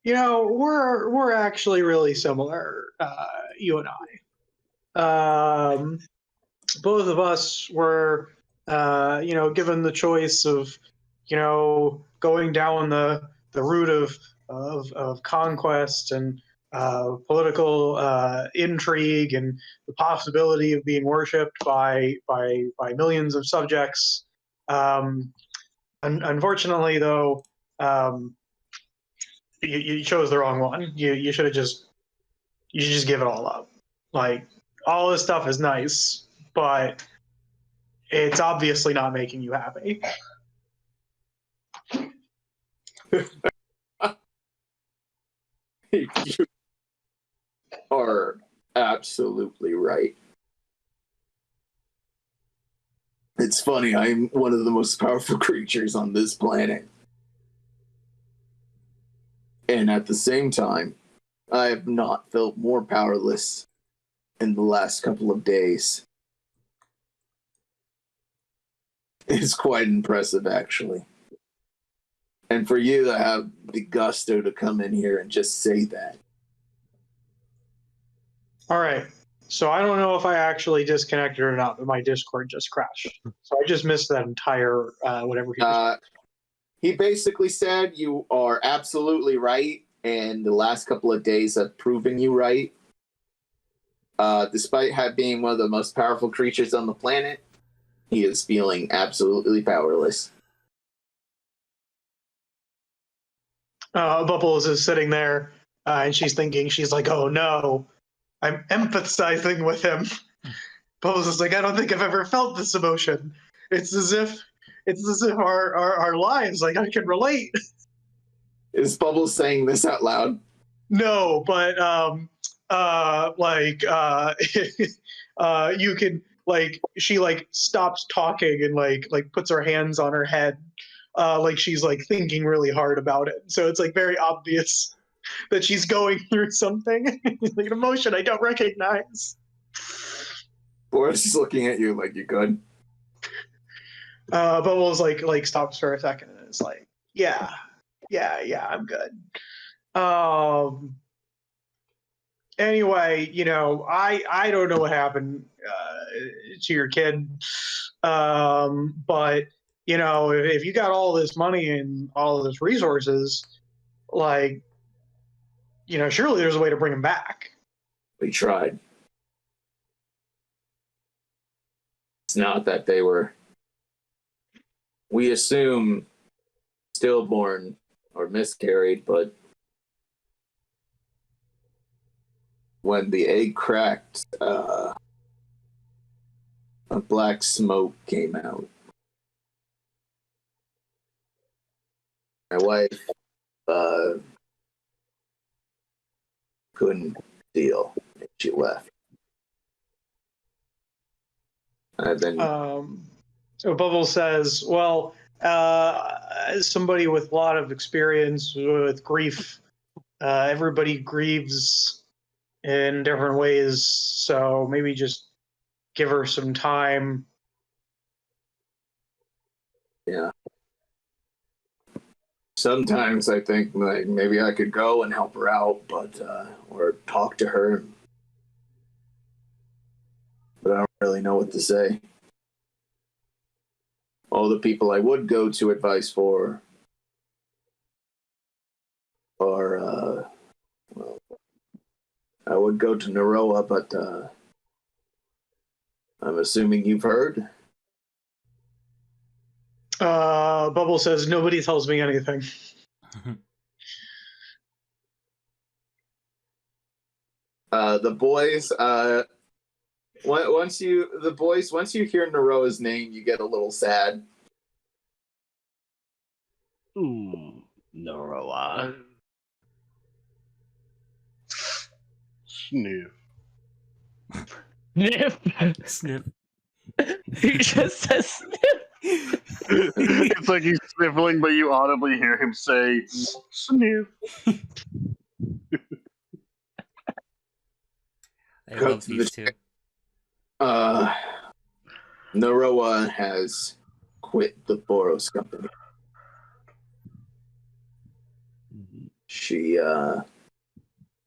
S4: "You know, we're actually really similar, you and I. Both of us were, given the choice of, going down the route of conquest and political intrigue and the possibility of being worshipped by millions of subjects. Unfortunately, though, you chose the wrong one. You should just give it all up. Like, all this stuff is nice, but it's obviously not making you happy."
S1: You are absolutely right. It's funny, I'm one of the most powerful creatures on this planet. And at the same time, I have not felt more powerless in the last couple of days. It's quite impressive, actually. And for you to have the gusto to come in here and just say that.
S4: All right. So I don't know if I actually disconnected or not, but my Discord just crashed. So I just missed that entire whatever he was.
S1: He basically said you are absolutely right, and the last couple of days have proven you right. Despite being one of the most powerful creatures on the planet, he is feeling absolutely powerless.
S4: Bubbles is sitting there, and she's like, "Oh no, I'm empathizing with him." Bubbles is like, "I don't think I've ever felt this emotion. It's as if our lives, like, I can relate."
S1: Is Bubbles saying this out loud?
S4: No, but you can she stops talking and puts her hands on her head, like she's thinking really hard about it. So it's very obvious that she's going through something, an emotion I don't recognize.
S1: Boris is looking at you like you good.
S4: Bubbles stops for a second and is like, yeah, I'm good. Anyway, I don't know what happened to your kid, but if you got all this money and all of this resources, surely there's a way to bring him back.
S1: We tried. It's not that they were. We assume stillborn or miscarried, but when the egg cracked, a black smoke came out. My wife couldn't deal, and she left. And then
S4: So Bubble says, well, as somebody with a lot of experience with grief, everybody grieves in different ways, so maybe just give her some time.
S1: Yeah. Sometimes I think maybe I could go and help her out, but or talk to her. But I don't really know what to say. All the people I would go to advice for are, well, I would go to Naroa, but I'm assuming you've heard.
S4: Bubble says, nobody tells me anything.
S1: The boys, once you hear Naroa's name, you get a little sad.
S5: Naroa.
S7: Sniff.
S5: Sniff.
S2: Sniff.
S5: He just says sniff.
S7: It's like he's sniffling, but you audibly hear him say, sniff.
S2: I love these two.
S1: Naroa has quit the Boros company. She,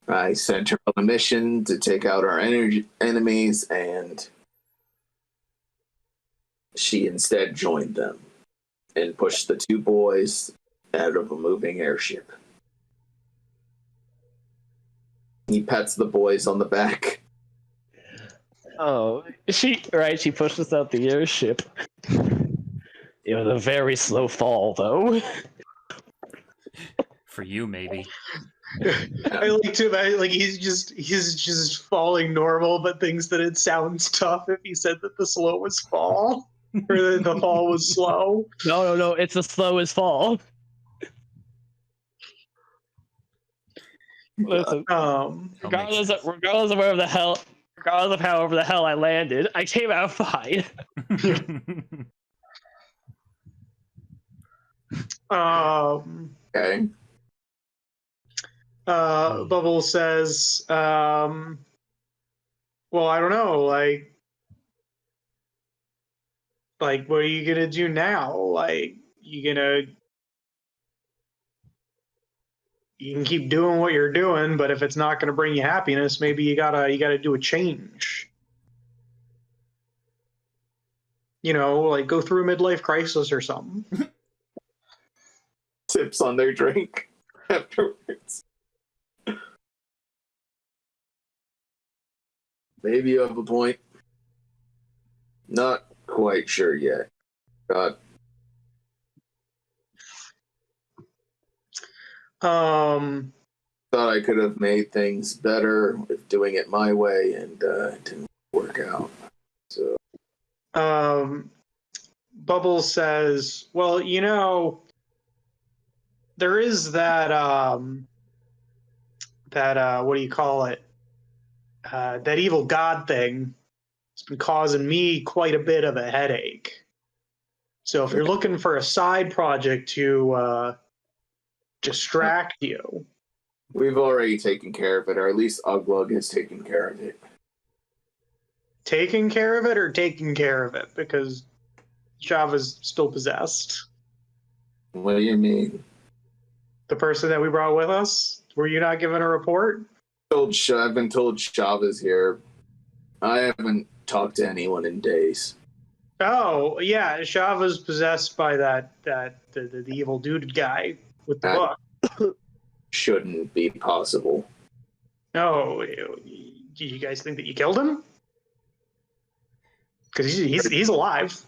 S1: I sent her on a mission to take out our enemies, and she instead joined them and pushed the two boys out of a moving airship. He pats the boys on the back.
S5: Oh, she pushed us out the airship. It was a very slow fall, though.
S2: For you, maybe.
S4: I like to imagine, he's just falling normal, but thinks that it sounds tough if he said that the slowest fall, or that the fall was slow.
S5: No, it's the slowest fall. Listen, regardless of however the hell I landed, I came out fine.
S1: Okay.
S4: Bubble says, well, I don't know, what are you gonna do now? You can keep doing what you're doing, but if it's not gonna bring you happiness, maybe you gotta do a change. Go through a midlife crisis or something.
S1: Sips on their drink afterwards. Maybe you have a point. Not quite sure yet.
S4: Thought
S1: I could have made things better with doing it my way, and it didn't work out. So,
S4: Bubbles says, well, there is that what do you call it? That evil god thing. It's been causing me quite a bit of a headache. So if you're looking for a side project to distract you,
S1: We've already taken care of it, or at least Uglug has taken care of it.
S4: taking care of it or taking care of it, because Java's still possessed.
S1: What do you mean?
S4: The person that we brought with us, were you not given a report?
S1: I've been told Shava's here. I haven't talked to anyone in days.
S4: Oh yeah, Shava's possessed by the evil dude guy with the
S1: That-
S4: book.
S1: Shouldn't be possible.
S4: Oh, do you guys think that you killed him? Because he's alive.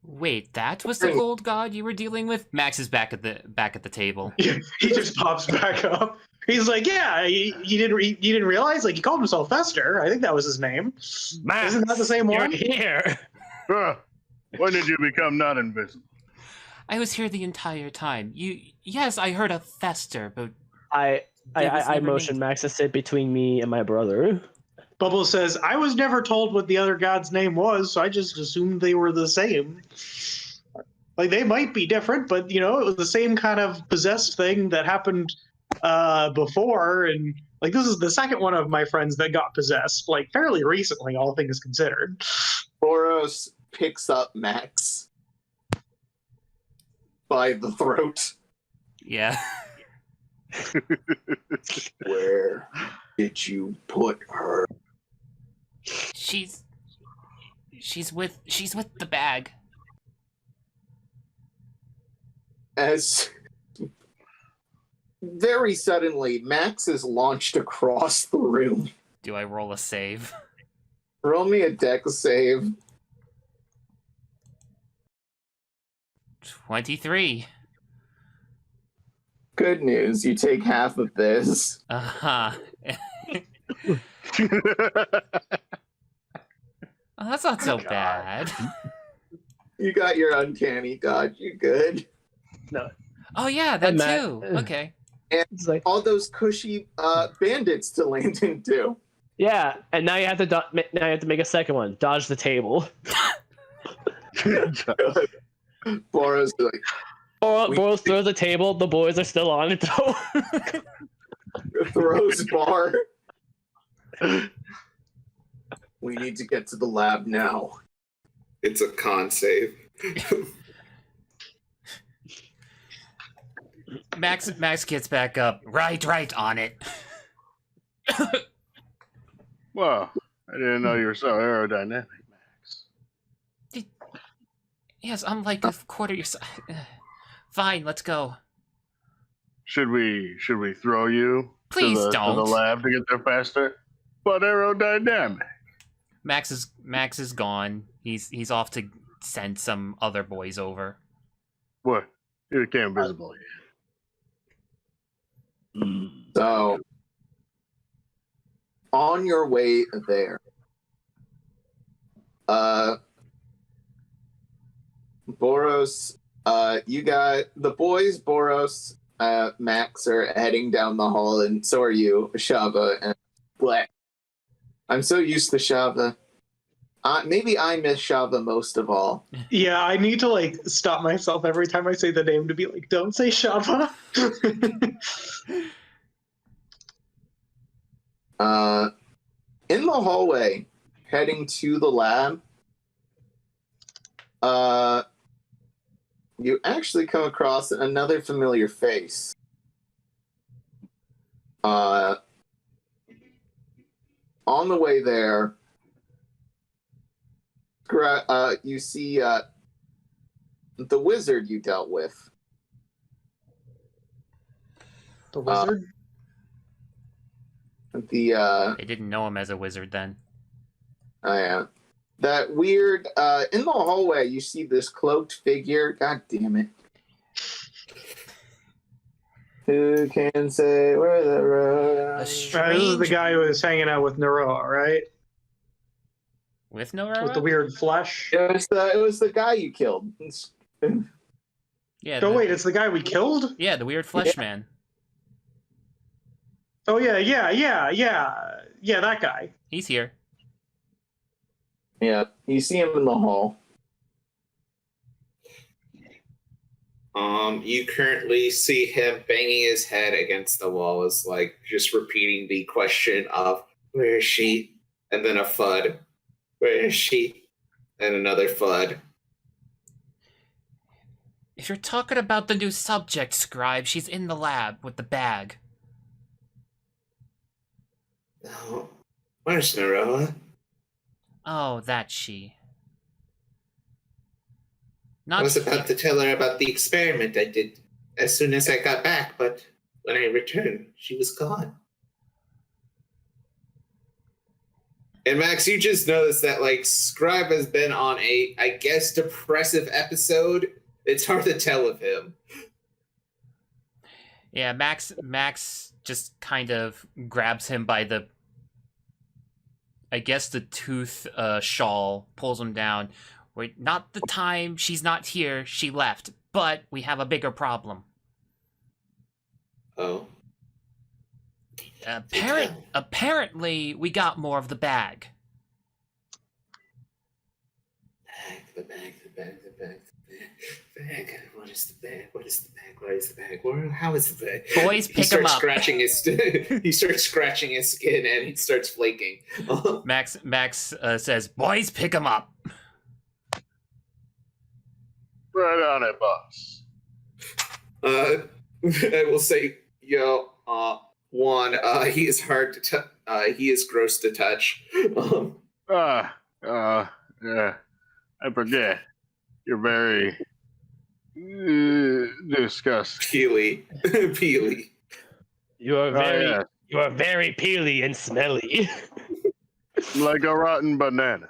S2: Wait, that was the gold god you were dealing with? Max is back at the table.
S4: He just pops back up. He's like, yeah, you didn't realize? Like, he called himself Fester. I think that was his name.
S5: Max,
S4: Isn't that the same
S5: you're
S4: one?
S5: here.
S7: When did you become not invisible?
S2: I was here the entire time. Yes, I heard a Fester, but
S5: I
S2: It was never
S5: motioned
S2: named.
S5: Max to sit between me and my brother.
S4: Bubbles says, I was never told what the other god's name was, so I just assumed they were the same. Like, they might be different, but, it was the same kind of possessed thing that happened before, and, like, this is the second one of my friends that got possessed, like, fairly recently, all things considered.
S1: Boros picks up Max by the throat.
S2: yeah.
S1: Where did you put her?
S2: She's with the bag.
S1: As very suddenly, Max is launched across the room.
S2: Do I roll a save?
S1: Roll me a dex save.
S2: 23.
S1: Good news, you take half of this.
S2: Uh-huh. Oh, that's not so bad.
S1: You got your uncanny dodge, you good.
S2: Oh yeah, that
S5: And Matt-
S2: too. Okay.
S5: It's like,
S1: All those cushy bandits to land into.
S5: yeah, and now you have to make a second one. Dodge the table.
S1: Boros is like,
S5: Boros throws the table. The boys are still on it though.
S1: throws bar. We need to get to the lab now.
S8: It's a con save.
S2: Max gets back up. Right on it.
S7: Well, I didn't know you were so aerodynamic, Max.
S2: Yes, I'm like a quarter your size. Fine, let's go.
S7: Should we throw you
S2: Please
S7: to the
S2: don't.
S7: lab to get there faster? But aerodynamic.
S2: Max is gone. He's off to send some other boys over.
S7: What? You became invisible.
S1: So, on your way there, Boros, you got the boys, Boros, Max are heading down the hall, and so are you, Shava, and Black. I'm so used to Shava. Maybe I miss Shava most of all.
S4: Yeah, I need to, like, stop myself every time I say the name to be like, don't say Shava.
S1: In the hallway, heading to the lab, you actually come across another familiar face. On the way there, you see the wizard you dealt with.
S4: The wizard?
S1: The
S2: They didn't know him as a wizard then.
S1: yeah. That weird in the hallway you see this cloaked figure. God damn it. Who can say where the road?
S4: This is the guy who was hanging out with Naroa, right?
S2: With no
S4: With the weird flesh.
S1: It was the guy you killed.
S2: Yeah.
S4: Oh wait, it's the guy we killed?
S2: Yeah, the weird flesh man.
S4: Oh yeah, that guy.
S2: He's here.
S1: Yeah, you see him in the hall.
S8: You currently see him banging his head against the wall, is like just repeating the question of "Where is she?" and then a thud. "Where is she?" and another thud.
S2: If you're talking about the new subject, Scribe, she's in the lab with the bag.
S8: Oh, where's Naroa?
S2: Oh, that's she.
S8: I was about to tell her about the experiment I did as soon as I got back, but when I returned, she was gone. And Max, you just noticed that like Scribe has been on a, I guess, depressive episode. It's hard to tell of him.
S2: Yeah, Max just kind of grabs him by the, I guess, the tooth shawl, pulls him down. Wait, not the time she's not here, she left, but we have a bigger problem.
S8: Oh.
S2: Apparently, we got more of the bag.
S8: The bag. What is the bag? What is the bag? How is the bag?
S2: Boys, pick him up.
S8: He starts scratching his skin and he starts flaking.
S2: Max says, "Boys, pick him up."
S7: Right on it, boss.
S8: I will say, one, he is hard to he is gross to touch.
S7: Yeah. I forget. You're very disgusting.
S8: Peely.
S5: You are
S7: yes.
S5: you are very peely and smelly.
S7: Like a rotten banana.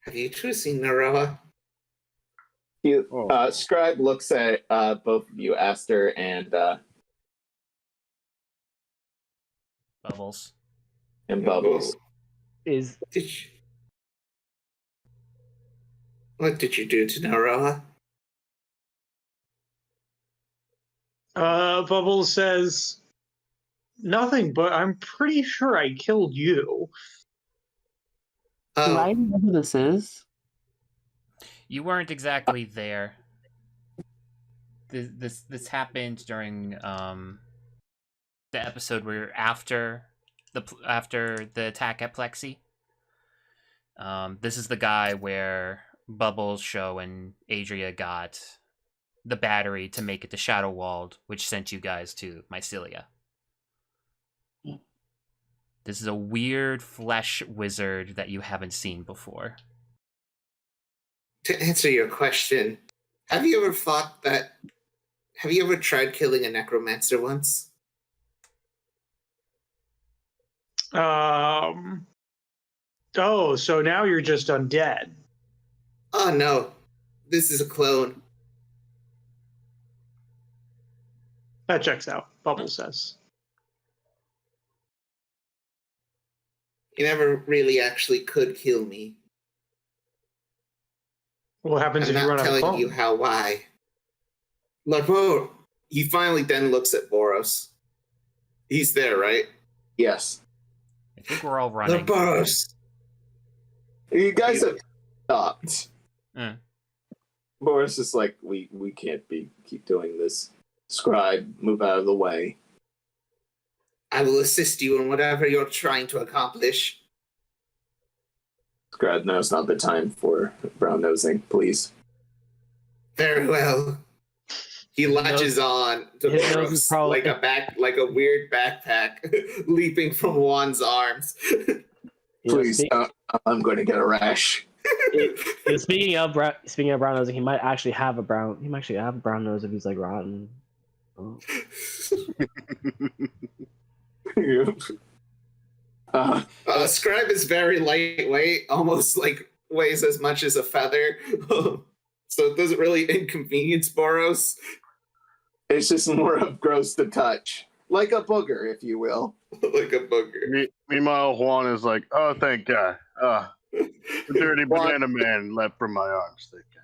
S8: Have you two seen Naroa?
S1: Scribe looks at both of you, Ashter and
S2: Bubbles.
S1: Bubbles.
S8: What did you do to Naroa?
S4: Bubbles says, "Nothing, but I'm pretty sure I killed you."
S6: Do I know who this is?
S2: You weren't exactly there. This happened during the episode where after the attack at Plexi. This is the guy where Bubbles, Show, and Adria got the battery to make it to Shadowwalled, which sent you guys to Mycelia. This is a weird flesh wizard that you haven't seen before.
S8: To answer your question, have you ever tried killing a necromancer once?
S4: Oh, so now you're just undead.
S8: Oh no, this is a clone.
S4: That checks out, Bubbles says.
S8: You never really actually could kill me.
S4: What happens if you run out of
S8: I'm not telling you
S4: clones?
S8: why. Lord, he finally then looks at Boros. He's there, right?
S1: Yes.
S2: I think we're all running.
S8: Lord Boros.
S1: You guys have stopped.
S2: Mm.
S1: Boris is like, we can't keep doing this. Scribe, move out of the way.
S8: I will assist you in whatever you're trying to accomplish.
S1: Scribe, now's not the time for brown nosing, please.
S8: Very well. He latches on to Boros like a weird backpack leaping from Juan's arms.
S1: Please, I'm going to get a rash.
S5: Speaking of brown nosing, he might actually have a brown nose if he's like rotten. Oh.
S8: Scribe is very lightweight, almost like weighs as much as a feather. So it doesn't really inconvenience Boros.
S1: It's just more of gross to touch. Like a booger, if you will.
S8: Like a booger.
S7: Meanwhile, Juan is like, oh, thank God. The dirty banana man leapt from my arms. Thank God.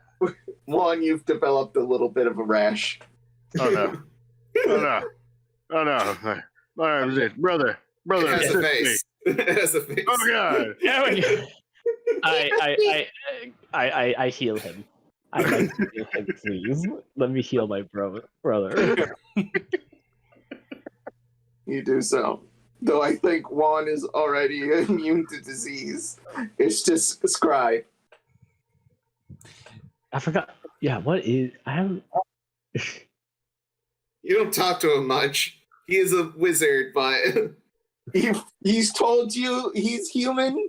S1: One, you've developed a little bit of a rash.
S7: Oh no! Oh no! Oh no! My name's it, brother.
S8: It has
S7: assist
S8: a
S7: me.
S8: face. It has a face.
S7: Oh god!
S5: Oh my God. I heal him. I like to heal him, please. Let me heal my brother.
S1: You do so. Though I think Juan is already immune to disease. It's just Scry.
S5: I forgot. Yeah, what is? I haven't.
S8: You don't talk to him much. He is a wizard, but
S1: He's told you he's human,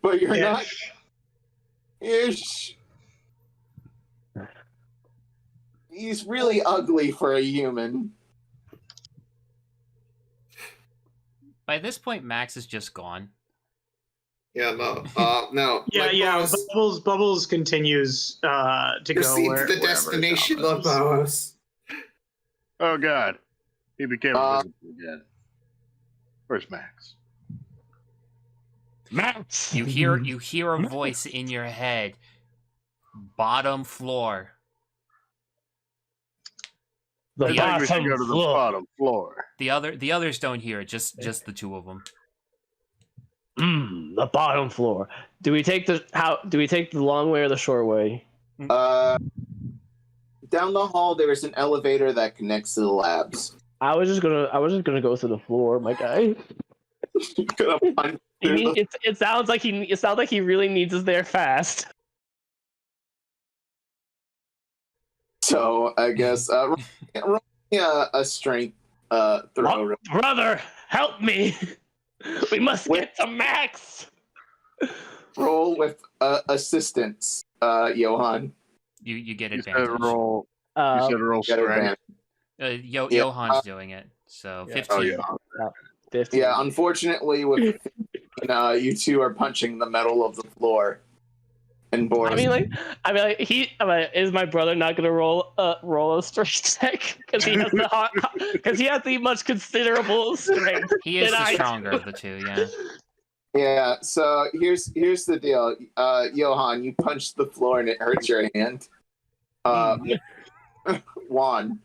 S1: but you're not. Ish. He's really ugly for a human.
S2: By this point, Max is just gone.
S8: yeah, no, no.
S4: Yeah. Bubbles continues to go
S8: Proceed
S4: where
S8: to the
S4: wherever
S8: destination,
S4: Tom goes.
S8: Bubbles.
S7: Oh god! He became invisible again. Where's Max?
S5: Max.
S2: You hear a voice in your head. Bottom floor.
S5: The
S7: I think we should
S5: bottom
S7: go to the
S5: floor.
S7: bottom floor.
S2: The others don't hear it. Just the two of them.
S5: The bottom floor. Do we take the long way or the short way?
S1: Down the hall, there is an elevator that connects to the labs.
S5: I was just gonna go through the floor, my guy.
S1: Gonna punch
S5: You
S1: through
S5: need,
S1: the-
S5: it sounds like he really needs us there fast.
S1: So I guess roll me a strength throw.
S5: Brother, help me! We must get to Max.
S1: Roll with assistance, Johan.
S2: You get
S7: You said
S2: advantage.
S7: roll. You said roll
S1: Get
S7: strength.
S1: advantage.
S2: Yeah,
S1: Yeah,
S2: Johan's doing it. So
S5: yeah.
S2: 15.
S7: Oh yeah.
S5: 15.
S1: Yeah, unfortunately, with you two are punching the metal of the floor. And Boris.
S5: Is my brother not gonna roll a strength check because he has the much considerable strength?
S2: He is
S5: than
S2: the
S5: I do.
S2: stronger of the two, yeah.
S1: Yeah, so here's the deal. Johan, you punched the floor and it hurts your hand. Juan,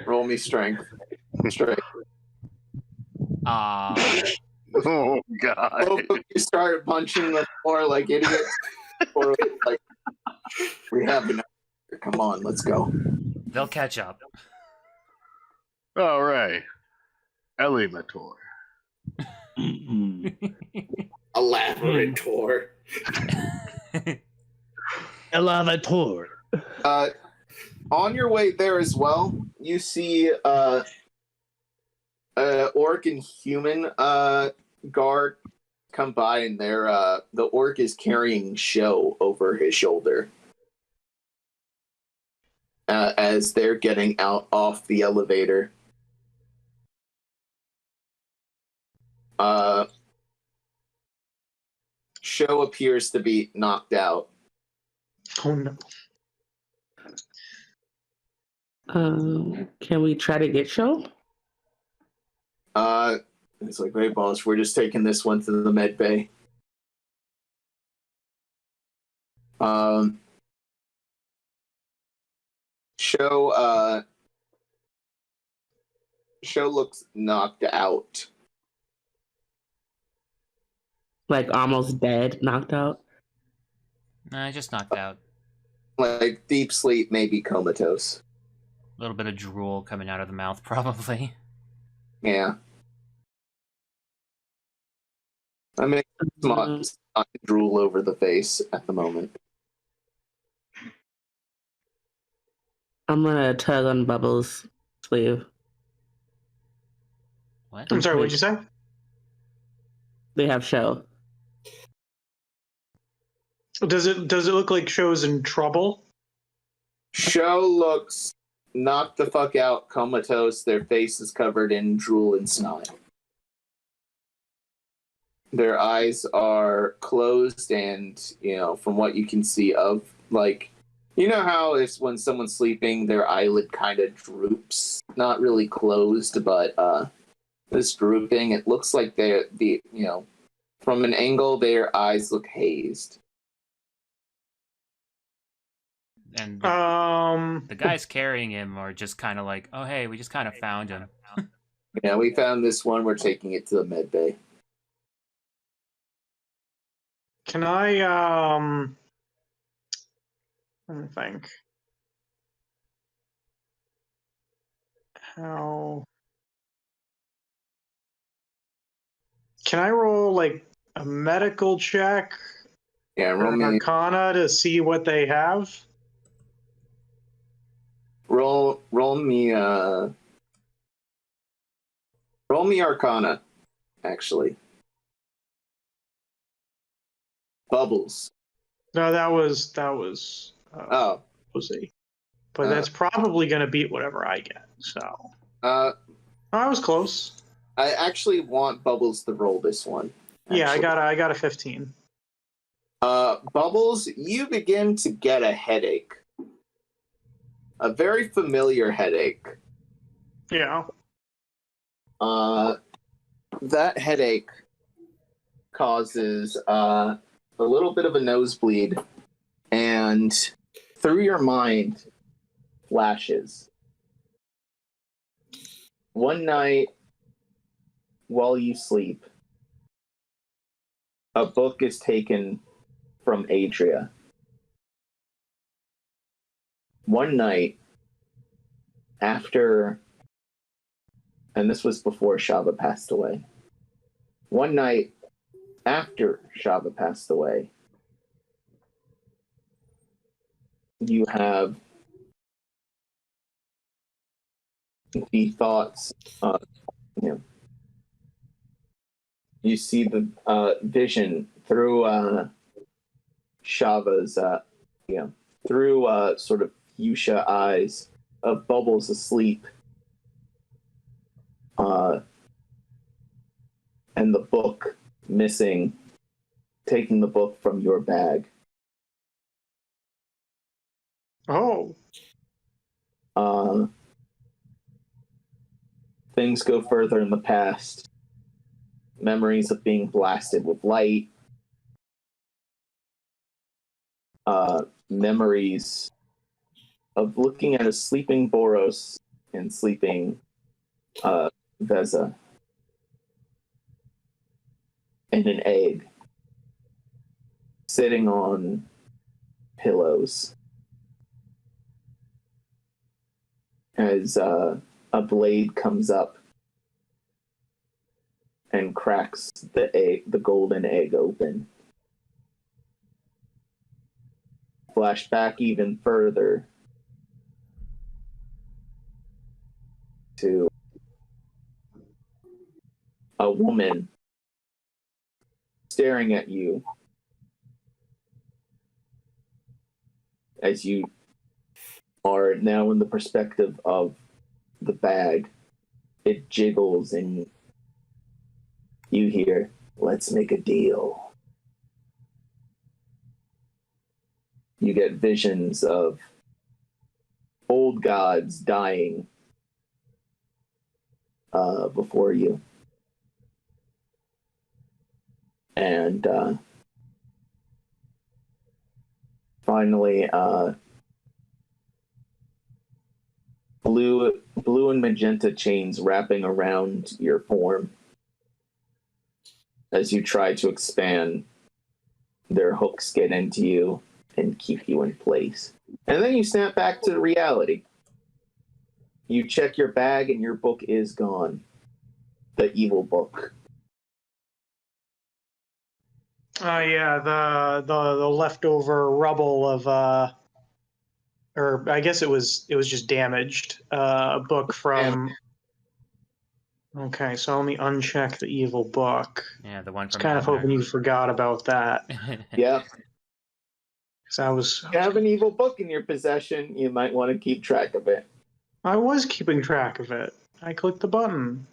S1: roll me strength. Straight.
S7: Oh god.
S1: Both of you started punching the floor like idiots. Or like, we have enough. Come on, let's go.
S2: They'll catch up.
S7: All right. Elevator.
S8: Elaborate tour.
S5: Elevator.
S1: On your way there as well, you see orc and human guard come by, and the orc is carrying Show over his shoulder as they're getting out off the elevator. Show appears to be knocked out.
S4: Oh no.
S6: Can we try to get Show?
S1: It's like, great boss, we're just taking this one to the med bay. Show looks knocked out.
S6: Like almost dead, knocked out?
S2: Nah, just knocked out.
S1: Like deep sleep, maybe comatose.
S2: A little bit of drool coming out of the mouth, probably.
S1: Yeah. I mean, it's not drool over the face at the moment.
S6: I'm gonna tug on Bubbles' sleeve.
S2: What?
S4: I'm sorry, what'd you say?
S6: They have Show.
S4: Does it look like Show's in trouble?
S1: Show looks knocked the fuck out, comatose. Their face is covered in drool and snot. Their eyes are closed, and from what you can see of, like, how it's when someone's sleeping, their eyelid kind of droops, not really closed, but this drooping. It looks like from an angle, their eyes look hazed.
S2: And
S4: Um,
S2: the guys carrying him are just kind of like, oh, hey, we just kind of found him.
S1: Yeah, we found this one. We're taking it to the med bay.
S4: can I let me think. How can I roll like a medical check
S1: Yeah,
S4: or
S1: roll
S4: an
S1: me,
S4: arcana to see what they have?
S1: roll me Arcana. Actually, Bubbles.
S4: No, that was
S1: Oh,
S4: Posie. But that's probably going to beat whatever I get. So I was close.
S1: I actually want Bubbles to roll this one.
S4: Yeah,
S1: actually.
S4: I got a 15.
S1: Bubbles, you begin to get a headache. A very familiar headache.
S4: Yeah.
S1: That headache causes a little bit of a nosebleed, and through your mind flashes. One night, while you sleep, a book is taken from Adria. One night, after, and this was before Shava passed away. One night after Shava passed away, you have the thoughts, you see the vision through Shava's, through sort of fuchsia eyes of Bubbles asleep, and the book missing, taking the book from your bag.
S4: Oh.
S1: Things go further in the past. Memories of being blasted with light. Memories of looking at a sleeping Boros and sleeping Veza. And an egg sitting on pillows as a blade comes up and cracks the golden egg open. Flash back even further to a woman staring at you as you are now in the perspective of the bag. It jiggles and you hear, "Let's make a deal." You get visions of old gods dying before you. And finally, blue and magenta chains wrapping around your form as you try to expand. Their hooks get into you and keep you in place. And then you snap back to reality. You check your bag and your book is gone. The evil book.
S4: Yeah, the leftover rubble of or I guess it was just damaged. A book from. Okay, so let me uncheck the evil book.
S2: Yeah, the one
S4: I was
S2: from
S4: kind of hoping you forgot about that.
S1: Yeah.
S4: Because I was.
S1: If you have an evil book in your possession, you might want to keep track of it.
S4: I was keeping track of it. I clicked the button.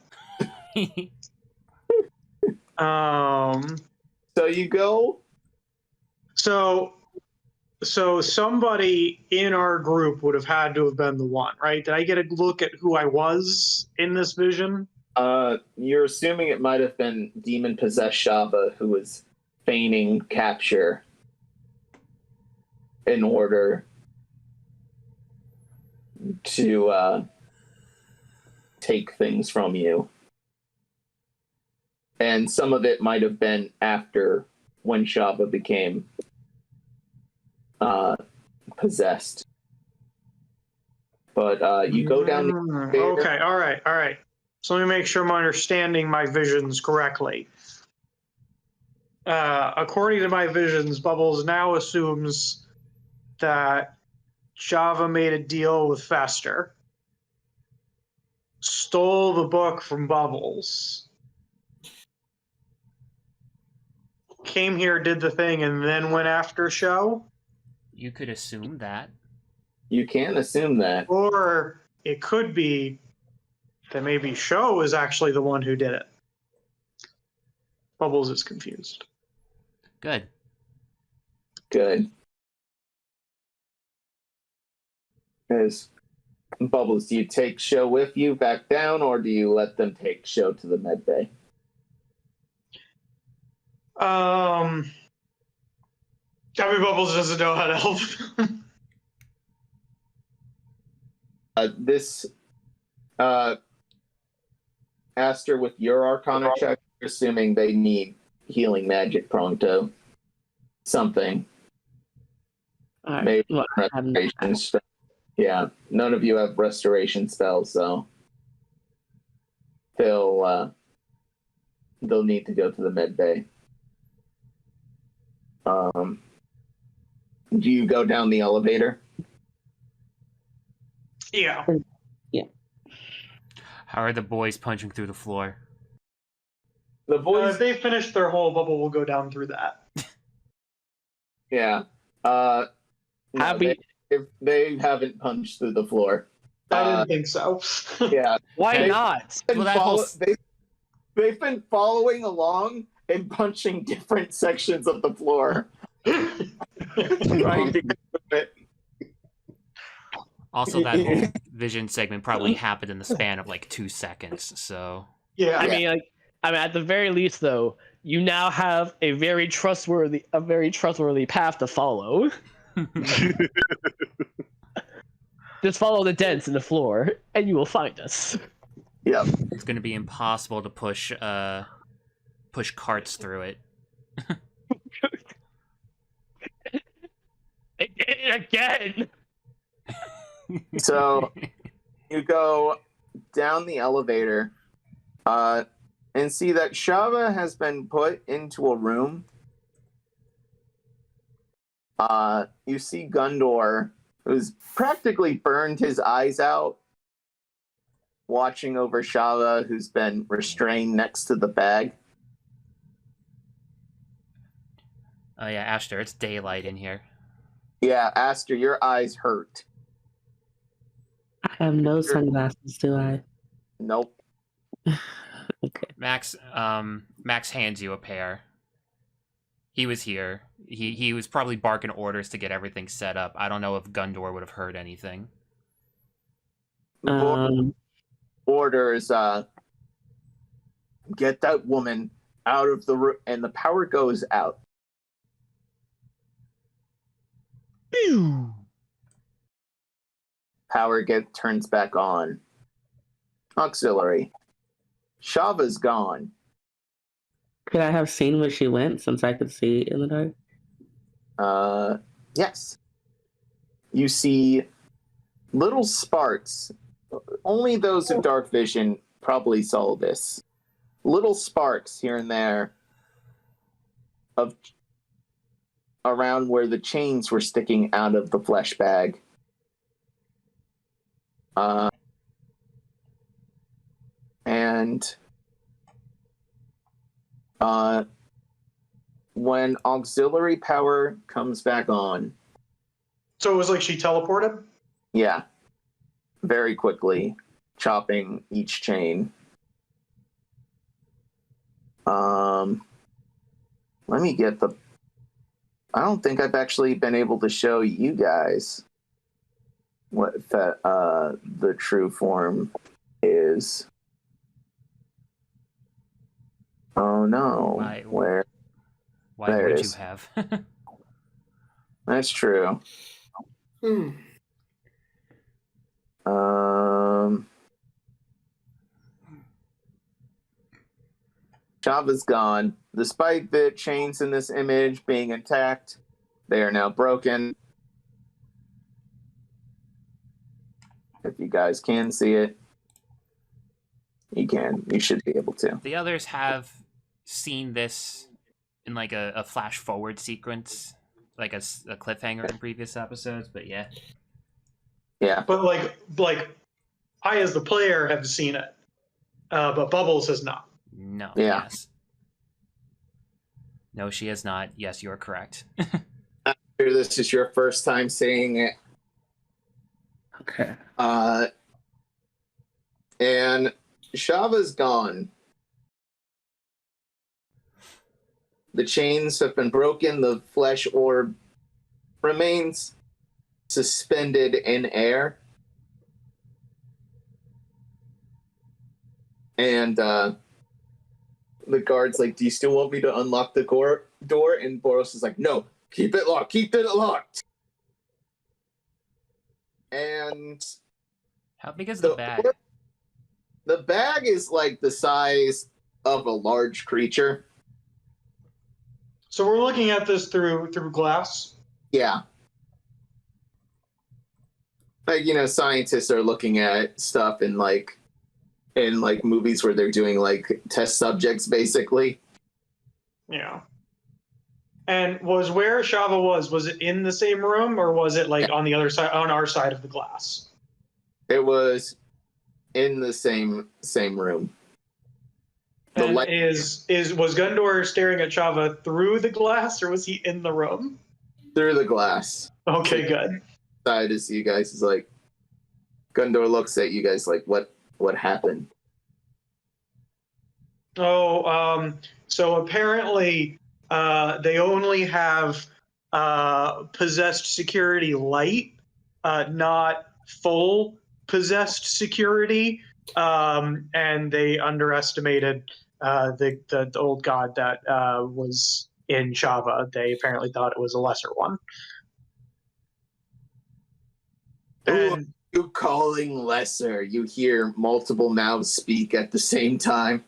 S1: So you go.
S4: So somebody in our group would have had to have been the one, right? Did I get a look at who I was in this vision?
S1: You're assuming it might have been demon-possessed Shava who was feigning capture in order to take things from you. And some of it might have been after when Shava became possessed. But you go down the
S4: Okay, all right. So let me make sure I'm understanding my visions correctly. According to my visions, Bubbles now assumes that Java made a deal with Fester, stole the book from Bubbles, came here, did the thing, and then went after Show?
S2: You could assume that.
S1: You can assume that.
S4: Or it could be that maybe Show is actually the one who did it. Bubbles is confused.
S2: Good.
S1: Good. Because Bubbles, do you take Show with you back down, or do you let them take Show to the med bay?
S4: I mean, Bubbles doesn't know how to help.
S1: Ashter, with your Arcana check, assuming they need healing magic pronto. Something.
S6: All right.
S1: Maybe
S6: Well,
S1: restoration spell. Yeah, none of you have restoration spells, so they'll need to go to the med bay. Do you go down the elevator?
S4: Yeah.
S2: How are the boys punching through the floor?
S1: The boys,
S4: If they finish their whole Bubble, will go down through that.
S1: yeah. No,
S5: Happy.
S1: they haven't punched through the floor.
S4: I didn't think so.
S1: Yeah.
S5: Why
S1: They-
S5: not?
S2: Well, that whole
S1: They've been following along and punching different sections of the floor. Trying to get to it.
S2: Also, that whole vision segment probably happened in the span of like 2 seconds. So
S4: Yeah.
S5: I mean, at the very least, though, you now have a very trustworthy path to follow. Just follow the dents in the floor, and you will find us.
S1: Yep.
S2: it's going to be impossible to push carts through it.
S5: I did it again.
S1: So you go down the elevator and see that Shava has been put into a room. You see Gundor, who's practically burned his eyes out, watching over Shava, who's been restrained next to the bag.
S2: Oh yeah, Ashter, it's daylight in here.
S1: Yeah, Ashter, your eyes hurt.
S6: I have no sunglasses, do I?
S1: Nope.
S6: Okay.
S2: Max hands you a pair. He was here. He was probably barking orders to get everything set up. I don't know if Gundor would have heard anything.
S1: Orders, get that woman out of the room, and the power goes out. Power turns back on. Auxiliary. Shava's gone.
S6: Could I have seen where she went since I could see in the dark?
S1: Yes. You see little sparks. Only those with dark vision probably saw this. Little sparks here and there of around where the chains were sticking out of the flesh bag. When auxiliary power comes back on,
S4: So it was like she teleported?
S1: yeah, very quickly, chopping each chain. Let me get the... I don't think I've actually been able to show you guys what the true form is. Oh no. Why there
S2: would
S1: it is.
S2: you have?
S1: That's true. Shava's gone. Despite the chains in this image being intact, they are now broken. If you guys can see it, you can. You should be able to.
S2: The others have seen this in like a flash forward sequence, like a cliffhanger in previous episodes, but yeah.
S1: Yeah.
S4: But like I as the player have seen it, but Bubbles has not.
S2: No.
S1: Yeah.
S2: Yes. No, she has not. Yes, you're correct.
S1: This is your first time seeing it.
S6: Okay.
S1: And Shava's gone. The chains have been broken. The flesh orb remains suspended in air. And the guard's like, do you still want me to unlock the door? And Boros is like, no, keep it locked. Keep it locked. And
S2: How big is the bag?
S1: The bag is like the size of a large creature.
S4: So we're looking at this through glass.
S1: Yeah. Like, you know, scientists are looking at stuff in movies where they're doing like test subjects, basically.
S4: Yeah. And was where Shava was it in the same room or was it like on the other side, on our side of the glass?
S1: It was in the same room.
S4: And was Gundor staring at Shava through the glass or was he in the room?
S1: Through the glass.
S4: Okay, good.
S1: Side to see you guys is like, Gundor looks at you guys like, what happened?
S4: Oh, so apparently they only have possessed security light, not full possessed security, and they underestimated the old god that was in Shava. They apparently thought it was a lesser one.
S1: Who are
S4: And
S1: you calling lesser? You hear multiple mouths speak at the same time.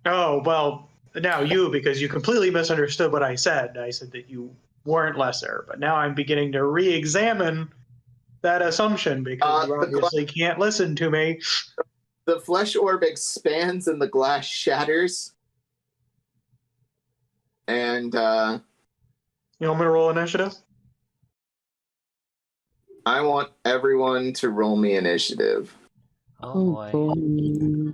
S4: oh, well, now because you completely misunderstood what I said. I said that you weren't lesser, but now I'm beginning to re-examine that assumption because you obviously can't listen to me.
S1: The flesh orb expands and the glass shatters. And
S4: You want me to roll initiative?
S1: I want everyone to roll me initiative.
S2: Oh boy.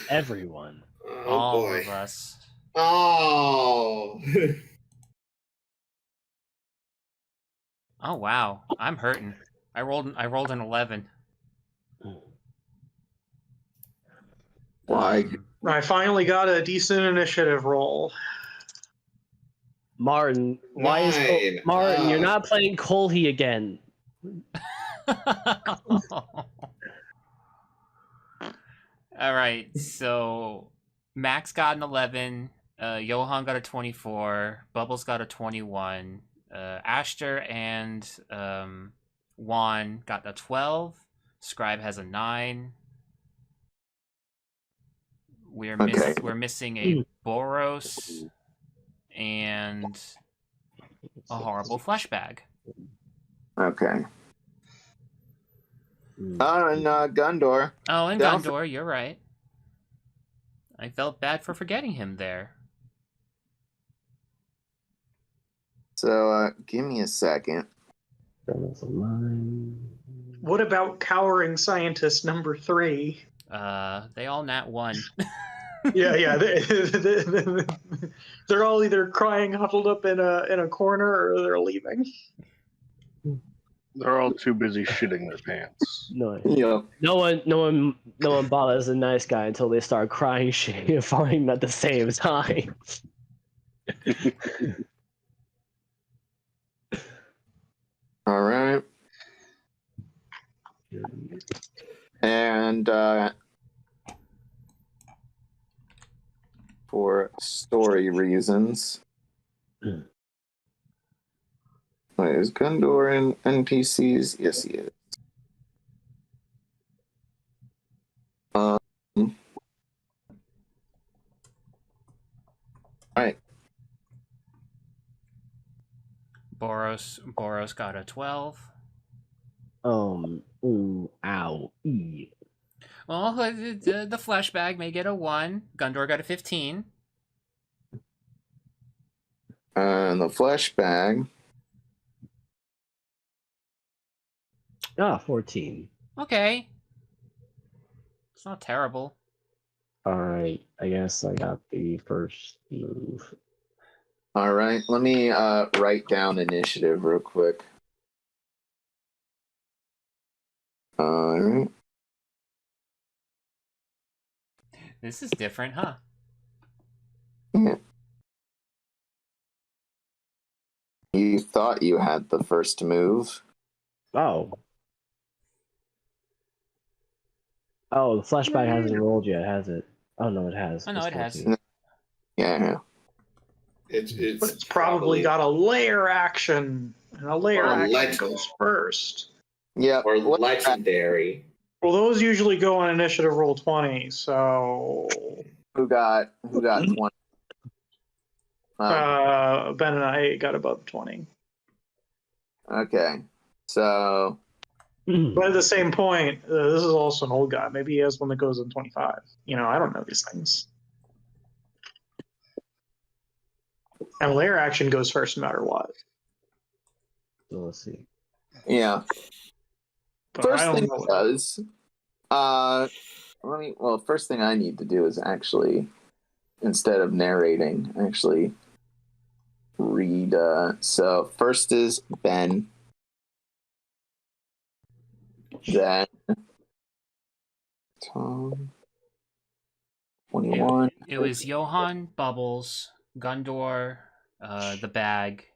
S5: Everyone.
S8: Oh
S2: All
S8: boy.
S2: of us.
S8: Oh.
S2: Oh wow. I'm hurting. I rolled an 11.
S1: Why?
S4: I finally got a decent initiative roll.
S5: Martin, why is
S8: Nine.
S5: Martin? You're not playing Coley again.
S2: All right, so Max got an 11, Johan got a 24, Bubbles got a 21, Ashter and Juan got a 12, Scribe has a 9. We're missing a Boros and a horrible flesh bag.
S1: Okay. And Gundor.
S2: Oh, and
S1: Don't
S2: Gundor, you're right. I felt bad for forgetting him there.
S1: So, give me a second.
S4: What about cowering scientist number 3?
S2: They all nat 1.
S4: Yeah. They're all either crying huddled up in a corner or they're leaving.
S7: They're all too busy shitting their pants.
S5: No,
S1: Yeah.
S5: no one bothers a nice guy until they start crying, shit, and falling at the same time.
S1: All right. And for story reasons, wait, is Gundor in NPCs? Yes, he is.
S2: Boros got a 12.
S5: Ooh, ow, ee.
S2: Well, the flesh bag may get a 1. Gundor got a 15.
S1: And the flesh bag.
S5: 14.
S2: Okay. It's not terrible.
S5: Alright, I guess I got the first move.
S1: All right, let me write down initiative real quick. All right.
S2: This is different, huh?
S1: Yeah. You thought you had the first move.
S5: Oh, the flashback hasn't rolled yet, has it? Oh no, it has.
S2: Oh, no,
S5: It's
S2: it has.
S5: 14.
S1: Yeah.
S4: It's probably got a layer action, and a layer
S8: Or
S4: action
S8: legend.
S4: goes first.
S1: Yeah.
S8: Or legendary.
S4: Well, those usually go on initiative roll 20, so
S1: Who got 20?
S4: Ben and I got above 20.
S1: Okay. So
S4: But at the same point, this is also an old guy. Maybe he has one that goes in 25. I don't know these things. And layer action goes first no matter what.
S5: So let's see.
S1: yeah.
S4: But
S1: First
S4: I don't
S1: thing
S4: know
S1: it
S4: what-
S1: does. First thing I need to do is actually, instead of narrating, actually read. So first is Ben. Then Tom. 21.
S2: It was Johann, Bubbles, Gundor, the bag,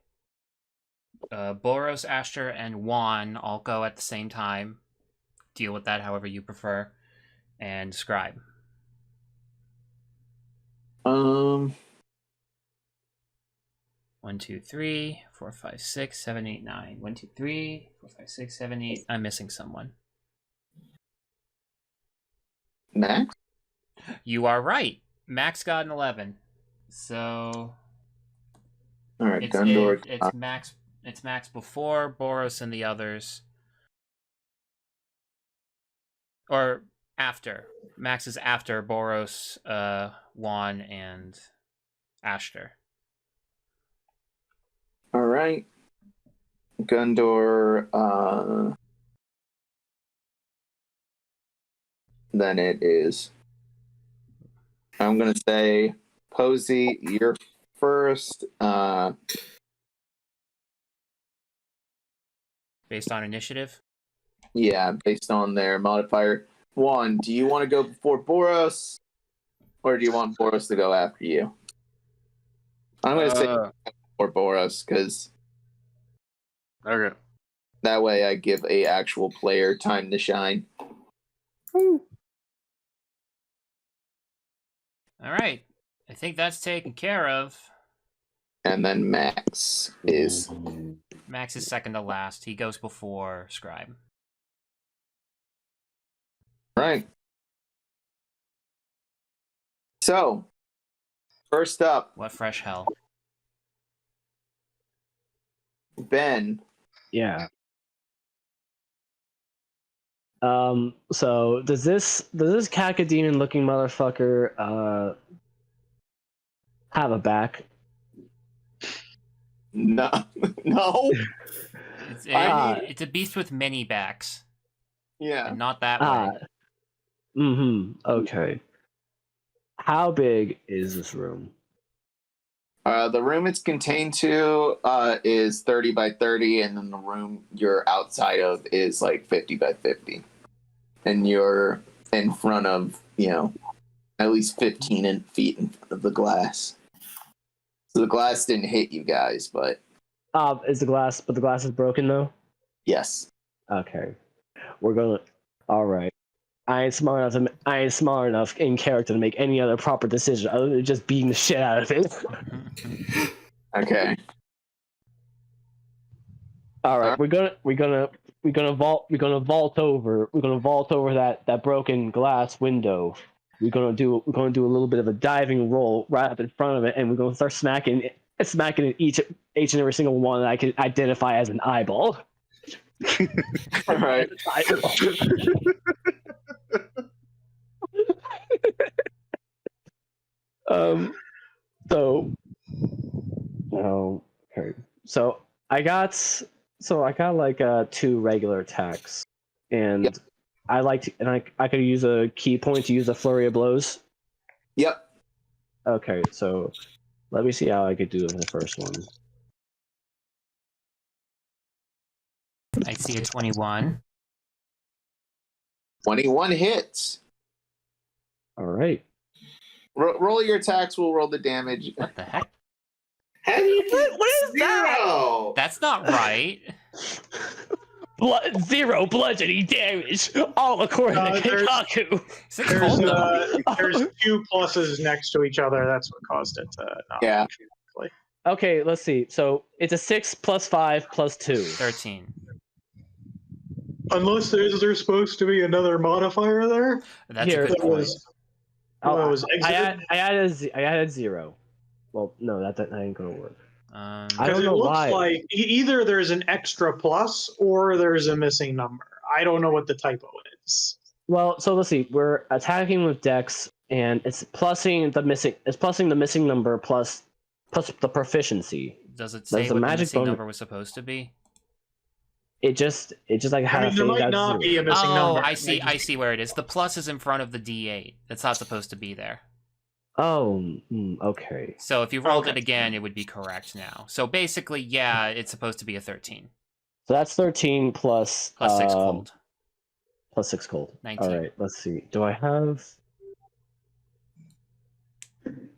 S2: Boros, Ashter, and Juan all go at the same time. Deal with that however you prefer. And Scribe.
S1: 1,
S2: 2, 3, 4, 5, 6, 7, 8, 9. 1, 2, 3, 4, 5, 6, 7, 8. I'm missing someone.
S1: Max?
S2: You are right. Max got an 11. So
S1: All right,
S2: it's
S1: Gundor.
S2: Max. It's Max before Boros and the others, or after. Max is after Boros, Juan, and Ashter.
S1: All right. Gundor. Then it is. I'm going to say, Posie, you're first.
S2: Based on initiative?
S1: Yeah, based on their modifier. 1, do you want to go before Boros? Or do you want Boros to go after you? I'm going to say before Boros, because
S7: Okay.
S1: that way I give a actual player time to shine.
S2: All right. I think that's taken care of.
S1: And then Max is.
S2: Max is second to last. He goes before Scribe.
S1: Right. So, first up,
S2: What fresh hell?
S1: Ben.
S5: Yeah. So does this cacodemon looking motherfucker have a back?
S1: No. No.
S2: It's a beast with many backs.
S1: Yeah.
S2: And not that way.
S5: Okay. How big is this room?
S1: The room it's contained to is 30 by 30, and then the room you're outside of is like 50 by 50. And you're in front of, at least 15 feet in front of the glass. So the glass didn't hit you guys, but
S5: Is the glass is broken though?
S1: yes.
S5: Okay. All right. I ain't smart enough in character to make any other proper decision other than just beating the shit out of it.
S1: Okay.
S5: All right, we're gonna vault over that broken glass window. We're gonna do a little bit of a diving roll right up in front of it, and we're gonna start smacking smacking each and every single one that I can identify as an eyeball.
S1: All right.
S5: So, okay. So I got like 2 regular attacks, and
S1: Yep.
S5: I could use a key point to use a flurry of blows.
S1: Yep.
S5: Okay, so let me see how I could do the first one.
S2: I see a 21.
S1: 21 hits.
S5: All right.
S1: Roll your attacks. We'll roll the damage.
S2: What the heck?
S8: How do you get
S5: What is that?
S8: 0?
S2: That's not right.
S5: 0 bludgeoning damage, all according to
S4: there's-
S5: Kikaku.
S2: 6
S4: There's
S2: cold though.
S4: there's 2 pluses next to each other. That's what caused it to not
S1: Yeah.
S4: work.
S5: Okay, let's see. So it's a 6 plus 5 plus 2.
S2: 13.
S4: Unless there's supposed to be another modifier there.
S2: That's
S5: Here,
S2: a good
S4: That
S2: point.
S4: was
S5: I added 0. Well, no, that ain't gonna work. I
S4: because
S5: don't
S4: it
S5: know
S4: looks
S5: why.
S4: like either there's an extra plus or there's a missing number. I don't know what the typo is.
S5: Well, so let's see. We're attacking with Dex, and it's plussing the missing number plus the proficiency.
S2: Does it say
S5: the
S2: what the
S5: magic
S2: missing
S5: bone-
S2: number was supposed to be?
S5: It just like
S4: I
S5: had
S4: mean,
S5: a
S4: there
S5: thing
S4: might
S5: that's
S4: not
S5: 0.
S4: be a missing
S2: Oh,
S4: number.
S2: I see where it is. The plus is in front of the D8. That's not supposed to be there.
S5: Oh, okay.
S2: So if you rolled
S4: Okay.
S2: it again, it would be correct now. So basically, yeah, it's supposed to be a 13.
S5: So that's 13 plus
S2: Plus 6 cold.
S5: Plus 6 cold.
S2: 19.
S5: All right, let's see. Do I have?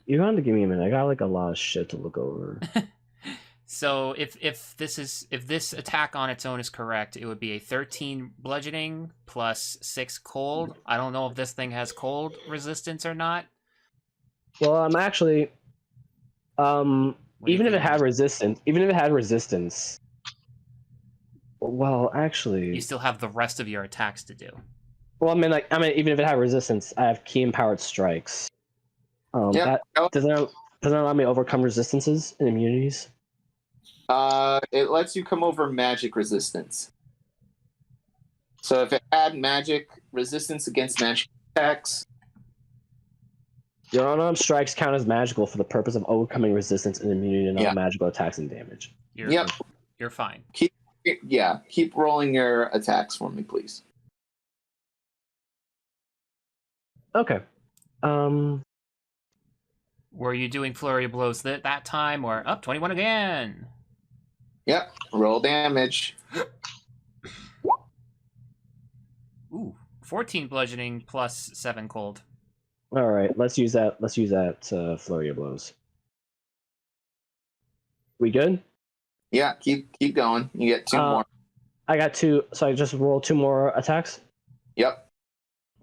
S5: You're going to give me a minute. I got like a lot of shit to look over.
S2: So if this attack on its own is correct, it would be a 13 bludgeoning plus 6 cold. I don't know if this thing has cold resistance or not.
S5: Well, I'm actually,
S2: What do you
S5: even if it
S2: think?
S5: had resistance, well, actually,
S2: You still have the rest of your attacks to do.
S5: well, I mean, even if it had resistance, I have key empowered strikes.
S1: Yep.
S5: That doesn't allow me to overcome resistances and immunities.
S1: It lets you come over magic resistance. So if it had magic resistance against magic attacks,
S5: Your unarmed strikes count as magical for the purpose of overcoming resistance and immunity to
S1: Yeah.
S5: non-magical attacks and damage.
S1: Yep.
S2: You're fine.
S1: keep rolling your attacks for me, please.
S5: Okay.
S2: Were you doing flurry of blows that time, or up 21 again?
S1: Yep. Roll damage.
S2: Ooh, 14 bludgeoning plus 7 cold.
S5: All right. Let's use that. Flurry of blows. We good?
S1: Yeah. Keep going. You get 2 more.
S5: I got 2. So I just roll 2 more attacks.
S1: Yep.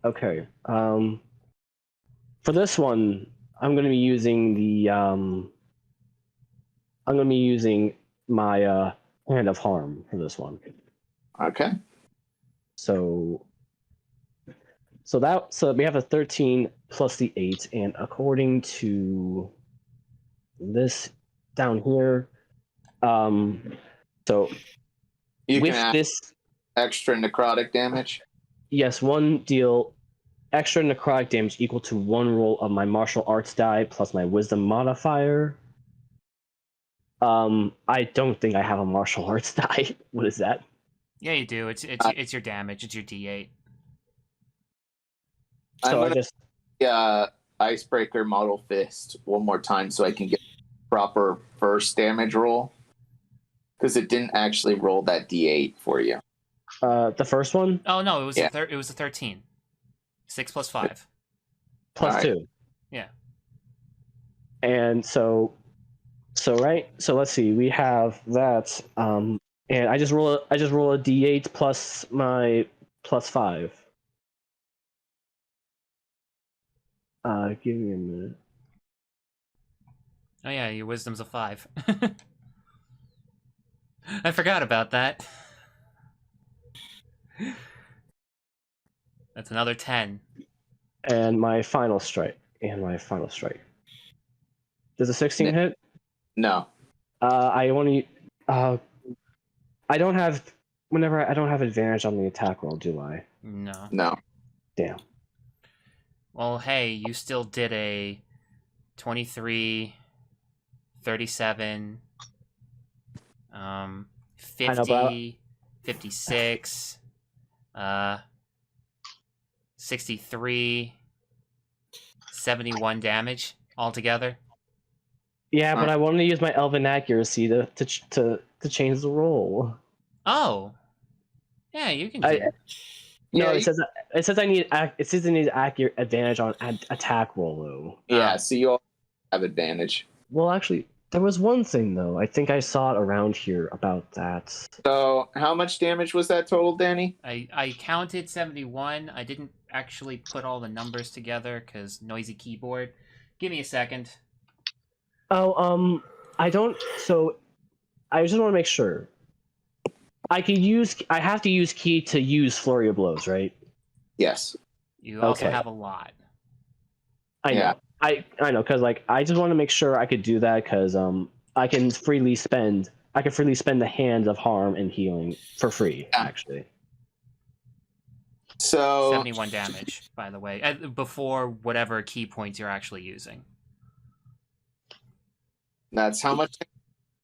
S5: Okay. For this one, I'm going to be using my hand of harm for this one.
S1: Okay.
S5: So we have a 13 plus the 8, and according to this down here, so
S1: You
S5: with
S1: can add
S5: this,
S1: extra necrotic damage.
S5: yes, 1 deal extra necrotic damage equal to 1 roll of my martial arts die plus my wisdom modifier. I don't think I have a martial arts die. What is that?
S2: Yeah, you do. It's your damage. It's your D8.
S1: I'm
S5: So I
S1: gonna
S5: just
S1: icebreaker model fist one more time so I can get proper first damage roll, because it didn't actually roll that D8 for you.
S5: the first one
S2: Oh no, it was
S1: Yeah.
S2: it was a 13. 6 plus 5.
S5: plus
S1: Alright.
S5: 2.
S2: Yeah.
S5: And so let's see. We have that. And I just roll a d8 plus my plus 5. Give me a minute.
S2: Oh yeah, your wisdom's a 5. I forgot about that. That's another 10.
S5: And my final strike. Does a 16 hit?
S1: No.
S5: I only. I don't have. Whenever I don't have advantage on the attack roll, do I?
S2: No.
S1: No.
S5: Damn.
S2: Well, hey, you still did a 23, 37, 50, 56, 63, 71 damage altogether.
S5: Yeah, but I wanted to use my elven accuracy to change the roll.
S2: Oh, yeah, you can do.
S5: No, it says I need accurate advantage on attack roll though.
S1: Yeah, so you all have advantage.
S5: Well, actually, there was one thing though. I think I saw it around here about that.
S1: So how much damage was that total, Danny?
S2: I counted 71. I didn't actually put all the numbers together because noisy keyboard. Give me a second.
S5: Oh, I don't. So, I just want to make sure. I have to use key to use flurry of blows, right?
S1: Yes.
S2: You also have a lot.
S5: I know. I know, because like I just want to make sure I could do that because I can freely spend the hands of harm and healing for free, actually.
S1: So
S2: 71 damage, by the way, before whatever key points you're actually using.
S1: That's how much?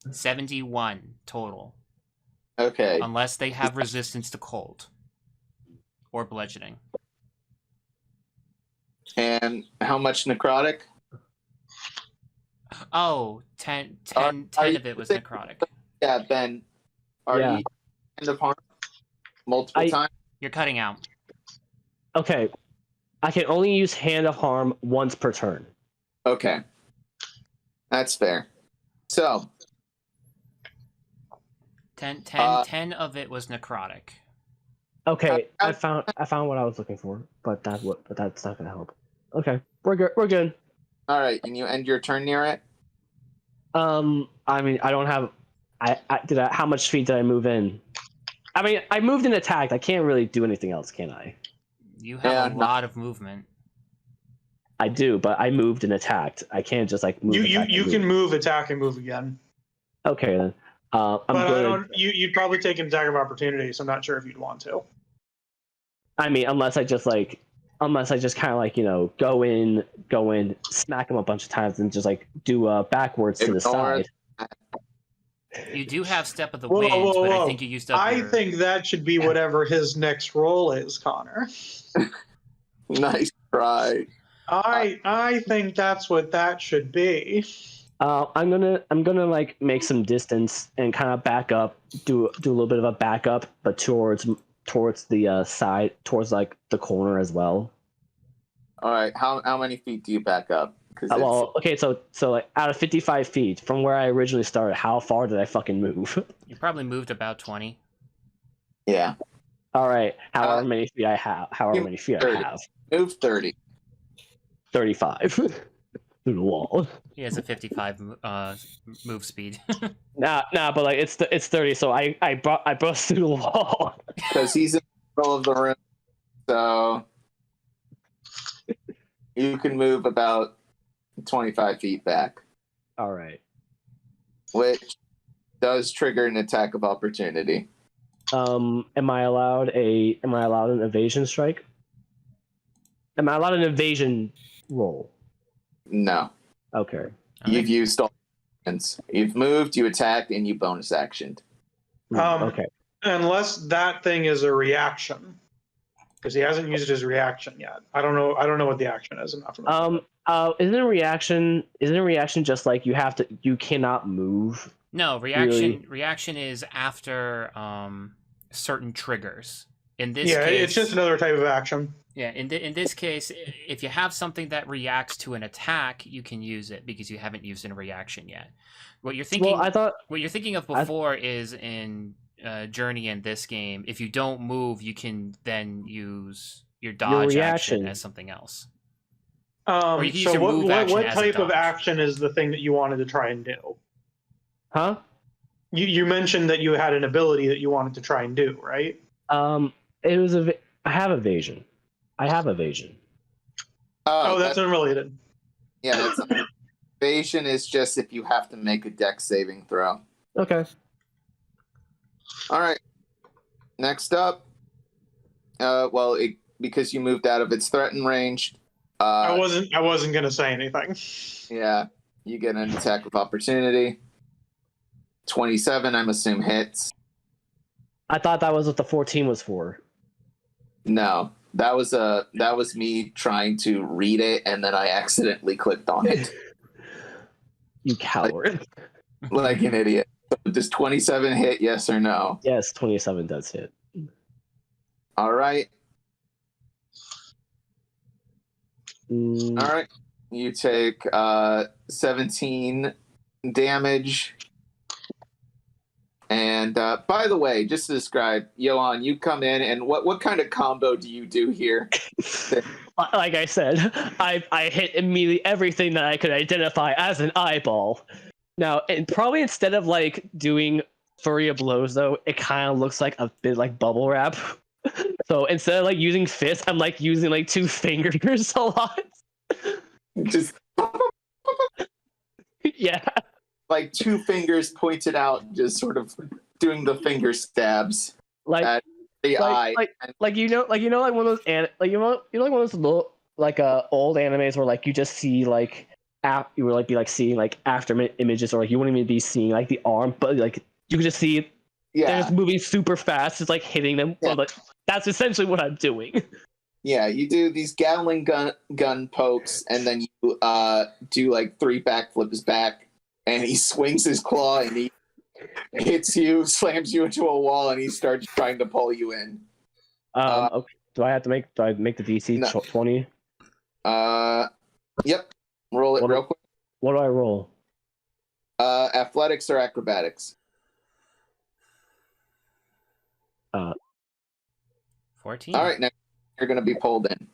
S2: 71 total.
S1: Okay.
S2: Unless they have resistance to cold or bludgeoning.
S1: And how much necrotic?
S2: Oh, 10 of it was necrotic.
S1: Yeah, Ben. Are you end of harm multiple times?
S2: You're cutting out.
S5: Okay. I can only use hand of harm once per turn.
S1: Okay. That's fair. So
S2: 10 of it was necrotic.
S5: Okay, I found what I was looking for, but that's not gonna help. Okay, we're good.
S1: All right, and you end your turn near it.
S5: I mean, I don't have. How much feet did I move in? I mean, I moved and attacked. I can't really do anything else, can I?
S2: You have a lot of movement.
S5: I do, but I moved and attacked. I can't just like move.
S4: You can move, attack, and move again.
S5: Okay then.
S4: You'd probably take an attack of opportunity, so I'm not sure if you'd want to.
S5: I mean, unless I just kind of like go in, smack him a bunch of times, and just like do backwards to the side.
S2: You do have Step of the Wind, but I think you used up.
S4: I think that should be whatever his next roll is, Connor.
S1: Nice try.
S4: I think that's what that should be.
S5: I'm gonna like make some distance and kind of back up, do a little bit of a backup, but towards the side, towards like the corner as well.
S1: All right, how many feet do you back up?
S5: Well, okay, so like out of 55 feet from where I originally started, how far did I fucking move?
S2: You probably moved about 20.
S1: Yeah.
S5: All right, however many feet I have.
S1: 30. Move 30.
S5: 35 through the wall.
S2: He has a 55 move speed.
S5: Nah, but like it's 30, so I burst through the wall
S1: because he's in the middle of the room, so you can move about 25 feet back.
S5: All right.
S1: Which does trigger an attack of opportunity.
S5: Am I allowed an evasion strike? Am I allowed an evasion roll?
S1: No.
S5: Okay.
S1: You've used all actions. You've moved, you attacked, and you bonus actioned.
S5: Okay.
S4: Unless that thing is a reaction, because he hasn't used his reaction yet. I don't know what the action is. I'm not familiar.
S5: Isn't a reaction just like you cannot move?
S2: No, reaction is after certain triggers. In this case,
S4: it's just another type of action.
S2: Yeah, in this case, if you have something that reacts to an attack, you can use it because you haven't used a reaction yet. What you're thinking, what you're thinking of before is in Journey in this game. If you don't move, you can then use your dodge action as something else. Or you can use your move action
S4: what
S2: as
S4: type
S2: a
S4: of
S2: dodge.
S4: action is the thing that you wanted to try and do?
S5: Huh?
S4: You mentioned that you had an ability that you wanted to try and do, right?
S5: It was I have evasion. I have evasion.
S4: That's unrelated.
S1: Yeah, that's Evasion is just if you have to make a dex saving throw.
S5: Okay.
S1: All right. Next up, because you moved out of its threatened range.
S4: I wasn't gonna say anything.
S1: Yeah, you get an attack of opportunity. 27, I'm assuming hits.
S5: I thought that was what the 14 was for.
S1: No, that was me trying to read it, and then I accidentally clicked on it.
S5: You coward.
S1: Like an idiot. Does 27 hit, yes or no?
S5: Yes, 27 does hit.
S1: All right.
S5: Mm.
S1: All right. You take 17 damage. And by the way, just to describe, Johan, you come in, and what kind of combo do you do here?
S5: Like I said, I hit immediately everything that I could identify as an eyeball. Now, and probably instead of like doing flurry of blows, though, it kind of looks like a bit like bubble wrap. So instead of like using fists, I'm like using like 2 fingers a lot.
S1: Just
S5: Yeah.
S1: like 2 fingers pointed out, just sort of doing the finger stabs
S5: Like
S1: at the eye.
S5: like one of those like one of those little like old animes where like you just see like you would like be like seeing like after images, or like you wouldn't even be seeing like the arm, but like you can just see they're just moving super fast, just like hitting them.
S1: Yeah.
S5: Like, that's essentially what I'm doing.
S1: Yeah, you do these Gatling gun pokes, and then you do like 3 backflips back, and he swings his claw and he hits you, slams you into a wall, and he starts trying to pull you in.
S5: Okay. Do I make the DC
S1: No.
S5: 20?
S1: Yep. Roll it real quick.
S5: What do I roll?
S1: Athletics or acrobatics?
S2: 14.
S1: All right, now you're going to be pulled in.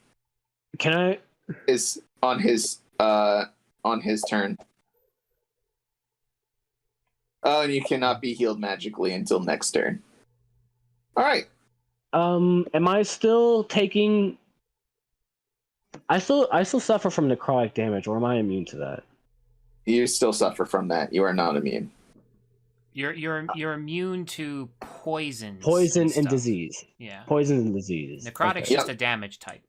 S5: Can I?
S1: Is on his turn. Oh, and you cannot be healed magically until next turn. All right.
S5: Am I still taking? I still suffer from necrotic damage, or am I immune to that?
S1: You still suffer from that. You are not immune.
S2: You're immune to poison.
S5: Poison and disease.
S2: Yeah.
S5: Poison and disease.
S2: Necrotic's just a damage type.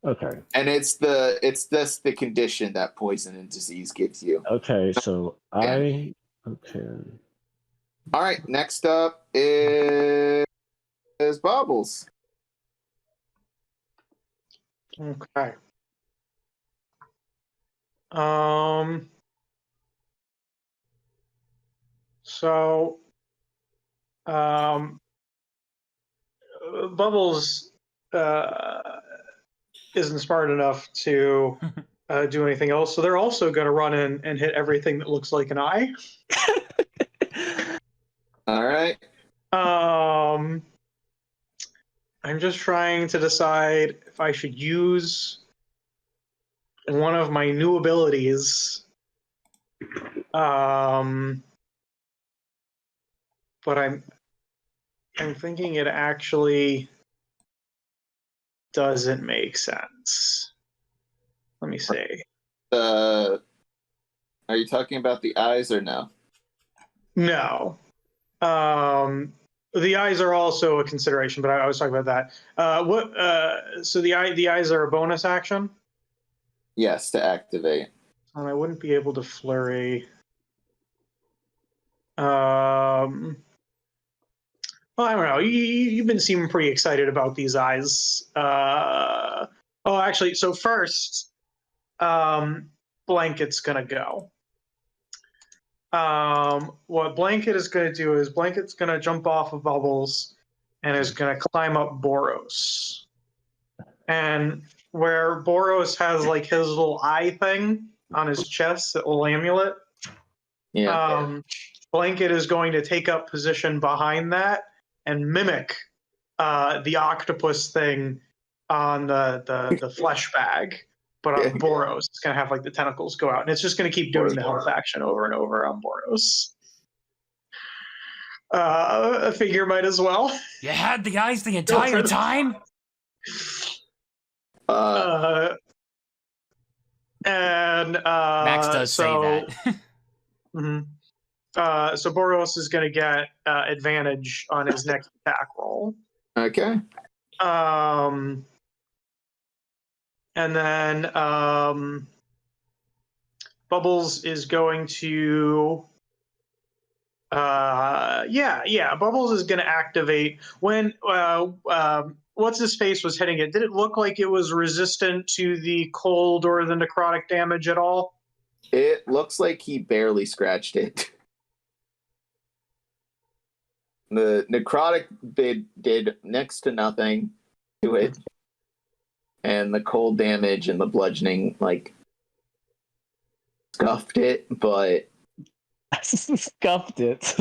S5: Okay.
S1: And it's the condition that poison and disease gives you.
S5: Okay, so okay.
S1: All right, next up is Bobbles.
S4: Okay. So, Bubbles isn't smart enough to do anything else, so they're also going to run in and hit everything that looks like an eye.
S1: All right.
S4: I'm just trying to decide if I should use one of my new abilities. But I'm thinking it actually doesn't make sense. Let me see.
S1: Are you talking about the eyes or no?
S4: No. The eyes are also a consideration, but I was talking about that. So the eyes are a bonus action?
S1: Yes, to activate.
S4: And I wouldn't be able to flurry. Well, I don't know. You've been seeming pretty excited about these eyes. Actually, so first, Blanket's gonna go. What Blanket is gonna do is Blanket's gonna jump off of Bubbles and is gonna climb up Boros. And where Boros has like his little eye thing on his chest, that little amulet.
S1: Yeah.
S4: Blanket is going to take up position behind that and mimic the octopus thing on the flesh bag, but on Boros, it's going to have like the tentacles go out, and it's just going to keep doing the health action over and over on Boros. I figure might as well.
S2: You had the eyes the entire time?
S4: And
S2: Max does say that.
S4: Mhm. So Boros is going to get advantage on his next attack roll.
S1: Okay.
S4: And then Bubbles is going to Bubbles is going to activate when what's his face was hitting it. Did it look like it was resistant to the cold or the necrotic damage at all?
S1: It looks like he barely scratched it. The necrotic bid did next to nothing to it. And the cold damage and the bludgeoning, like, scuffed it, but
S5: Scuffed it.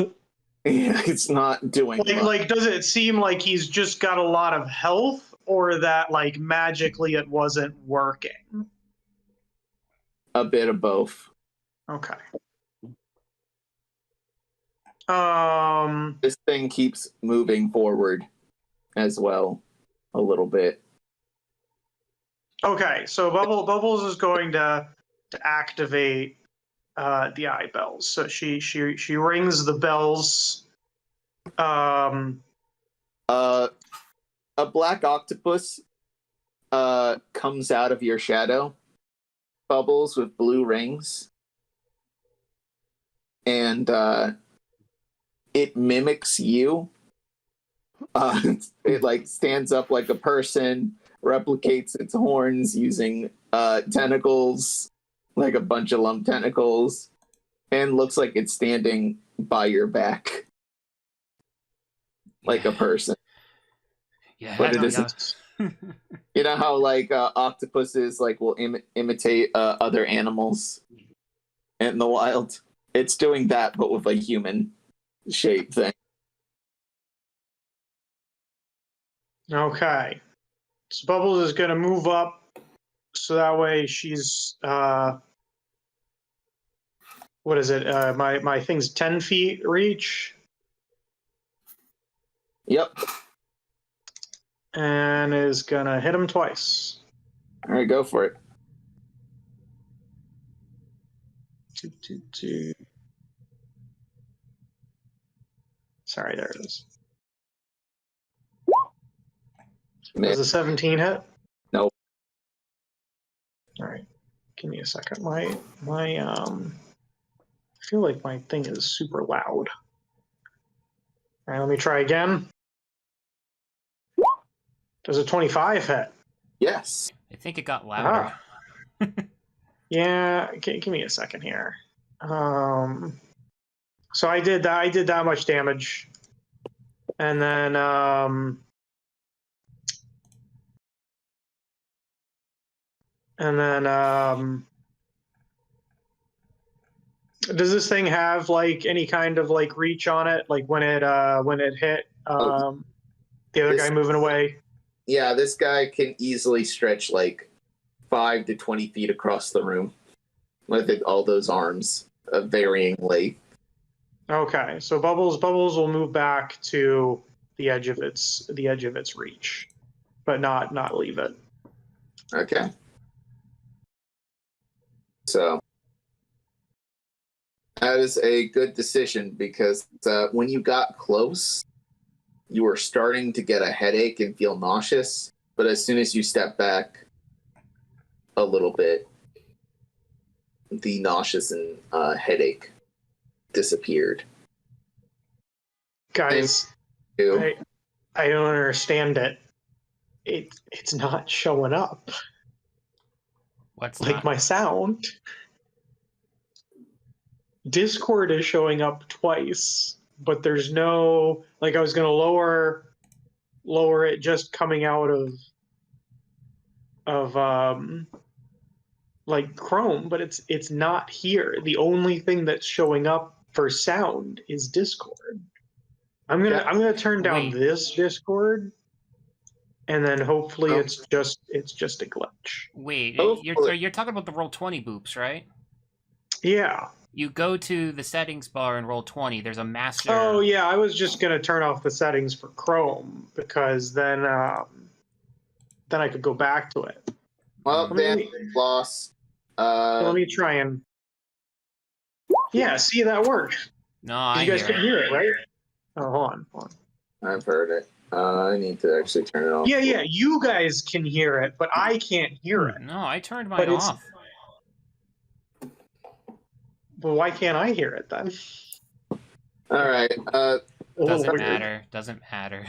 S1: yeah, it's not doing much.
S4: Like, does it seem like he's just got a lot of health, or that, like, magically it wasn't working?
S1: A bit of both.
S4: Okay.
S1: This thing keeps moving forward as well, a little bit.
S4: Okay, so Bubbles is going to activate the eye bells. So she rings the bells.
S1: A black octopus comes out of your shadow, Bubbles, with blue rings, and it mimics you. It like stands up like a person, replicates its horns using tentacles, like a bunch of lump tentacles, and looks like it's standing by your back like a person.
S2: Yeah,
S1: But it isn't. You know how like octopuses like will imitate other animals in the wild? It's doing that, but with a human shape thing.
S4: Okay. So Bubbles is going to move up, so that way she's what is it? My thing's 10 feet reach.
S1: Yep.
S4: And is going to hit him twice.
S1: All right, go for it.
S4: 2. Sorry, there it is. Does a 17 hit?
S1: Nope.
S4: All right. Give me a second. My I feel like my thing is super loud. All right, let me try again. Does a 25 hit?
S1: Yes.
S2: I think it got louder.
S4: Yeah, give me a second here. So I did that much damage. And then does this thing have like any kind of like reach on it? Like when it hit the other guy moving away?
S1: Yeah, this guy can easily stretch like 5 to 20 feet across the room with all those arms of varying length.
S4: Okay, so Bubbles will move back to the edge of its reach, but not leave it.
S1: Okay. So that is a good decision because when you got close, you were starting to get a headache and feel nauseous, but as soon as you step back a little bit, the nauseous and headache disappeared.
S4: Guys, I don't understand it. It's not showing up.
S2: What's
S4: like
S2: not?
S4: My sound? Discord is showing up twice, but there's no like I was gonna lower it just coming out of like Chrome, but it's not here. The only thing that's showing up for sound is Discord. I'm gonna turn down this Discord, and then hopefully it's just a glitch.
S2: Wait, you're talking about the Roll20 boops, right?
S4: Yeah.
S2: You go to the settings bar and Roll20. There's a master.
S4: Oh yeah, I was just gonna turn off the settings for Chrome because then I could go back to it.
S1: Well, then lost
S4: Let me try and. Yeah, see, that worked.
S2: No, I
S4: You guys
S2: hear
S4: can
S2: it.
S4: hear it, right? Oh, hold on.
S1: I've heard it. I need to actually turn it off.
S4: Yeah, you guys can hear it, but I can't hear it.
S2: No, I turned mine
S4: But it's-
S2: off.
S4: Well, why can't I hear it then?
S1: All right.
S2: Doesn't
S4: weird.
S2: matter. Doesn't matter.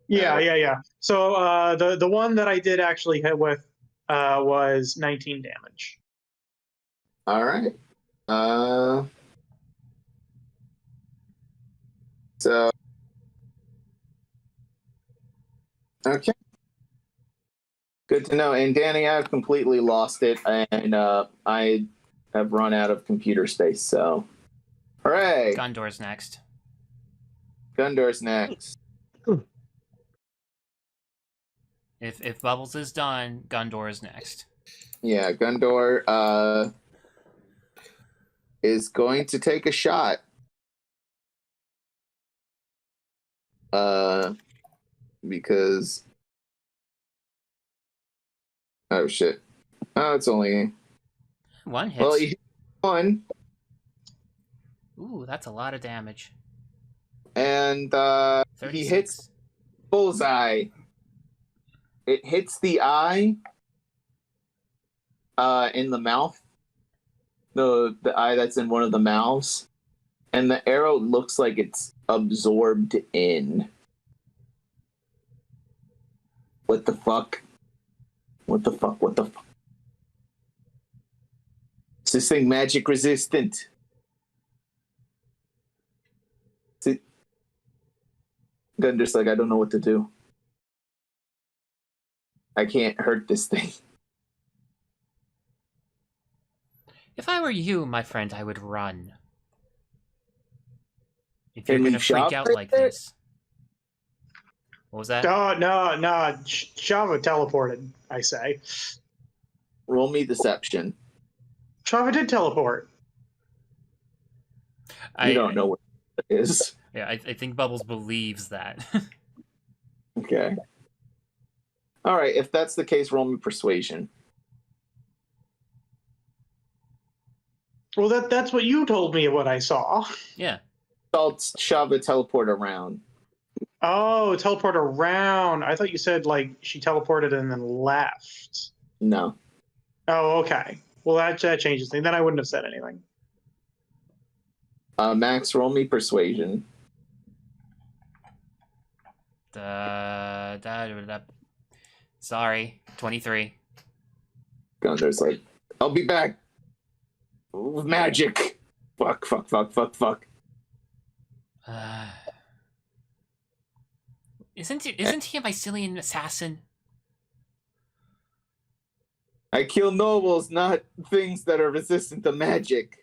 S4: Yeah. So the one that I did actually hit with was 19 damage.
S1: All right. So. Okay. Good to know. And Danny, I've completely lost it, and I have run out of computer space. So, hooray!
S2: Gondor's next.
S1: Gundor's next.
S2: If Bubbles is done, Gondor is next.
S1: Yeah, Gundor is going to take a shot. Because oh shit! Oh, it's only
S2: One hit.
S1: well, he hit one,
S2: Ooh, that's a lot of damage.
S1: and he
S2: 36.
S1: hits bullseye. It hits the eye, in the mouth, the eye that's in one of the mouths, and the arrow looks like it's absorbed in. What the fuck? What the fuck? What the fuck? Is this thing magic resistant? Gunder's like, I don't know what to do. I can't hurt this thing.
S2: If I were you, my friend, I would run. If you're
S1: And
S2: gonna
S1: leave
S2: freak
S1: shop
S2: out
S1: right
S2: like
S1: there?
S2: this. What was that?
S4: No. Shava teleported, I say.
S1: Roll me deception.
S4: Shava did teleport.
S1: You don't know what it is.
S2: Yeah, I think Bubbles believes that.
S1: Okay. All right. If that's the case, roll me persuasion.
S4: Well, that's what you told me what I saw.
S2: Yeah.
S1: I'll shove a teleport around.
S4: Oh, teleport around. I thought you said like she teleported and then left.
S1: No.
S4: Oh, okay. Well, that changes things. Then I wouldn't have said anything.
S1: Max, roll me persuasion.
S2: Sorry, 23.
S1: Gunder's like, I'll be back. With magic. Fuck.
S2: Isn't he a Mycelian assassin?
S1: I kill nobles, not things that are resistant to magic.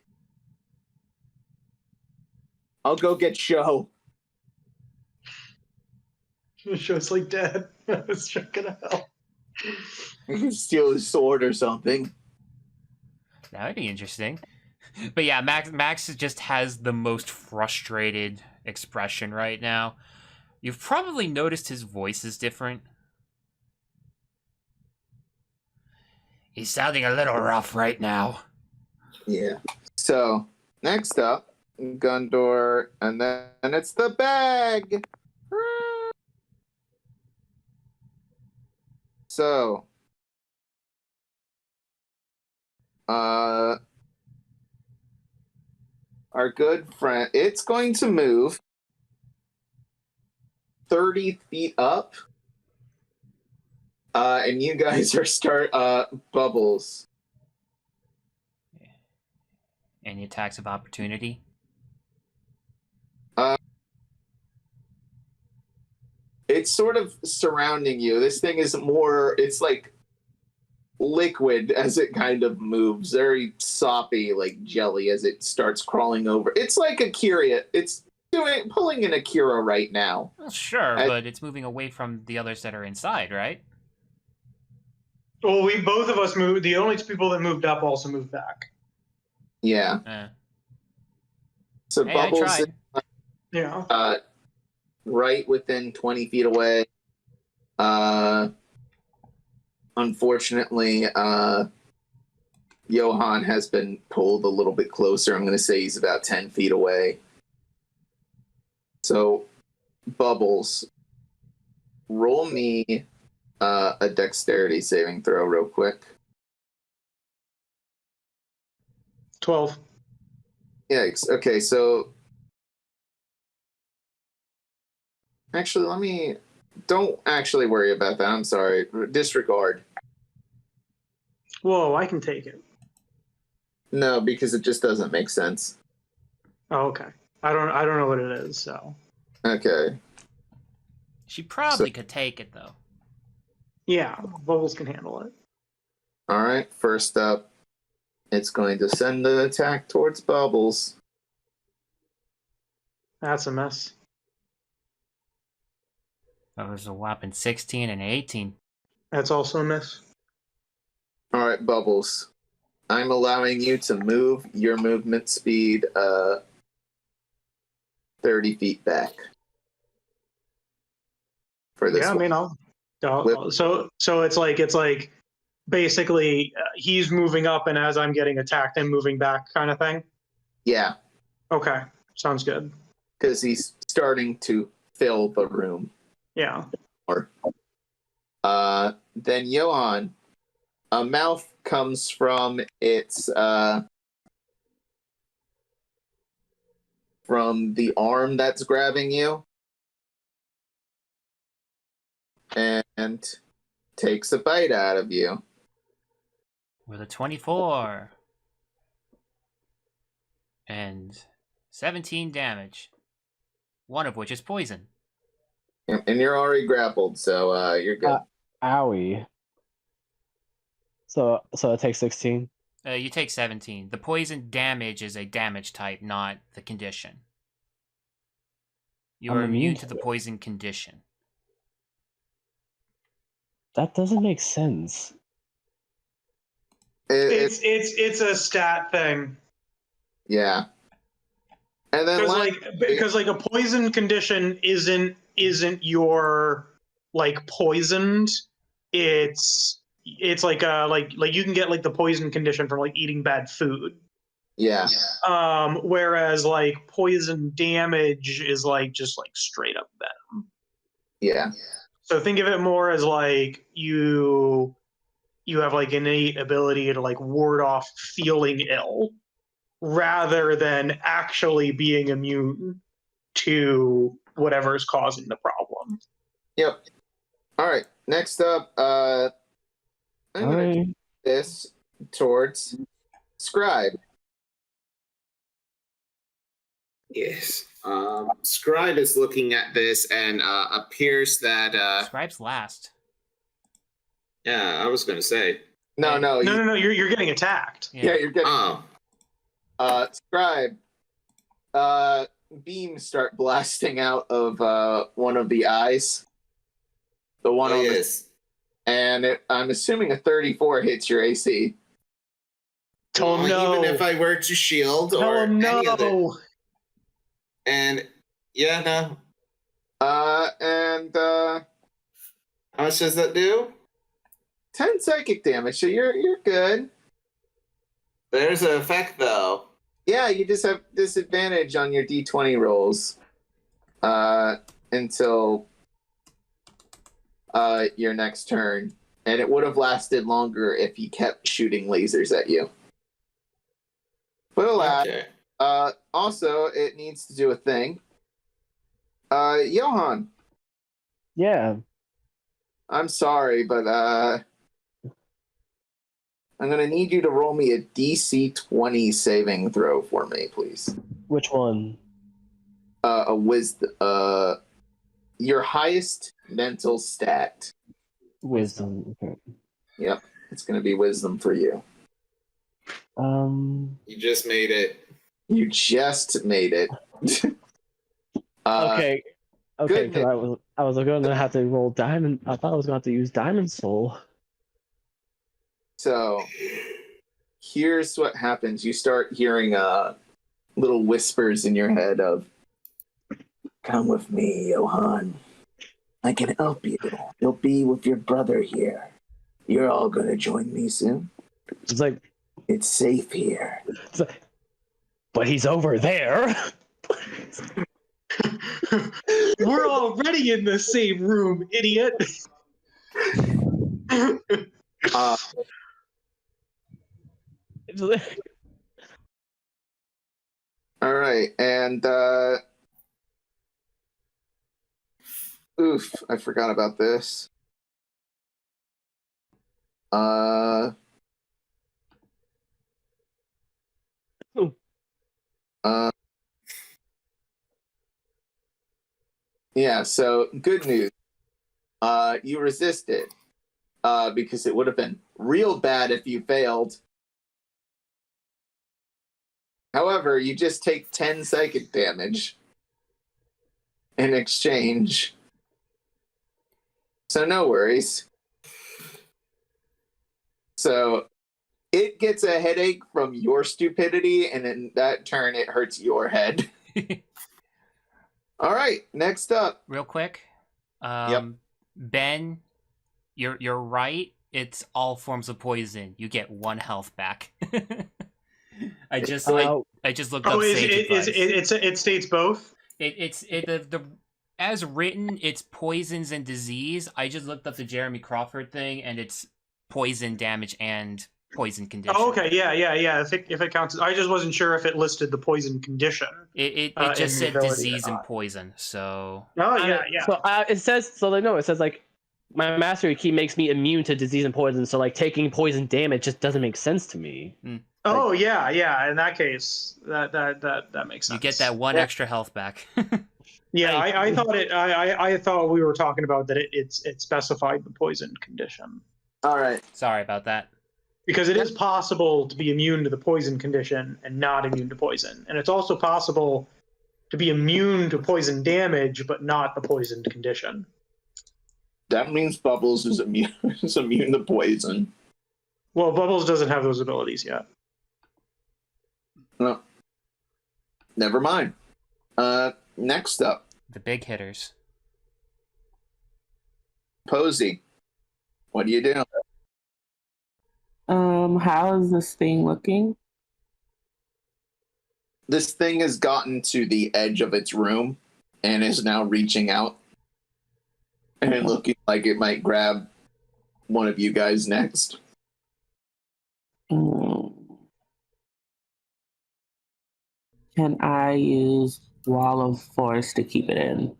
S1: I'll go get Show.
S4: Show's like dead. It's not gonna help.
S1: I can steal his sword or something.
S2: That would be interesting. But yeah, Max just has the most frustrated expression right now. You've probably noticed his voice is different. He's sounding a little rough right now.
S1: Yeah. So, next up, Gundor, and then it's the bag. So, our good friend, it's going to move 30 feet up. And you guys are Bubbles.
S2: Any attacks of opportunity?
S1: It's sort of surrounding you. This thing is it's like liquid as it kind of moves, very soppy, like jelly as it starts crawling over. It's like Akira. It's pulling an Akira right now.
S2: Well, sure, but it's moving away from the others that are inside, right?
S4: Well, both of us moved. The only two people that moved up also moved back.
S1: Yeah. So
S2: hey,
S1: Bubbles is,
S4: yeah.
S1: Right within 20 feet away. Unfortunately, Johan has been pulled a little bit closer. I'm going to say he's about 10 feet away. So, Bubbles, roll me a dexterity saving throw real quick.
S4: 12.
S1: Yikes. Okay, so... Actually, don't actually worry about that. I'm sorry. Disregard.
S4: Whoa, I can take it.
S1: No, because it just doesn't make sense.
S4: Oh, okay. I don't know what it is, so.
S1: Okay.
S2: She probably could take it, though.
S4: Yeah, Bubbles can handle it.
S1: All right, first up, it's going to send the attack towards Bubbles.
S4: That's a miss.
S2: That was a whopping 16 and 18.
S4: That's also a miss.
S1: All right, Bubbles. I'm allowing you to move your movement speed 30 feet back. For this
S4: Yeah,
S1: one.
S4: I mean, so it's like basically he's moving up, and as I'm getting attacked, I'm moving back, kind of thing.
S1: Yeah.
S4: Okay, sounds good.
S1: Because he's starting to fill the room.
S4: Yeah.
S1: Then Johan, a mouth comes from its from the arm that's grabbing you and takes a bite out of you.
S2: With a 24. And 17 damage. One of which is poison.
S1: And you're already grappled, so you're good.
S5: Owie. So it takes 16.
S2: You take 17. The poison damage is a damage type, not the condition. You
S5: I'm
S2: are immune
S5: immune
S2: to
S5: to
S2: the
S5: it.
S2: poison condition.
S5: That doesn't make sense.
S4: It's a stat thing.
S1: Yeah. And then
S4: Because a poison condition isn't your like poisoned. It's like you can get like the poison condition from like eating bad food.
S1: yeah.
S4: Whereas like poison damage is like just like straight up venom.
S1: Yeah.
S4: So think of it more as like you have like innate ability to like ward off feeling ill, rather than actually being immune to whatever is causing the problem.
S1: Yep. All right. Next up, I'm going to do this towards Scribe.
S8: Yes. Scribe is looking at this and appears that.
S2: Scribe's last.
S8: Yeah, I was going to say.
S1: No.
S4: No. You're getting attacked.
S1: Yeah, you're getting.
S8: Oh.
S1: Scribe. Beams start blasting out of one of the eyes. The one on
S8: yes.
S1: and I'm assuming a 34 hits your AC.
S4: Tell him no.
S8: Even if I were to shield
S4: Tell
S8: or
S4: him
S8: any other.
S4: no.
S8: And yeah, no. How much does that do?
S1: 10 psychic damage, so you're good.
S8: There's an effect though.
S1: Yeah, you just have disadvantage on your D20 rolls until your next turn, and it would have lasted longer if he kept shooting lasers at you. But alas,
S8: Okay.
S1: also it needs to do a thing. Johan,
S5: Yeah.
S1: I'm sorry, but I'm gonna need you to roll me a DC 20 saving throw for me, please.
S5: Which one?
S1: A wisdom. Your highest mental stat.
S5: Wisdom. Okay.
S1: Yep, it's gonna be wisdom for you.
S8: You just made it.
S1: You just made it.
S5: Okay.
S1: good.
S5: Because I was going to have to roll diamond. I thought I was going to have to use diamond soul.
S1: So here's what happens. You start hearing little whispers in your head of, "Come with me, Johan. I can help you. You'll be with your brother here. You're all gonna join me soon."
S5: It's like
S1: It's safe here.
S5: But he's over there.
S4: We're already in the same room, idiot.
S1: All right, and oof, I forgot about this. Yeah, so good news. You resisted. Because it would have been real bad if you failed. However, you just take 10 psychic damage in exchange. So no worries. So it gets a headache from your stupidity, and in that turn, it hurts your head. All right, next up.
S2: Real quick.
S1: Yep.
S2: Ben, you're right. It's all forms of poison. You get 1 health back. I just looked up sage advice.
S4: It states both.
S2: The as written, it's poisons and disease. I just looked up the Jeremy Crawford thing, and it's poison damage and poison condition.
S4: Oh, okay, yeah. If it counts, I just wasn't sure if it listed the poison condition.
S2: It just said disease and poison. So.
S4: Oh yeah.
S5: So it says It says like my mastery key makes me immune to disease and poison. So like taking poison damage just doesn't make sense to me.
S4: Oh yeah. In that case, that makes sense.
S2: You get that 1 extra health back.
S4: Yeah, I thought it. I thought we were talking about that. It specified the poison condition.
S1: All right.
S2: Sorry about that.
S4: Because it is possible to be immune to the poison condition and not immune to poison, and it's also possible to be immune to poison damage but not the poisoned condition.
S1: That means Bubbles is immune to poison.
S4: Well, Bubbles doesn't have those abilities yet.
S1: No. Never mind. Next up.
S2: The big hitters.
S1: Posie. What do you do?
S6: How is this thing looking?
S1: This thing has gotten to the edge of its room and is now reaching out and looking like it might grab one of you guys next.
S6: Can I use Wall of Force to keep it in?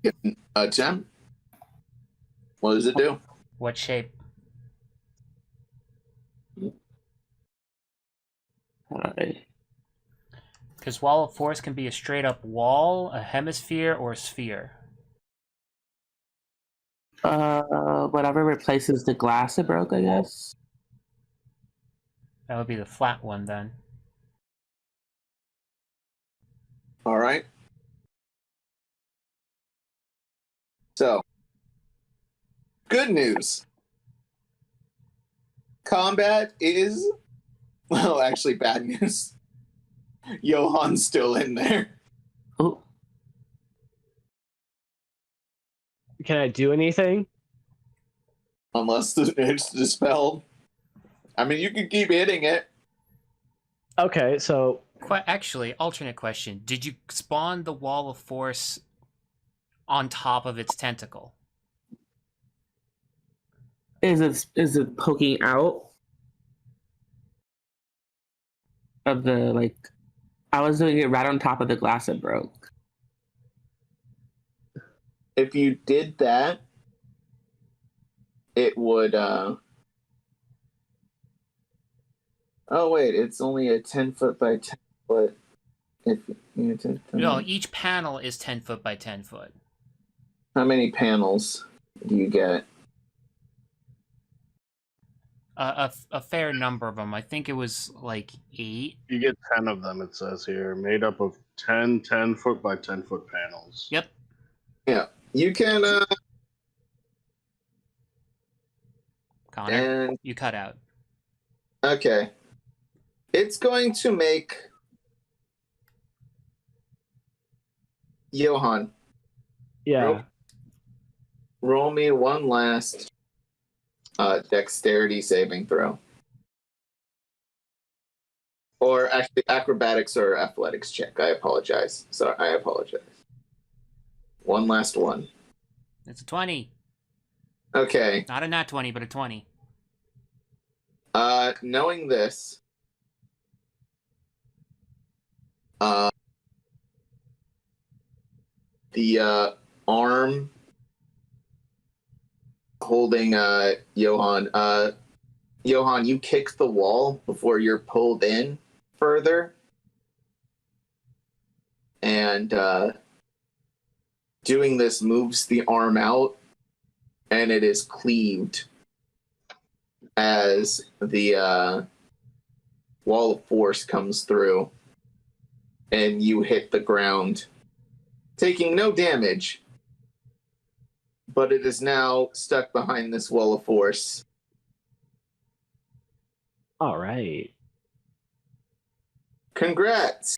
S1: You can attempt. What does it do?
S2: What shape?
S6: Alright.
S2: Because Wall of Force can be a straight up wall, a hemisphere, or a sphere.
S6: Whatever replaces the glass it broke, I guess.
S2: That would be the flat one then.
S1: All right. So, good news. Combat is, well, actually bad news. Johan's still in there.
S6: Oh.
S5: Can I do anything?
S1: Unless it's dispelled. I mean, you can keep hitting it.
S5: Okay, so
S2: Actually, alternate question. Did you spawn the Wall of Force on top of its tentacle?
S6: Is it poking out of the, like, I was doing it right on top of the glass that broke.
S1: If you did that, it would, oh wait, it's only a 10 foot by 10 foot. If you 10,
S2: No, each panel is 10 foot by 10 foot.
S1: How many panels do you get?
S2: A fair number of them. I think it was like 8.
S7: You get 10 of them, it says here, made up of 10 foot by 10 foot panels.
S2: Yep.
S1: Yeah. You can,
S2: Connar,
S1: and
S2: you cut out.
S1: okay. It's going to make Johan.
S5: yeah.
S1: Roll me one last dexterity saving throw. Or actually, acrobatics or athletics check. I apologize. Sorry, I apologize. One last one.
S2: It's a 20.
S1: Okay.
S2: Not a nat 20, but a 20.
S1: Knowing this, the arm holding Johan. Johan, you kick the wall before you're pulled in further, and doing this moves the arm out, and it is cleaved as the wall of force comes through, and you hit the ground, taking no damage, but it is now stuck behind this wall of force.
S5: All right.
S1: Congrats!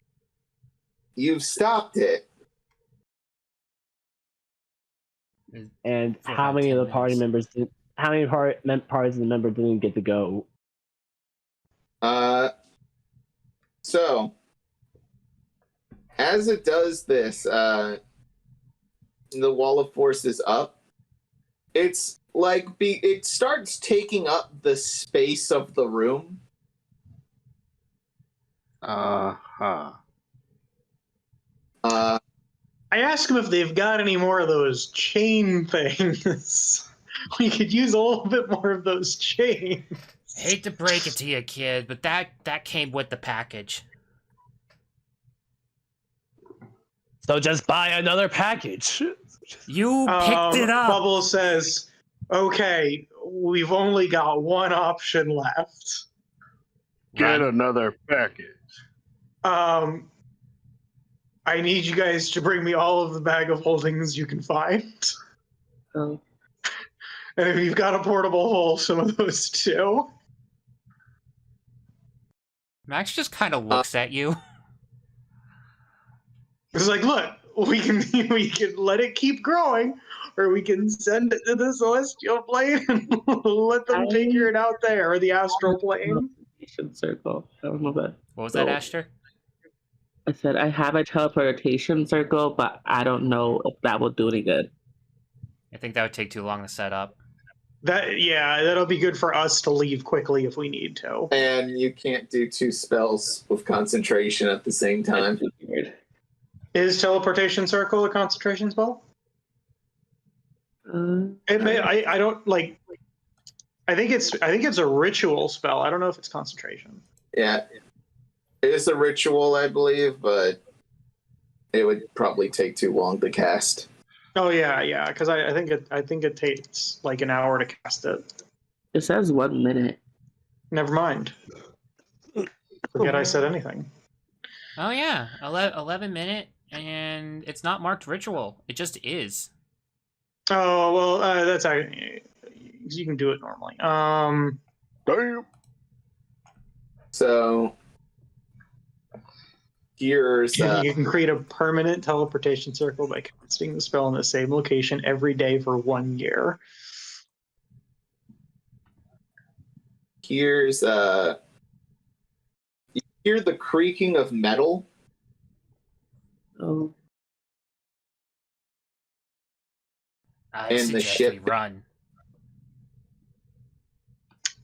S1: You've stopped it.
S5: And
S2: For
S5: how
S2: about
S5: many of
S2: 10
S5: the party members did? How many parties of the member didn't get to go?
S1: So as it does this, the wall of force is up. It's like it starts taking up the space of the room.
S7: Uh-huh.
S4: I asked them if they've got any more of those chain things. We could use a little bit more of those chains.
S2: Hate to break it to you, kid, but that came with the package.
S5: So just buy another package.
S2: You picked it up.
S4: Bubble says, okay, we've only got one option left.
S7: Get another package.
S4: I need you guys to bring me all of the bag of holdings you can find.
S6: Oh.
S4: And if you've got a portable hole, some of those too.
S2: Max just kind of looks at you.
S4: It's like, look, we can let it keep growing, or we can send it to the celestial plane and let them figure it out there, or the astral plane.
S6: Circle. I don't know that.
S2: What was that, Ashter?
S6: I said I have a teleportation circle, but I don't know if that will do any good.
S2: I think that would take too long to set up.
S4: That'll be good for us to leave quickly if we need to.
S1: And you can't do two spells with concentration at the same time.
S4: Is teleportation circle a concentration spell? It may. I don't like. I think it's a ritual spell. I don't know if it's concentration.
S1: Yeah, it is a ritual, I believe, but it would probably take too long to cast.
S4: Oh yeah, because I think it takes like an hour to cast it.
S6: It says 1 minute.
S4: Never mind. Forget I said anything.
S2: Oh yeah, 11 minute, and it's not marked ritual. It just is.
S4: Oh well, that's actually, you can do it normally.
S7: Damn.
S1: So here's
S4: You can create a permanent teleportation circle by casting the spell in the same location every day for 1 year.
S1: here's you hear the creaking of metal.
S6: Oh.
S2: I
S1: And the
S2: suggest
S1: ship-
S2: we run.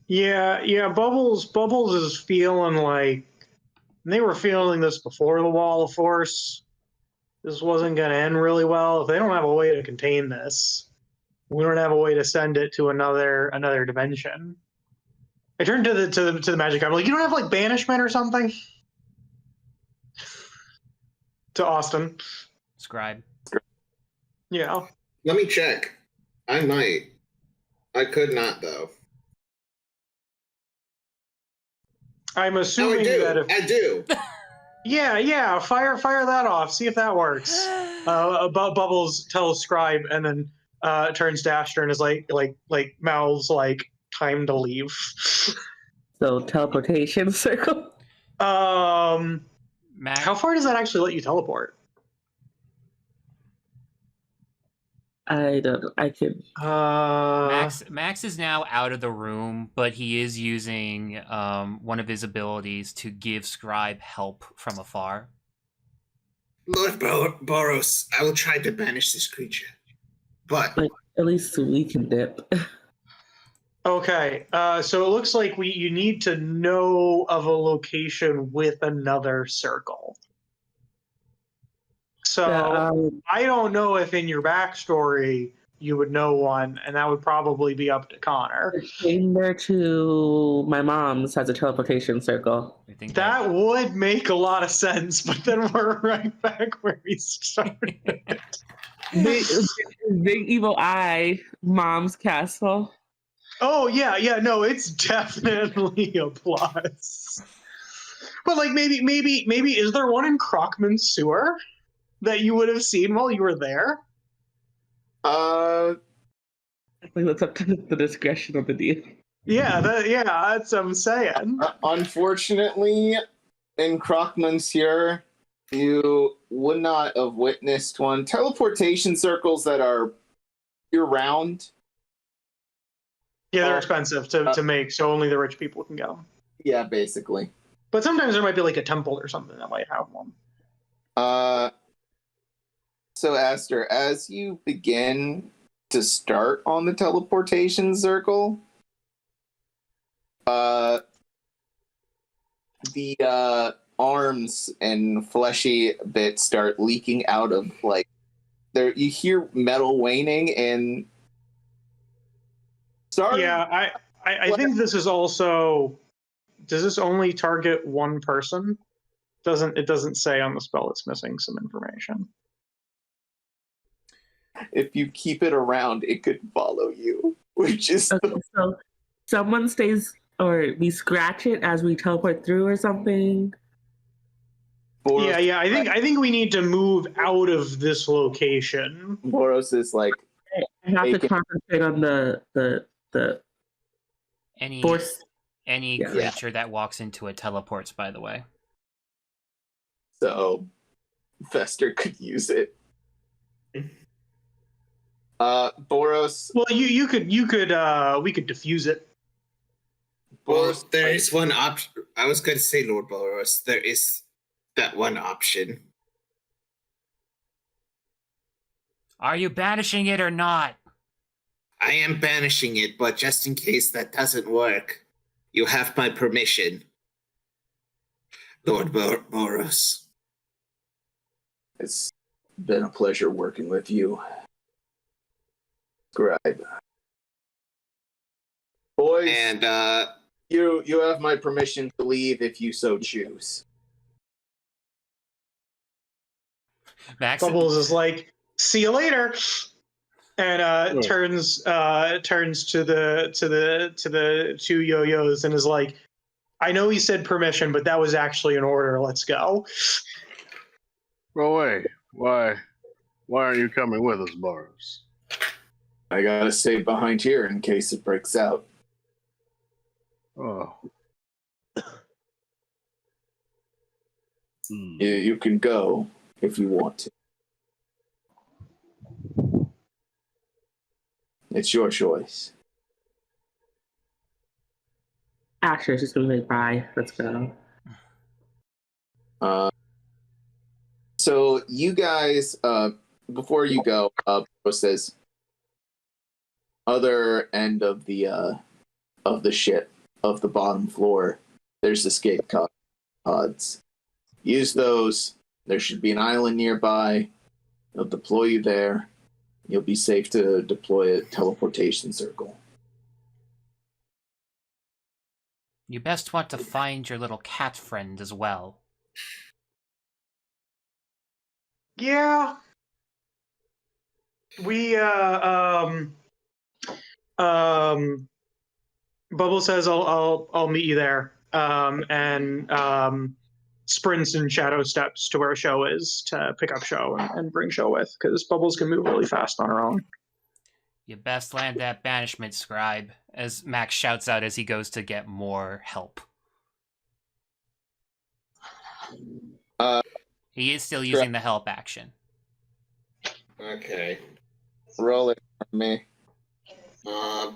S4: Yeah. Bubbles is feeling like they were feeling this before the wall of force. This wasn't going to end really well. If they don't have a way to contain this, we don't have a way to send it to another dimension. I turned to the magic. I'm like, you don't have like banishment or something? To Austin.
S2: Scribe.
S4: Yeah.
S8: Let me check. I might. I could not though.
S4: I'm
S8: Oh,
S4: assuming
S8: I do.
S4: that if
S8: I do.
S4: yeah, fire that off. See if that works. Bubbles tells Scribe and then turns to Ashter and is like mouths like time to leave.
S6: So teleportation circle.
S2: Max,
S4: How far does that actually let you teleport?
S6: I don't know. I could.
S2: Max is now out of the room, but he is using one of his abilities to give Scribe help from afar.
S8: Lord Boros, I will try to banish this creature, but
S6: Like, at least we can dip.
S4: Okay, so it looks like you need to know of a location with another circle. So
S6: Yeah,
S4: I don't know if in your backstory you would know one, and that would probably be up to Connar.
S6: the chamber to my mom's has a teleportation circle.
S2: I think
S4: That would make a lot of sense, but then we're right back where we started.
S6: Big Evil Eye, mom's castle.
S4: Oh yeah, no, it's definitely a plus. But like maybe is there one in Crockman's sewer that you would have seen while you were there?
S6: Like, that's up to the discretion of the deal.
S4: Yeah, that's what I'm saying.
S1: Unfortunately, in Crockman's here, you would not have witnessed one. Teleportation circles that are year-round.
S4: Yeah, they're expensive to make, so only the rich people can get them.
S1: Yeah, basically.
S4: But sometimes there might be like a temple or something that might have one.
S1: So Ashter, as you begin to start on the teleportation circle, the arms and fleshy bits start leaking out of like there. You hear metal waning and start.
S4: Yeah, I think this is also. Does this only target one person? It doesn't say on the spell. It's missing some information.
S1: If you keep it around, it could follow you, which is
S6: Okay, so someone stays, or we scratch it as we teleport through, or something.
S4: Yeah. I think we need to move out of this location.
S1: Boros is like
S6: I have to concentrate on the
S2: any
S6: force.
S2: any creature that walks into it teleports. By the way,
S1: so Fester could use it. Boros.
S4: Well, we could diffuse it.
S8: well, there is one option. I was going to say, Lord Boros, there is that one option.
S2: are you banishing it or not?
S8: I am banishing it, but just in case that doesn't work, you have my permission, Lord Boros.
S1: It's been a pleasure working with you. Scribe. Boys,
S8: And
S1: you have my permission to leave if you so choose.
S2: Max
S4: Bubbles is like, "See you later," and turns to the two yo-yos and is like, "I know he said permission, but that was actually an order. Let's go."
S7: Go away. Why aren't you coming with us, Boros?
S1: I gotta stay behind here in case it breaks out.
S7: Oh.
S1: You can go if you want to. It's your choice.
S6: Ashter's just gonna be like, bye, let's go.
S1: So you guys, before you go, Boros says, other end of the ship, of the bottom floor, there's escape pods. Use those. There should be an island nearby. They'll deploy you there. You'll be safe to deploy a teleportation circle.
S2: You best want to find your little cat friend as well.
S4: Yeah. We Bubble says I'll meet you there. And sprints and shadow steps to where Show is to pick up Show and bring Show with, because Bubbles can move really fast on her own.
S2: You best land that banishment, Scribe, as Max shouts out as he goes to get more help.
S1: Uh,
S2: he is still using the help action.
S8: Okay.
S1: Roll it for me.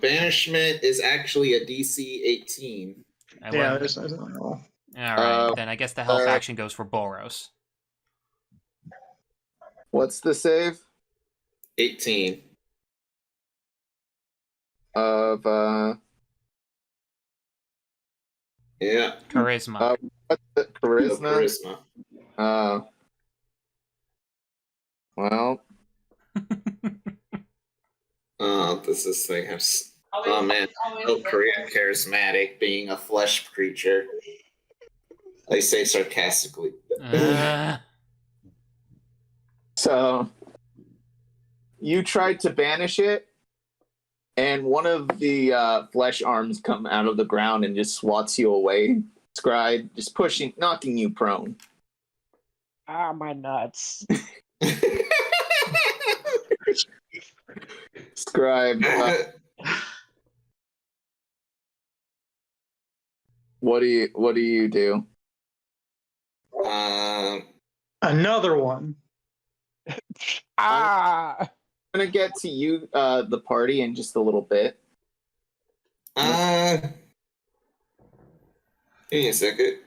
S8: Banishment is actually a DC 18.
S4: Yeah,
S2: All
S4: there's nothing wrong.
S2: right, then I guess the health
S1: uh,
S2: action goes for Boros.
S1: What's the save?
S8: 18.
S1: Of
S8: Yeah.
S2: Charisma.
S1: what's the charisma?
S8: Charisma.
S1: Well,
S8: This thing has. Oh man, so charismatic, being a flesh creature. I say sarcastically.
S1: so you tried to banish it, and one of the flesh arms come out of the ground and just swats you away, Scribe, just knocking you prone.
S5: Ah, my nuts.
S1: Scribe, what do you do?
S4: Another one.
S5: Ah!
S1: I'm gonna get to you, the party, in just a little bit.
S8: Give me a second.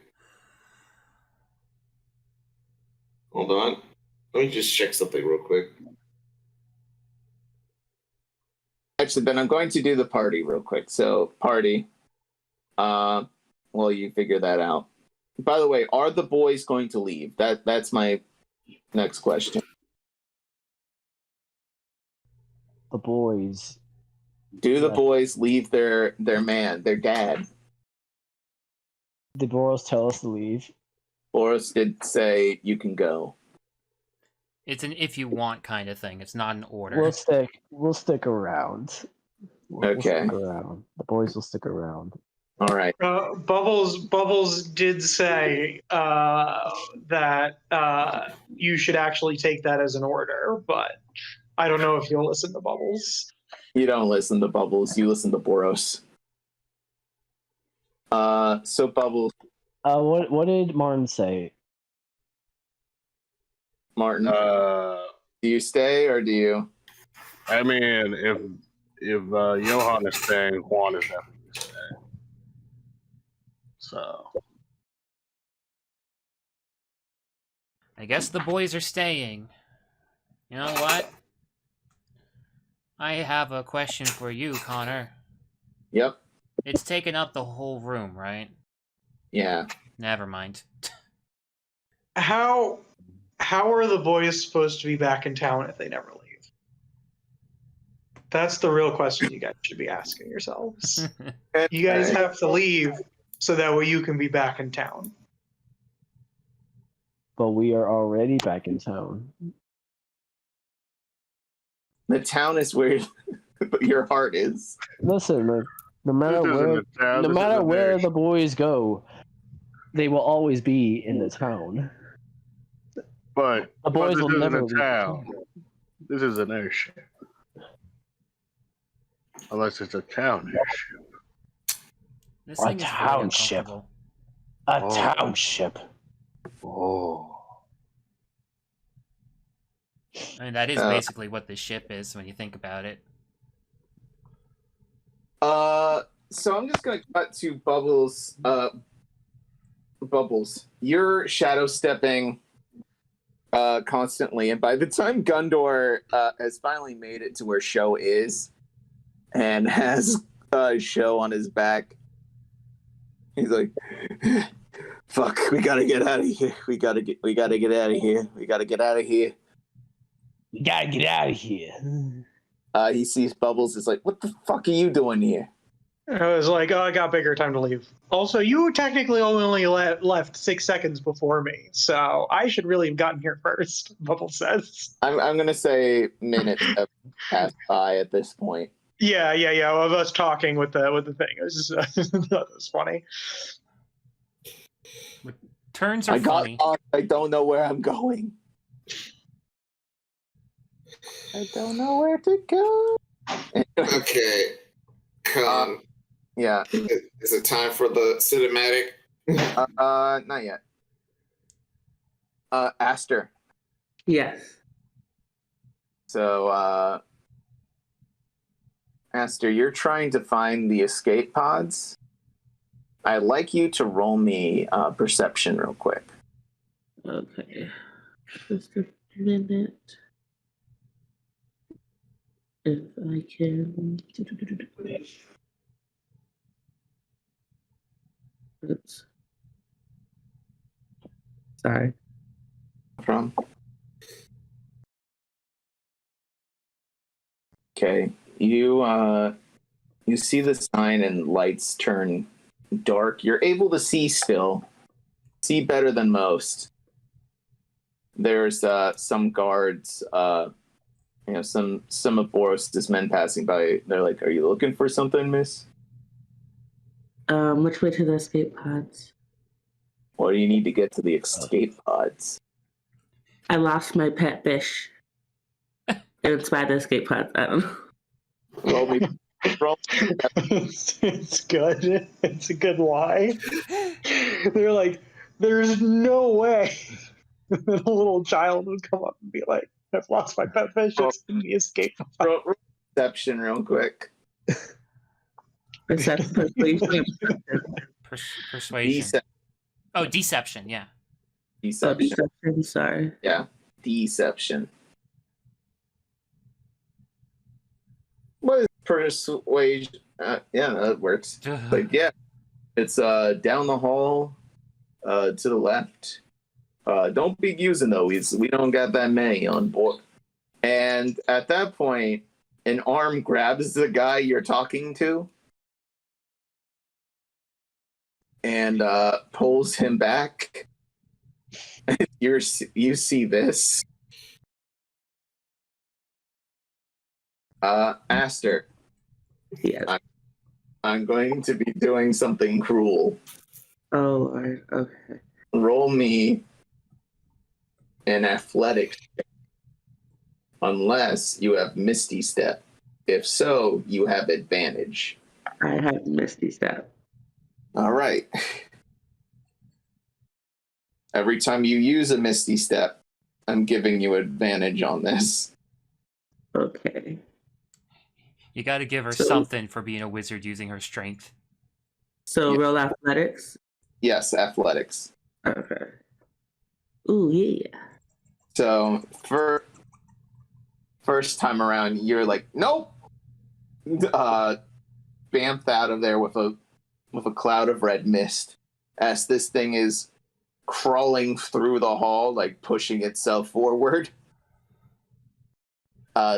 S8: Hold on. Let me just check something real quick.
S1: Actually, then I'm going to do the party real quick. So, party. Well, you figure that out. By the way, are the boys going to leave? That's my next question.
S5: The boys.
S1: Do the boys leave their man, their dad?
S5: Did Boros tell us to leave?
S1: Boris did say you can go.
S2: It's an if you want kind of thing. It's not an order.
S5: We'll stick around. We'll
S1: Okay.
S5: stick around. The boys will stick around.
S1: All right.
S4: Bubbles did say that you should actually take that as an order, but I don't know if you'll listen to Bubbles.
S1: You don't listen to Bubbles. You listen to Boros. So Bubbles.
S5: What did Martin say?
S1: Martin, do you stay or do you?
S7: I mean, if Johan is staying, Juan is definitely staying. So
S2: I guess the boys are staying. You know what? I have a question for you, Connor.
S1: Yep.
S2: It's taken up the whole room, right?
S1: Yeah.
S2: Never mind.
S4: How are the boys supposed to be back in town if they never leave? That's the real question you guys should be asking yourselves. You guys have to leave so that way you can be back in town.
S5: But we are already back in town.
S1: The town is where your heart is.
S5: Listen, no matter where the boys go, they will always be in the town.
S7: But
S5: the boys will never
S7: leave. This is an airship. Unless it's a town airship.
S2: This thing is very uncomfortable.
S5: A township.
S7: Oh.
S2: I mean, that is basically what this ship is when you think about it.
S1: So I'm just gonna cut to Bubbles. Bubbles, you're shadow stepping constantly, and by the time Gundor has finally made it to where Sho is, and has Sho on his back, he's like, "Fuck, we gotta get out of here. We gotta get out of here. We gotta get out of here.
S5: We gotta get out of here."
S1: He sees Bubbles. Is like, "What the fuck are you doing here?"
S4: I was like, oh, I got bigger time to leave. Also, you technically only left 6 seconds before me, so I should really have gotten here first, Bubble says.
S1: I'm going to say minutes have passed by at this point.
S4: Yeah, of us talking with the thing. It was just, that was funny.
S2: Turns are funny.
S1: I don't know where I'm going. I don't know where to go.
S8: Okay.
S1: Yeah.
S8: Is it time for the cinematic?
S1: Not yet. Ashter.
S6: Yes.
S1: So, Ashter, you're trying to find the escape pods. I'd like you to roll me perception real quick.
S6: Okay. Just a minute. If I can. Oops. Sorry.
S1: From. Okay, you see the sign and lights turn dark. You're able to see still, see better than most. There's some guards, some of Boros' men passing by. They're like, "Are you looking for something, miss?
S6: Which way to the escape pods?
S1: Or do you need to get to the escape pods?"
S6: I lost my pet fish. It's by the escape pods. I don't know.
S1: Roll me. Roll.
S4: It's good. It's a good lie. They're like, there's no way that a little child would come up and be like, I've lost my pet fish. It's in the escape pod.
S1: Roll perception real quick.
S6: Perception.
S2: Persuasion. Oh, deception. Yeah.
S1: Deception.
S6: Deception. Sorry.
S1: Yeah, deception. What is persuasion? Yeah, that works. Like, yeah, it's down the hall, to the left. Don't be using those. We don't got that many on board. And at that point, an arm grabs the guy you're talking to and pulls him back. You see this. Ashter.
S6: Yes.
S1: I'm going to be doing something cruel.
S6: Oh, Lord. Okay.
S1: Roll me an athletics check. Unless you have Misty Step. If so, you have advantage.
S6: I have Misty Step.
S1: All right. Every time you use a Misty Step, I'm giving you advantage on this.
S6: Okay.
S2: You got to give her something for being a wizard using her strength.
S6: So
S1: Yeah.
S6: roll athletics?
S1: Yes, athletics.
S6: Okay. Ooh, yeah.
S1: So for first time around, you're like, nope. Bamf out of there with a cloud of red mist as this thing is crawling through the hall, like pushing itself forward.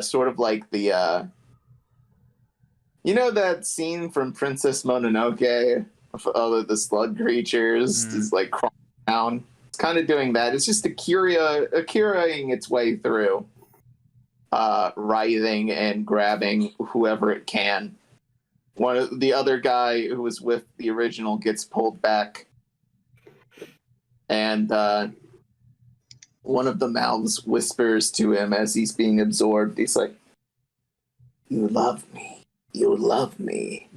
S1: Sort of like the you know that scene from Princess Mononoke of all of the slug creatures is like crawling down. It's kind of doing that. It's just Akiraing its way through, writhing and grabbing whoever it can. One of the other guy who was with the original gets pulled back, and one of the mouths whispers to him as he's being absorbed. He's like, "You love me. You love me."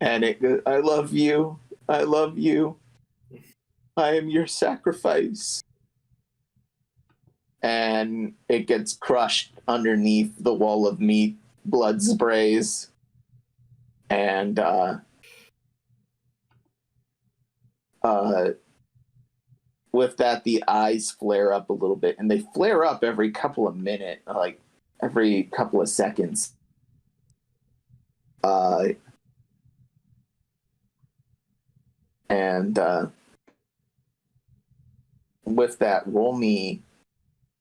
S1: And it goes, "I love you. I love you. I am your sacrifice." And it gets crushed underneath the wall of meat. Blood sprays. And with that, the eyes flare up a little bit. And they flare up every couple of minutes, like every couple of seconds. With that, roll me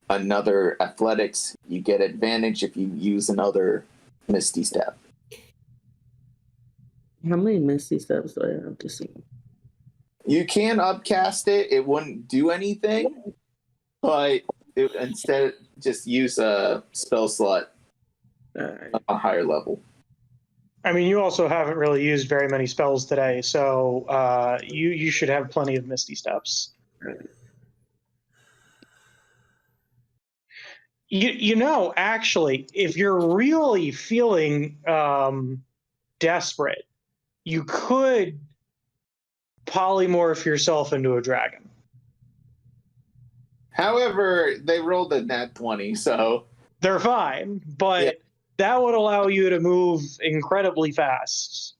S1: another athletics. You get advantage if you use another Misty Step.
S6: How many Misty Steps do I have to see?
S1: You can upcast it. It wouldn't do anything, but instead just use a spell slot
S6: Alright.
S1: a higher level.
S4: I mean, you also haven't really used very many spells today, so you should have plenty of Misty Steps. You know, actually, if you're really feeling desperate, you could polymorph yourself into a dragon.
S1: However, they rolled a nat 20, so
S4: They're fine, but That would allow you to move incredibly fast.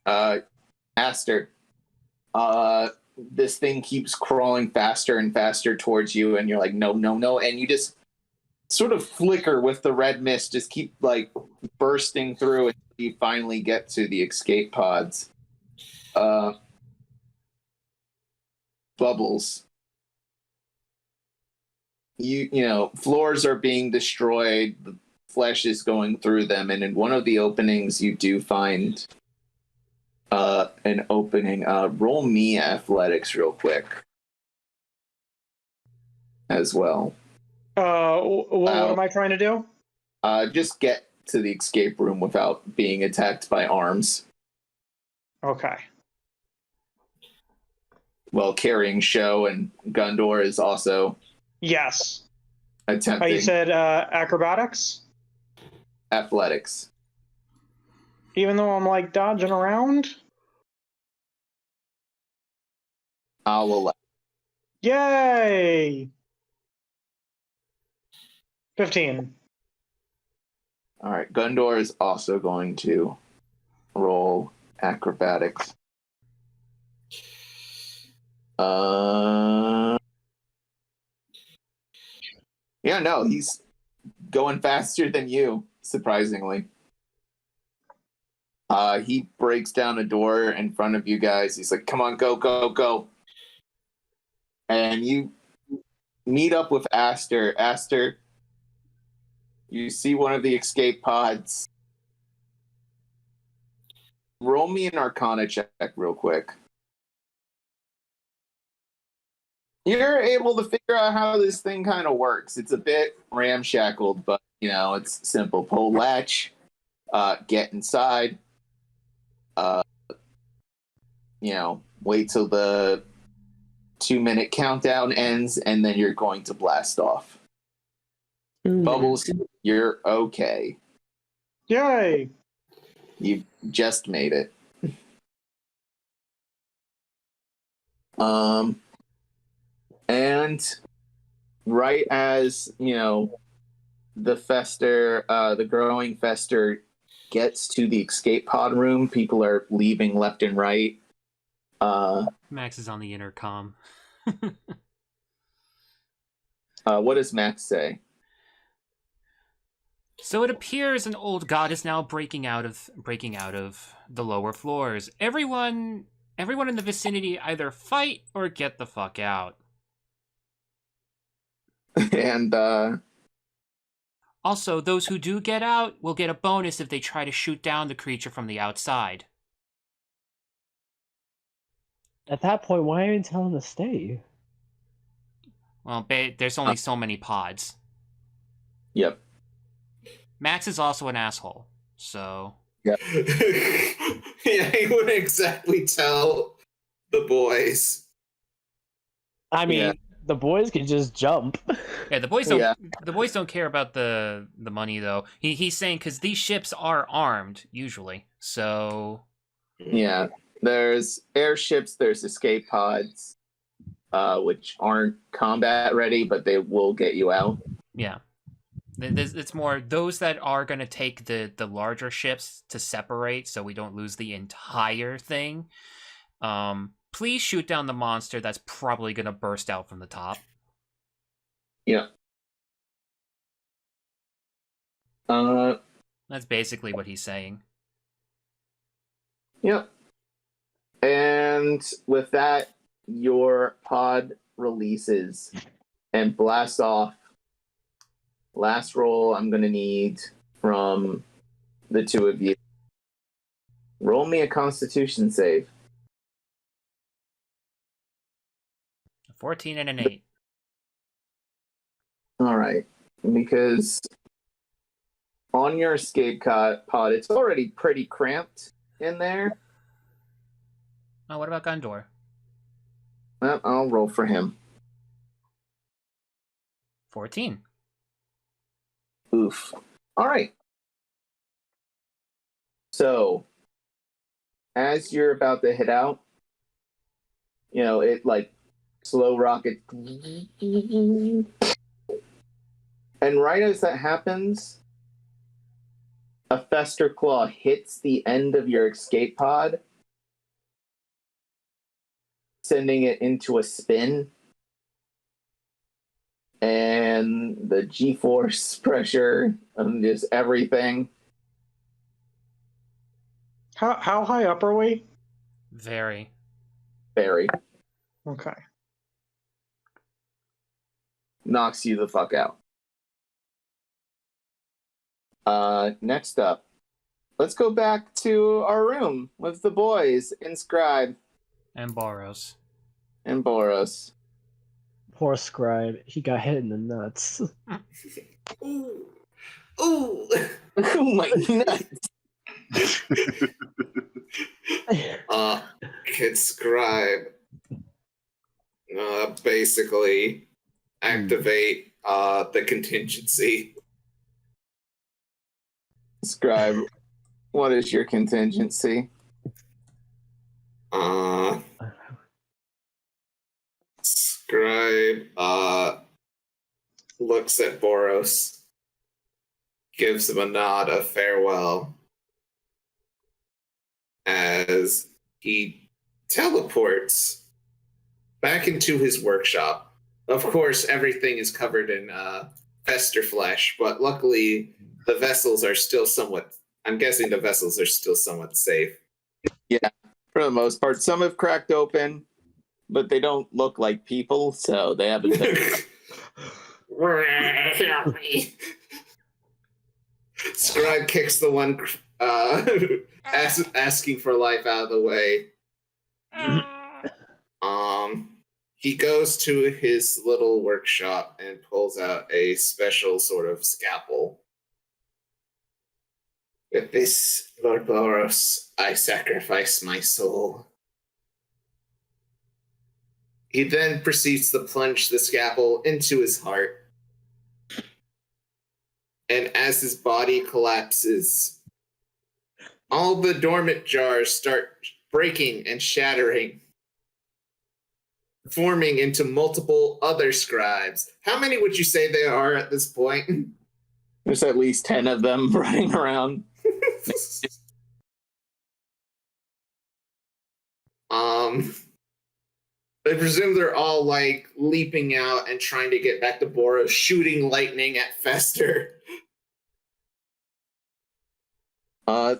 S1: Ashter, this thing keeps crawling faster and faster towards you, and you're like, no, no, no, and you just sort of flicker with the red mist, just keep like bursting through until you finally get to the escape pods. Bubbles. You know, floors are being destroyed, the flesh is going through them, and in one of the openings you do find an opening. Roll me athletics real quick as well.
S4: What am I trying to do?
S1: Just get to the escape room without being attacked by arms.
S4: Okay.
S1: Well, carrying Show and Gundor is also
S4: Yes.
S1: attempting.
S4: You said acrobatics?
S1: Athletics.
S4: Even though I'm like dodging around?
S1: I'll allow.
S4: Yay! 15.
S1: All right, Gundor is also going to roll acrobatics. Yeah, no, he's going faster than you, surprisingly. He breaks down a door in front of you guys. He's like, come on, go, go, go. And you meet up with Ashter. Ashter, you see one of the escape pods. Roll me an Arcana check real quick. You're able to figure out how this thing kind of works. It's a bit ramshackled, but, you know, it's simple. Pull latch, get inside, you know, wait till the 2-minute countdown ends, and then you're going to blast off. Bubbles, you're okay.
S4: Yay!
S1: You just made it. And right as, you know, the growing fester gets to the escape pod room, people are leaving left and right.
S2: Max is on the intercom.
S1: What does Max say?
S2: So it appears an old god is now breaking out of the lower floors. Everyone in the vicinity either fight or get the fuck out.
S1: And
S2: also, those who do get out will get a bonus if they try to shoot down the creature from the outside.
S5: At that point, why are you telling them to stay?
S2: Well, there's only so many pods.
S1: Yep.
S2: Max is also an asshole, so...
S1: Yep.
S8: Yeah, he wouldn't exactly tell the boys.
S5: I mean, the boys can just jump.
S2: Yeah, the boys don't care about the money though. He's saying because these ships are armed usually, so
S1: yeah. There's airships, there's escape pods, which aren't combat ready, but they will get you out.
S2: Yeah, it's more those that are going to take the larger ships to separate, so we don't lose the entire thing. Please shoot down the monster that's probably going to burst out from the top.
S1: Yeah.
S2: That's basically what he's saying.
S1: Yep. And with that, your pod releases and blasts off. Last roll I'm going to need from the two of you. Roll me a Constitution save.
S2: 14 and an 8.
S1: All right. Because on your escape pod, it's already pretty cramped in there.
S2: Oh, what about Gundor?
S1: Well, I'll roll for him.
S2: 14.
S1: Oof. All right. So, as you're about to head out, you know, it like slow rocket. And right as that happens, a Fester Claw hits the end of your escape pod, sending it into a spin. And the G-force pressure and just everything.
S4: How high up are we?
S2: Very.
S1: Very.
S4: Okay.
S1: Knocks you the fuck out. Next up, let's go back to our room with the boys, Inscribe
S2: And Boros.
S1: and Boros.
S5: Poor Scribe. He got hit in the nuts.
S8: Ooh. Ooh.
S1: Oh my nuts.
S8: Can Scribe basically activate the contingency.
S1: Scribe, what is your contingency?
S8: Scribe looks at Boros, gives him a nod of farewell as he teleports back into his workshop. Of course, everything is covered in fester flesh, but luckily the vessels are still somewhat, I'm guessing the vessels are still somewhat safe.
S1: Yeah, for the most part. Some have cracked open, but they don't look like people, so they haven't been.
S8: Help me. Scribe kicks the one asking for life out of the way. He goes to his little workshop and pulls out a special sort of scalpel. With this, Lord Boros, I sacrifice my soul. He then proceeds to plunge the scalpel into his heart. And as his body collapses, all the dormant jars start breaking and shattering, forming into multiple other scribes. How many would you say there are at this point?
S1: There's at least 10 of them running around.
S8: I presume they're all like leaping out and trying to get back to Boros, shooting lightning at Fester.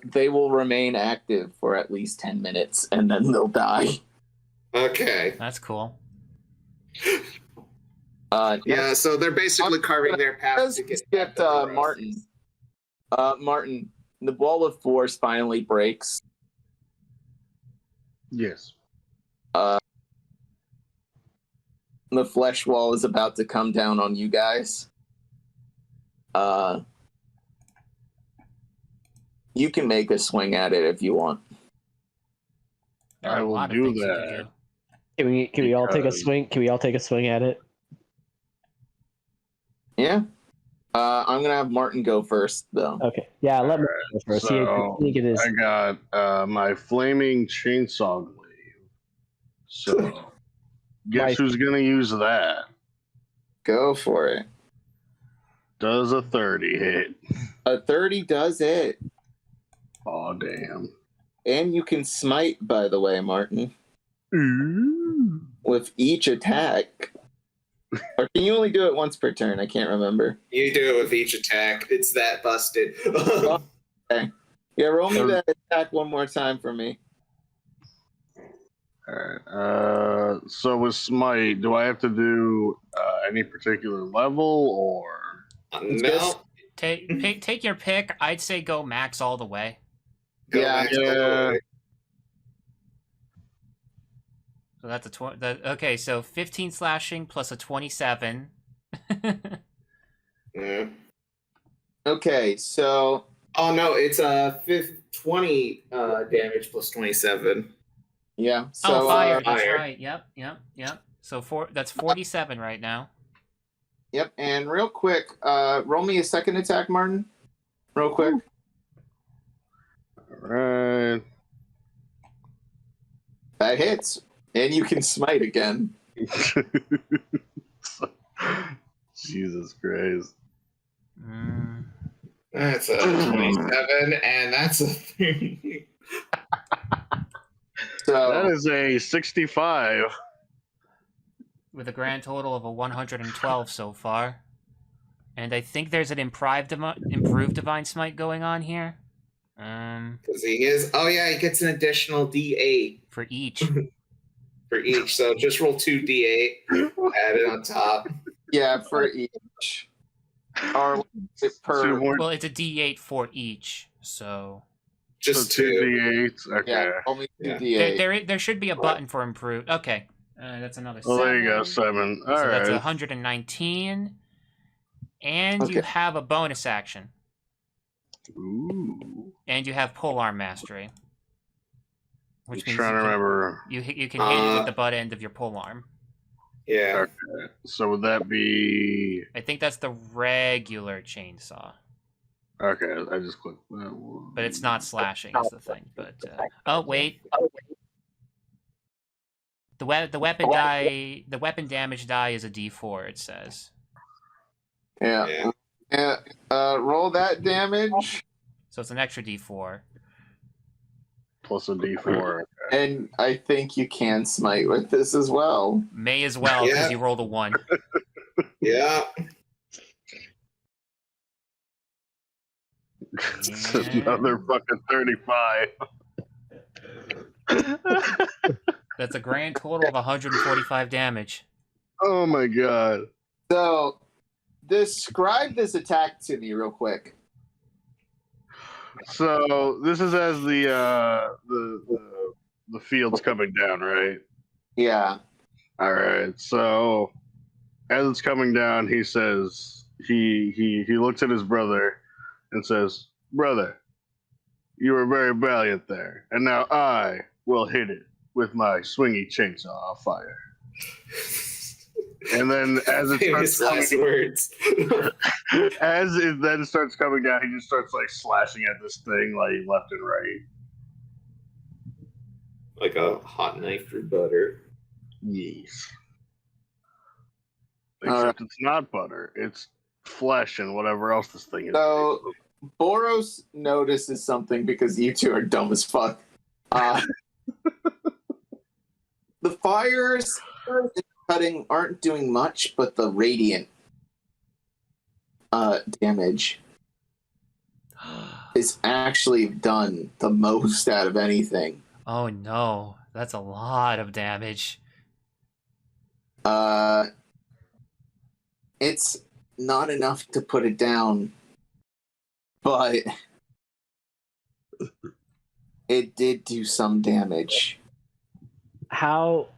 S1: They will remain active for at least 10 minutes and then they'll die.
S8: Okay.
S2: That's cool.
S8: Yeah, so they're basically carving their path to get back to Boros.
S1: Martin. Martin, the wall of force finally breaks.
S7: Yes.
S1: The flesh wall is about to come down on you guys. You can make a swing at it if you want.
S2: There are
S7: I
S2: a
S7: will
S2: lot of
S7: do
S2: things you
S7: that.
S2: can do.
S5: Can we all take a swing? Can we all take a swing at it?
S1: Yeah. I'm gonna have Martin go first, though.
S5: Okay. Yeah, let me go first.
S7: So
S5: he get his...
S7: I got my flaming chainsaw glaive. So guess who's gonna use that?
S1: Go for it.
S7: Does a 30 hit?
S1: A 30 does it.
S7: Oh damn.
S1: And you can smite, by the way, Martin.
S7: Ooh.
S1: With each attack. Or can you only do it once per turn? I can't remember.
S8: You do it with each attack. It's that busted.
S1: Okay. Yeah, roll me that attack one more time for me.
S7: Alright. So with smite, do I have to do any particular level or?
S8: No.
S2: Take your pick. I'd say go max all the way.
S8: Go
S1: Yeah.
S8: back to the way.
S2: So that's a okay. So 15 slashing plus a 27.
S8: Yeah.
S1: Okay, so
S8: Oh no, it's 20 damage plus 27.
S1: yeah. So
S2: fire. That's
S8: fire.
S2: right. Yep. So that's 47 right now.
S1: Yep, and real quick, roll me a second attack, Martin. Real quick.
S7: Alright.
S1: That hits. And you can smite again.
S7: Jesus Christ.
S8: That's a 27, and that's a 30.
S1: So
S7: That is a 65.
S2: With a grand total of a 112 so far. And I think there's an improved Divine Smite going on here.
S8: Because he is. Oh, yeah, he gets an additional D8
S2: for each.
S8: For each. So just roll 2 D8, add it on top.
S1: Yeah, for each. Or per.
S2: Well, it's a D8 for each, so.
S8: Just
S7: so 2 D8s. Okay.
S1: Yeah, only 2 D8.
S2: There should be a button for improved. Okay. That's another 7.
S7: Oh, there you go, 7. All
S2: so
S7: right.
S2: that's 119. And you have a bonus action.
S7: Ooh.
S2: And you have Polearm Mastery. Which means
S7: trying to remember.
S2: You can hit it with the butt end of your polearm.
S8: Yeah.
S7: Okay. So would that be?
S2: I think that's the regular chainsaw.
S7: Okay, I just clicked that one.
S2: But it's not slashing is the thing. But oh wait, the weapon die, the weapon damage die is a D4. It says.
S1: Yeah. Roll that damage.
S2: So it's an extra D4.
S7: Plus a D4.
S1: And I think you can smite with this as well.
S2: May as well, because you rolled a 1.
S8: Yeah.
S7: It's another fucking 35.
S2: That's a grand total of 145 damage.
S7: Oh my god.
S1: So, describe this attack to me real quick.
S7: So this is as the field's coming down, right?
S1: Yeah.
S7: All right. So as it's coming down, he says he looks at his brother and says, "Brother, you were very valiant there, and now I will hit it with my swingy chainsaw of fire." And then as it starts
S8: last words.
S7: as it then starts coming down, he just starts like slashing at this thing like left and right.
S8: Like a hot knife through butter.
S7: Yes. Except it's not butter. It's flesh and whatever else this thing is.
S1: So, Boros notices something because you two are dumb as fuck. The fires cutting aren't doing much, but the radiant damage is actually done the most out of anything.
S2: Oh no, that's a lot of damage.
S1: It's not enough to put it down, but it did do some damage.
S5: How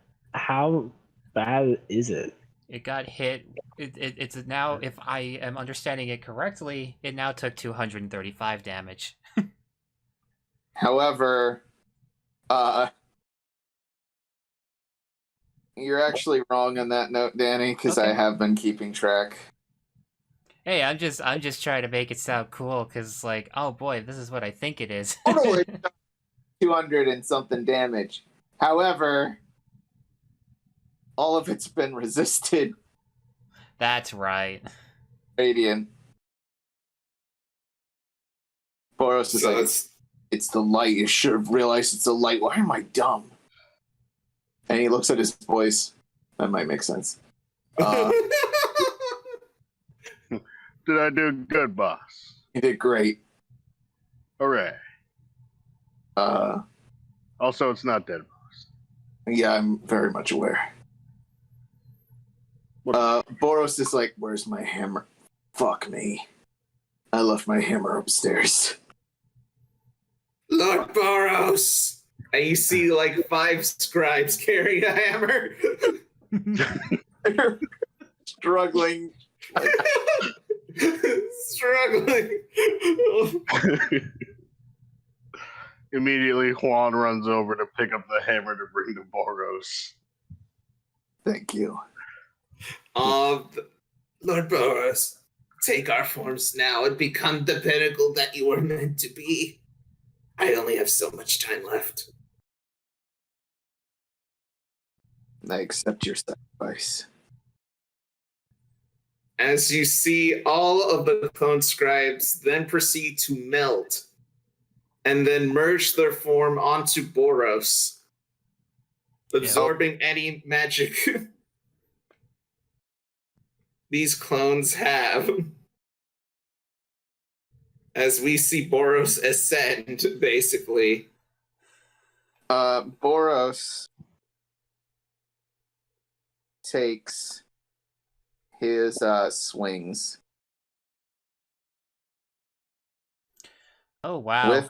S5: bad is it?
S2: It got hit. It's now, if I am understanding it correctly, it now took 235 damage.
S1: However, you're actually wrong on that note, Danny, because I have been keeping track.
S2: Hey, I'm just trying to make it sound cool, because like, oh boy, this is what I think it is.
S1: Totally 200 and something damage. However, all of it's been resisted.
S2: That's right.
S1: Radiant. Boros is like, it's the light. You should have realized it's the light. Why am I dumb? And he looks at his voice. That might make sense.
S7: Did I do good, boss?
S1: You did great.
S7: Hooray. Also, it's not dead, boss.
S1: Yeah, I'm very much aware. Boros is like, where's my hammer? Fuck me. I left my hammer upstairs.
S8: Lord Boros! And you see like 5 scribes carrying a hammer.
S1: Struggling.
S7: Immediately, Juan runs over to pick up the hammer to bring to Boros.
S1: Thank you.
S8: Lord Boros, take our forms now and become the pinnacle that you were meant to be. I only have so much time left.
S1: I accept your sacrifice.
S8: as you see all of the clone scribes then proceed to melt and then merge their form onto Boros, absorbing any magic these clones have. As we see Boros ascend, basically.
S1: Boros takes his swings.
S2: Oh, wow.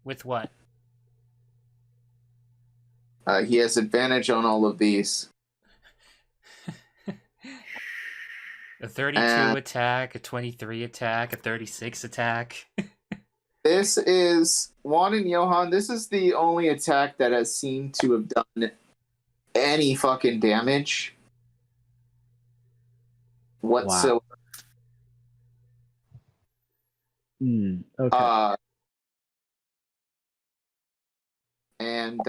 S2: With what?
S1: He has advantage on all of these.
S2: A 32 attack, a 23 attack, a 36 attack.
S1: This is, Juan and Johan, this is the only attack that has seemed to have done any fucking damage whatsoever.
S5: Wow. Okay.
S1: And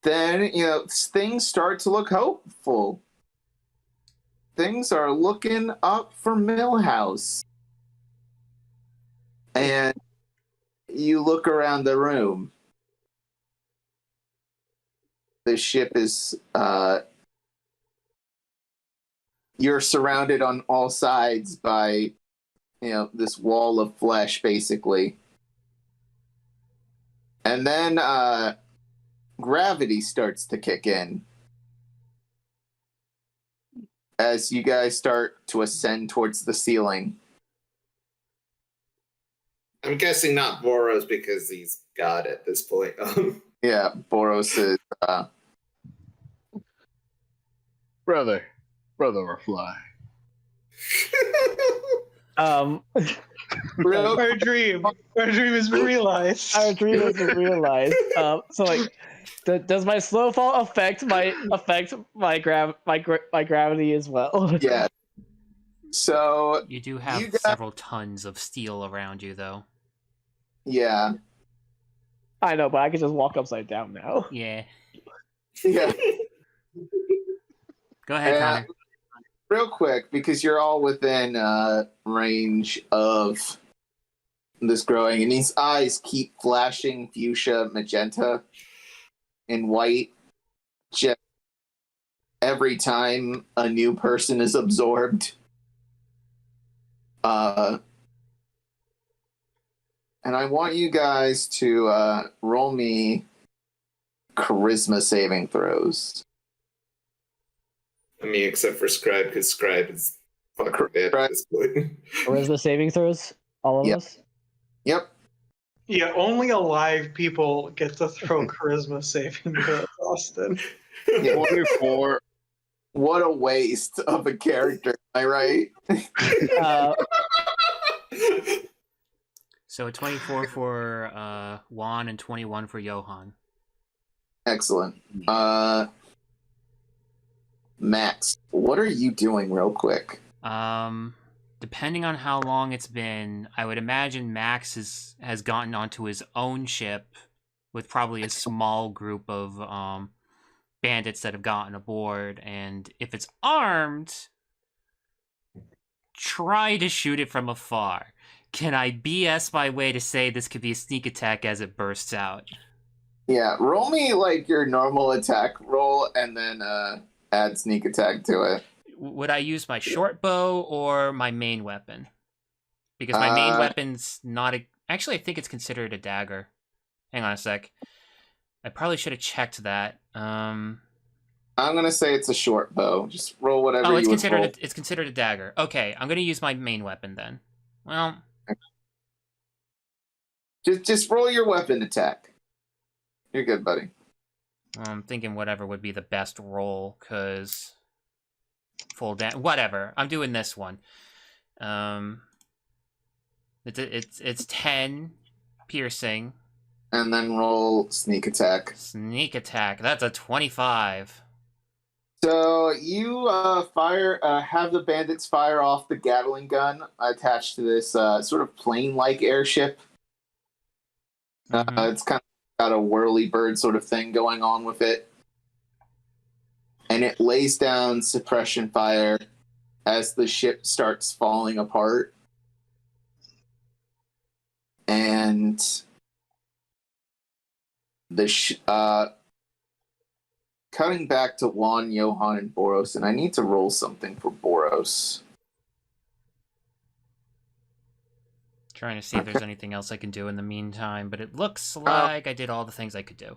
S1: then, things start to look hopeful. Things are looking up for Millhouse. And you look around the room. The ship is, you're surrounded on all sides by, this wall of flesh, basically. And then gravity starts to kick in as you guys start to ascend towards the ceiling.
S8: I'm guessing not Boros because he's God at this point.
S1: Yeah, Boros is...
S7: Brother or fly.
S4: Our dream has been realized.
S5: Our dream has been realized. So like, does my slow fall affect my gravity as well?
S1: Yeah. So
S2: you do have several tons of steel around you, though.
S1: Yeah.
S5: I know, but I can just walk upside down now.
S2: Yeah.
S1: Yeah.
S2: Go ahead, Connar.
S1: Real quick, because you're all within range of this growing, and these eyes keep flashing fuchsia, magenta, and white just every time a new person is absorbed. And I want you guys to roll me charisma saving throws.
S8: I mean, except for Scribe, because Scribe is fucking dead at this point.
S5: Charisma saving throws? All of us?
S1: Yep.
S4: Yeah, only alive people get to throw charisma saving throws, Austin.
S7: 24.
S1: What a waste of a character, am I right?
S2: So a 24 for Juan and 21 for Johan.
S1: Excellent. Max, what are you doing real quick?
S2: Depending on how long it's been, I would imagine Max has gotten onto his own ship with probably a small group of bandits that have gotten aboard, and if it's armed, try to shoot it from afar. Can I BS my way to say this could be a sneak attack as it bursts out?
S1: Yeah, roll me like your normal attack roll and then add sneak attack to it.
S2: Would I use my short bow or my main weapon? Because my main weapon's not a... Actually, I think it's considered a dagger. Hang on a sec. I probably should have checked that.
S1: I'm gonna say it's a short bow. Just roll whatever
S2: it's
S1: you would
S2: considered
S1: roll.
S2: it's considered a dagger. Okay, I'm gonna use my main weapon then. Well,
S1: just roll your weapon attack. You're good, buddy.
S2: I'm thinking whatever would be the best roll, because whatever. I'm doing this one. It's 10 piercing.
S1: And then roll sneak attack.
S2: Sneak attack. That's a 25.
S1: So you have the bandits fire off the Gatling gun attached to this sort of plane-like airship.
S2: Mm-hmm.
S1: It's kind of got a whirly bird sort of thing going on with it. and it lays down suppression fire as the ship starts falling apart. And cutting back to Juan, Johan, and Boros, and I need to roll something for Boros.
S2: Trying to see if there's anything else I can do in the meantime, but it looks like I did all the things I could do.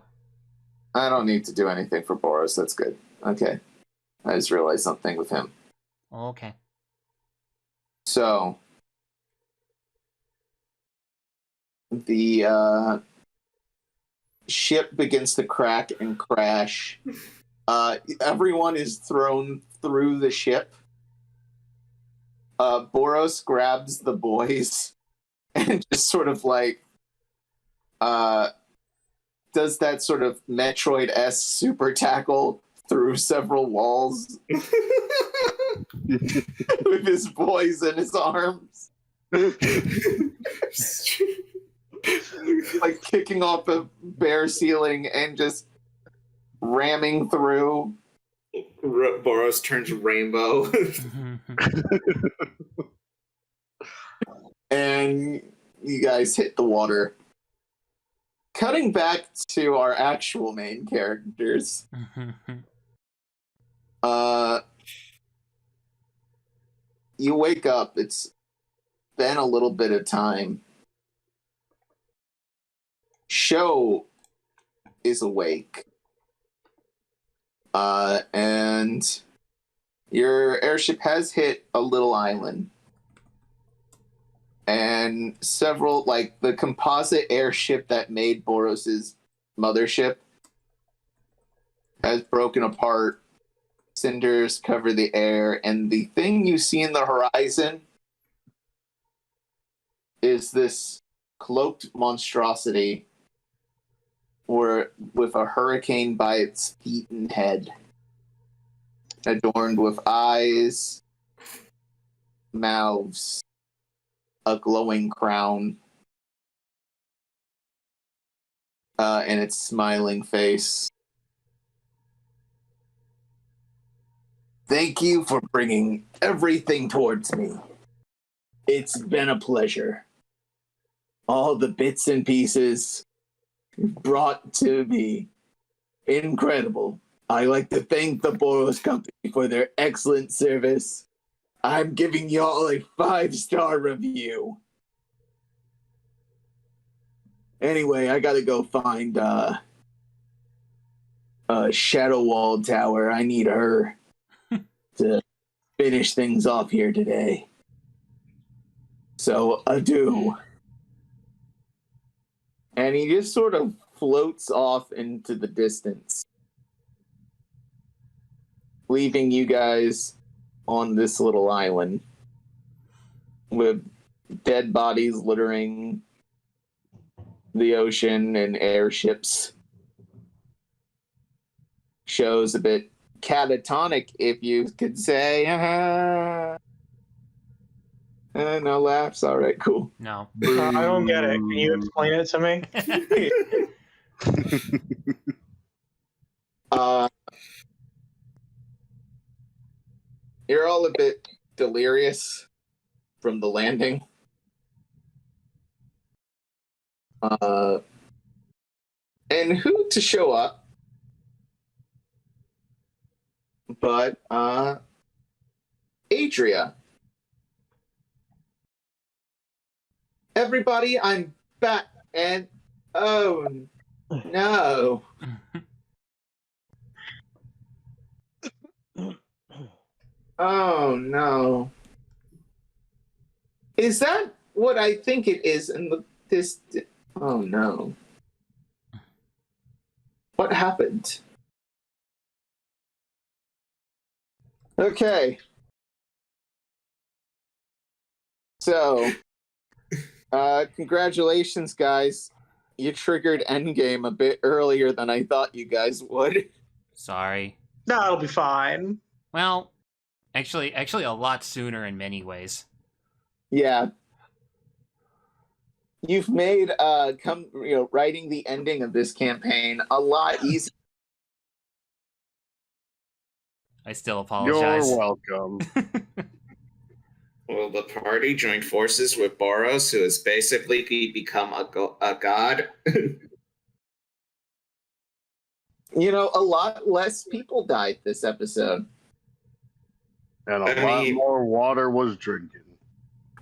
S1: I don't need to do anything for Boros. That's good. Okay. I just realized something with him.
S2: Okay.
S1: So, the ship begins to crack and crash. Everyone is thrown through the ship. Boros grabs the boys and just sort of like does that sort of Metroid-esque super tackle through several walls with his boys in his arms. Like kicking off a bare ceiling and just ramming through.
S8: Boros turns rainbow.
S1: And you guys hit the water. Cutting back to our actual main characters. You wake up. It's been a little bit of time. Show is awake. And your airship has hit a little island. And several, like the composite airship that made Boros's mothership has broken apart. Cinders cover the air, and the thing you see in the horizon is this cloaked monstrosity with a hurricane by its feet and head, adorned with eyes, mouths, a glowing crown, and its smiling face. Thank you for bringing everything towards me. It's been a pleasure. All the bits and pieces brought to me. Incredible. I like to thank the Boros Company for their excellent service. I'm giving y'all a 5-star review. Anyway, I gotta go find Shadow Wall Tower. I need her to finish things off here today. So, adieu. And he just sort of floats off into the distance, leaving you guys on this little island with dead bodies littering the ocean and airships. Shows a bit catatonic, if you could say. No laughs. All right, cool.
S2: No.
S4: I don't get it. Can you explain it to me?
S1: You're all a bit delirious from the landing. And who to show up but Adria. Everybody, I'm back, and oh no. Oh no. Is that what I think it is in this? Oh no. What happened? Okay. So, congratulations, guys. You triggered Endgame a bit earlier than I thought you guys would.
S2: Sorry.
S4: No, it'll be fine.
S2: Well, actually a lot sooner in many ways.
S1: Yeah. You've made writing the ending of this campaign a lot easier
S2: I still apologize.
S7: You're welcome.
S8: Well, the party joined forces with Boros, who has basically become a god.
S1: You know, a lot less people died this episode.
S7: And a lot more water was drinking.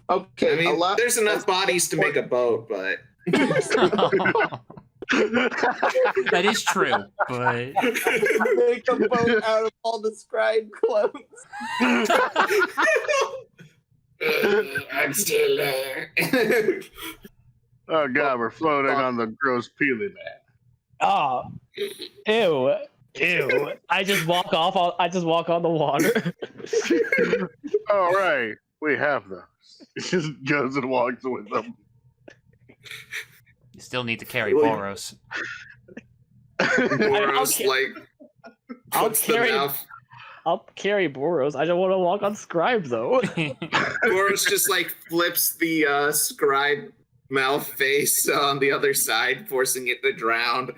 S1: Okay,
S8: I mean, there's enough bodies to make a boat, but...
S2: That is true, but...
S1: Make a boat out of all the scribe clothes.
S8: I'm still there.
S7: Oh god, we're floating on the gross peely man.
S5: Oh, ew. I just walk on the water.
S7: All right, we have those. He just goes and walks with them.
S2: You still need to carry Boros.
S8: Boros,
S5: I'll carry Boros. I don't want to walk on Scribe, though.
S8: Boros just, flips the scribe mouth face on the other side, forcing it to drown.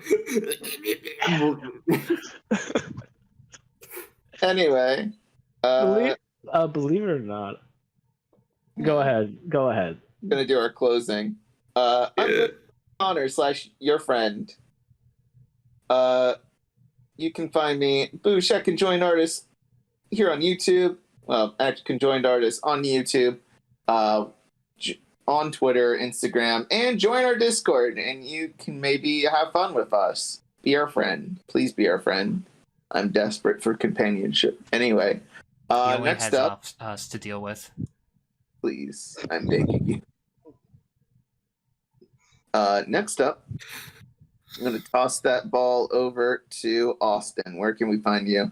S1: Anyway.
S5: Believe it or not. Go ahead.
S1: I'm going to do our closing. I'm Connar / your friend. You can find me, Boosh, at Conjoined Artist, here on YouTube. Well, at Conjoined Artist on YouTube, on Twitter, Instagram, and join our Discord, and you can maybe have fun with us. Be our friend. Please be our friend. I'm desperate for companionship. Anyway, next up,
S2: us to deal with.
S1: Please, I'm begging you. Next up, I'm going to toss that ball over to Austin. Where can we find you?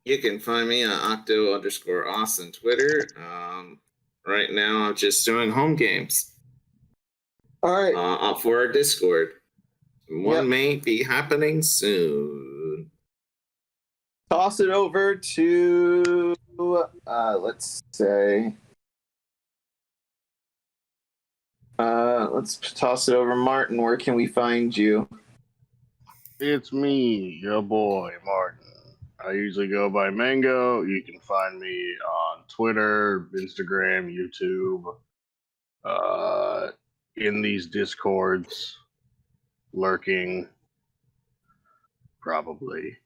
S8: You can find me on Octo_Austin Twitter. Right now, I'm just doing home games.
S1: All right.
S8: For our Discord. One may be happening soon.
S1: Toss it over to, let's toss it over. Martin, where can we find you?
S7: It's me, your boy, Martin. I usually go by Mango. You can find me on Twitter, Instagram, YouTube, in these Discords, lurking, probably.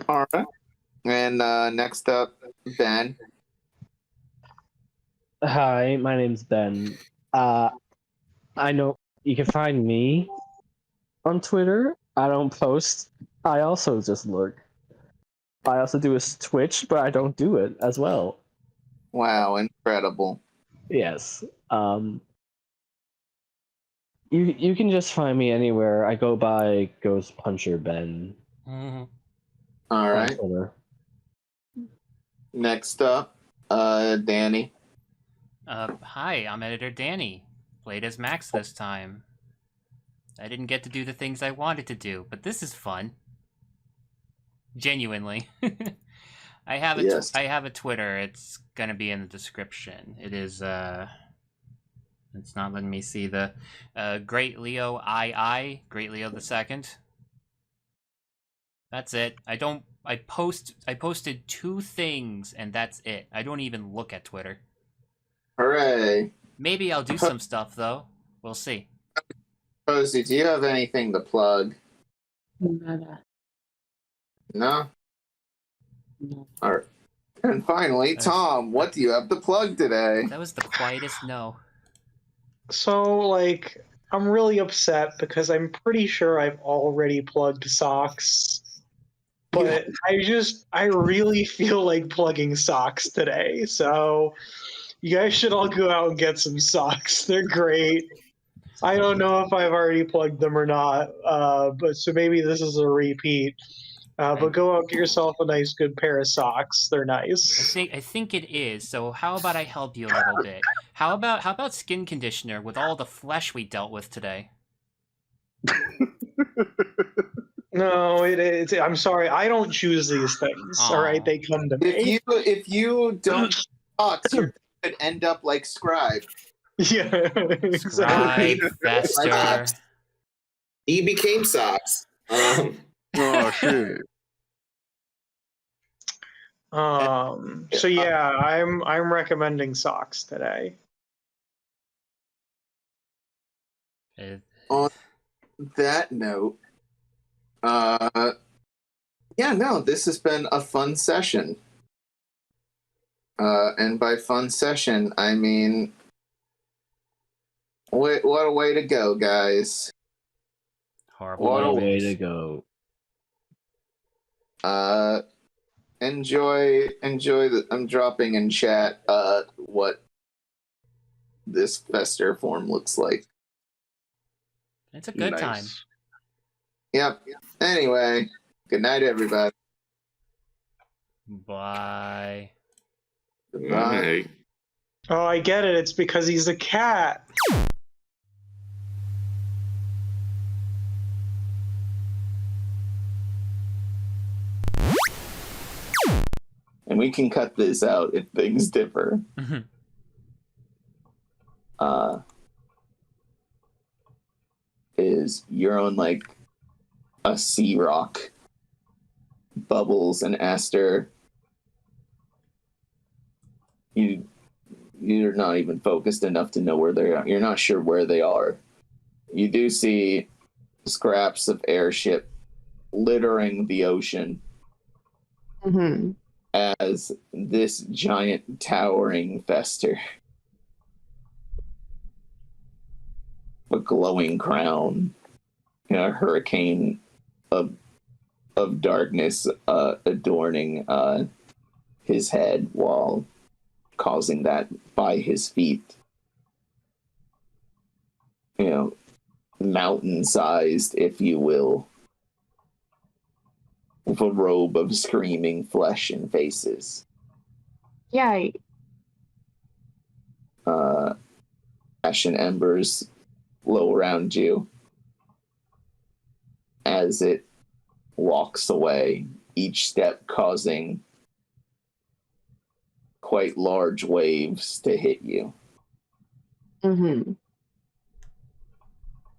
S1: All right. And next up, Ben.
S5: Hi, my name's Ben. I know you can find me on Twitter. I don't post. I also just lurk. I also do a Twitch, but I don't do it as well.
S1: Wow, incredible.
S5: Yes. You can just find me anywhere. I go by Ghost Puncher Ben.
S2: Mm-hmm.
S1: All right. Next up, Danny.
S2: Hi, I'm Editor Danny. Played as Max this time. I didn't get to do the things I wanted to do, but this is fun. Genuinely. I have a Twitter. It's gonna be in the description. It is it's not letting me see the Great Leo Great Leo II. That's it. I posted 2 things and that's it. I don't even look at Twitter.
S1: Hooray.
S2: Maybe I'll do some stuff though. We'll see.
S1: Posie, do you have anything to plug?
S6: Nada.
S1: No?
S6: No.
S1: All right. And finally, Tom, what do you have to plug today?
S2: That was the quietest no.
S4: So, I'm really upset because I'm pretty sure I've already plugged socks. But I really feel like plugging socks today. So, you guys should all go out and get some socks. They're great. I don't know if I've already plugged them or not, but so maybe this is a repeat. But go out, get yourself a nice, good pair of socks. They're nice.
S2: I think it is. So how about I help you a little bit? How about skin conditioner with all the flesh we dealt with today?
S4: No, it's. I'm sorry, I don't choose these things. All right, they come to me.
S1: If you don't socks, you could end up like Scribe.
S4: Yeah,
S2: Scribe, Fester.
S8: He became socks.
S7: Oh shit.
S4: So yeah, I'm recommending socks today.
S1: On that note, yeah, no, this has been a fun session. And by fun session, I mean, what a way to go, guys.
S2: Horrible
S1: What a
S5: Way
S2: nightmares.
S5: to go.
S1: Enjoy the. I'm dropping in chat what this Fester form looks like.
S2: It's a good time.
S7: Nice.
S1: Yep. Anyway, good night, everybody.
S2: Bye.
S1: Goodbye.
S4: Oh, I get it. It's because he's a cat.
S1: And we can cut this out if things differ. Is you're on like a sea rock. Bubbles and Ashter. You're not even focused enough to know where they are. You're not sure where they are. You do see scraps of airship littering the ocean
S3: Mm-hmm.
S1: as this giant towering Fester, a glowing crown, a hurricane of darkness adorning his head while causing that by his feet. Mountain-sized, if you will, with a robe of screaming flesh and faces.
S3: Yeah.
S1: Ash and embers glow around you as it walks away, each step causing quite large waves to hit you.
S3: Mm-hmm.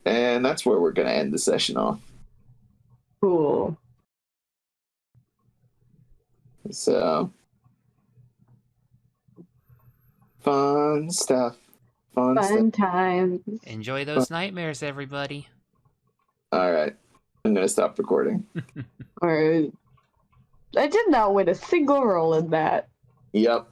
S1: And that's where we're going to end the session off.
S3: Cool.
S1: So, fun stuff.
S3: Fun times.
S2: Enjoy those nightmares, everybody.
S1: All right. I'm going to stop recording.
S3: Alright. I did not win a single roll in that.
S1: Yep.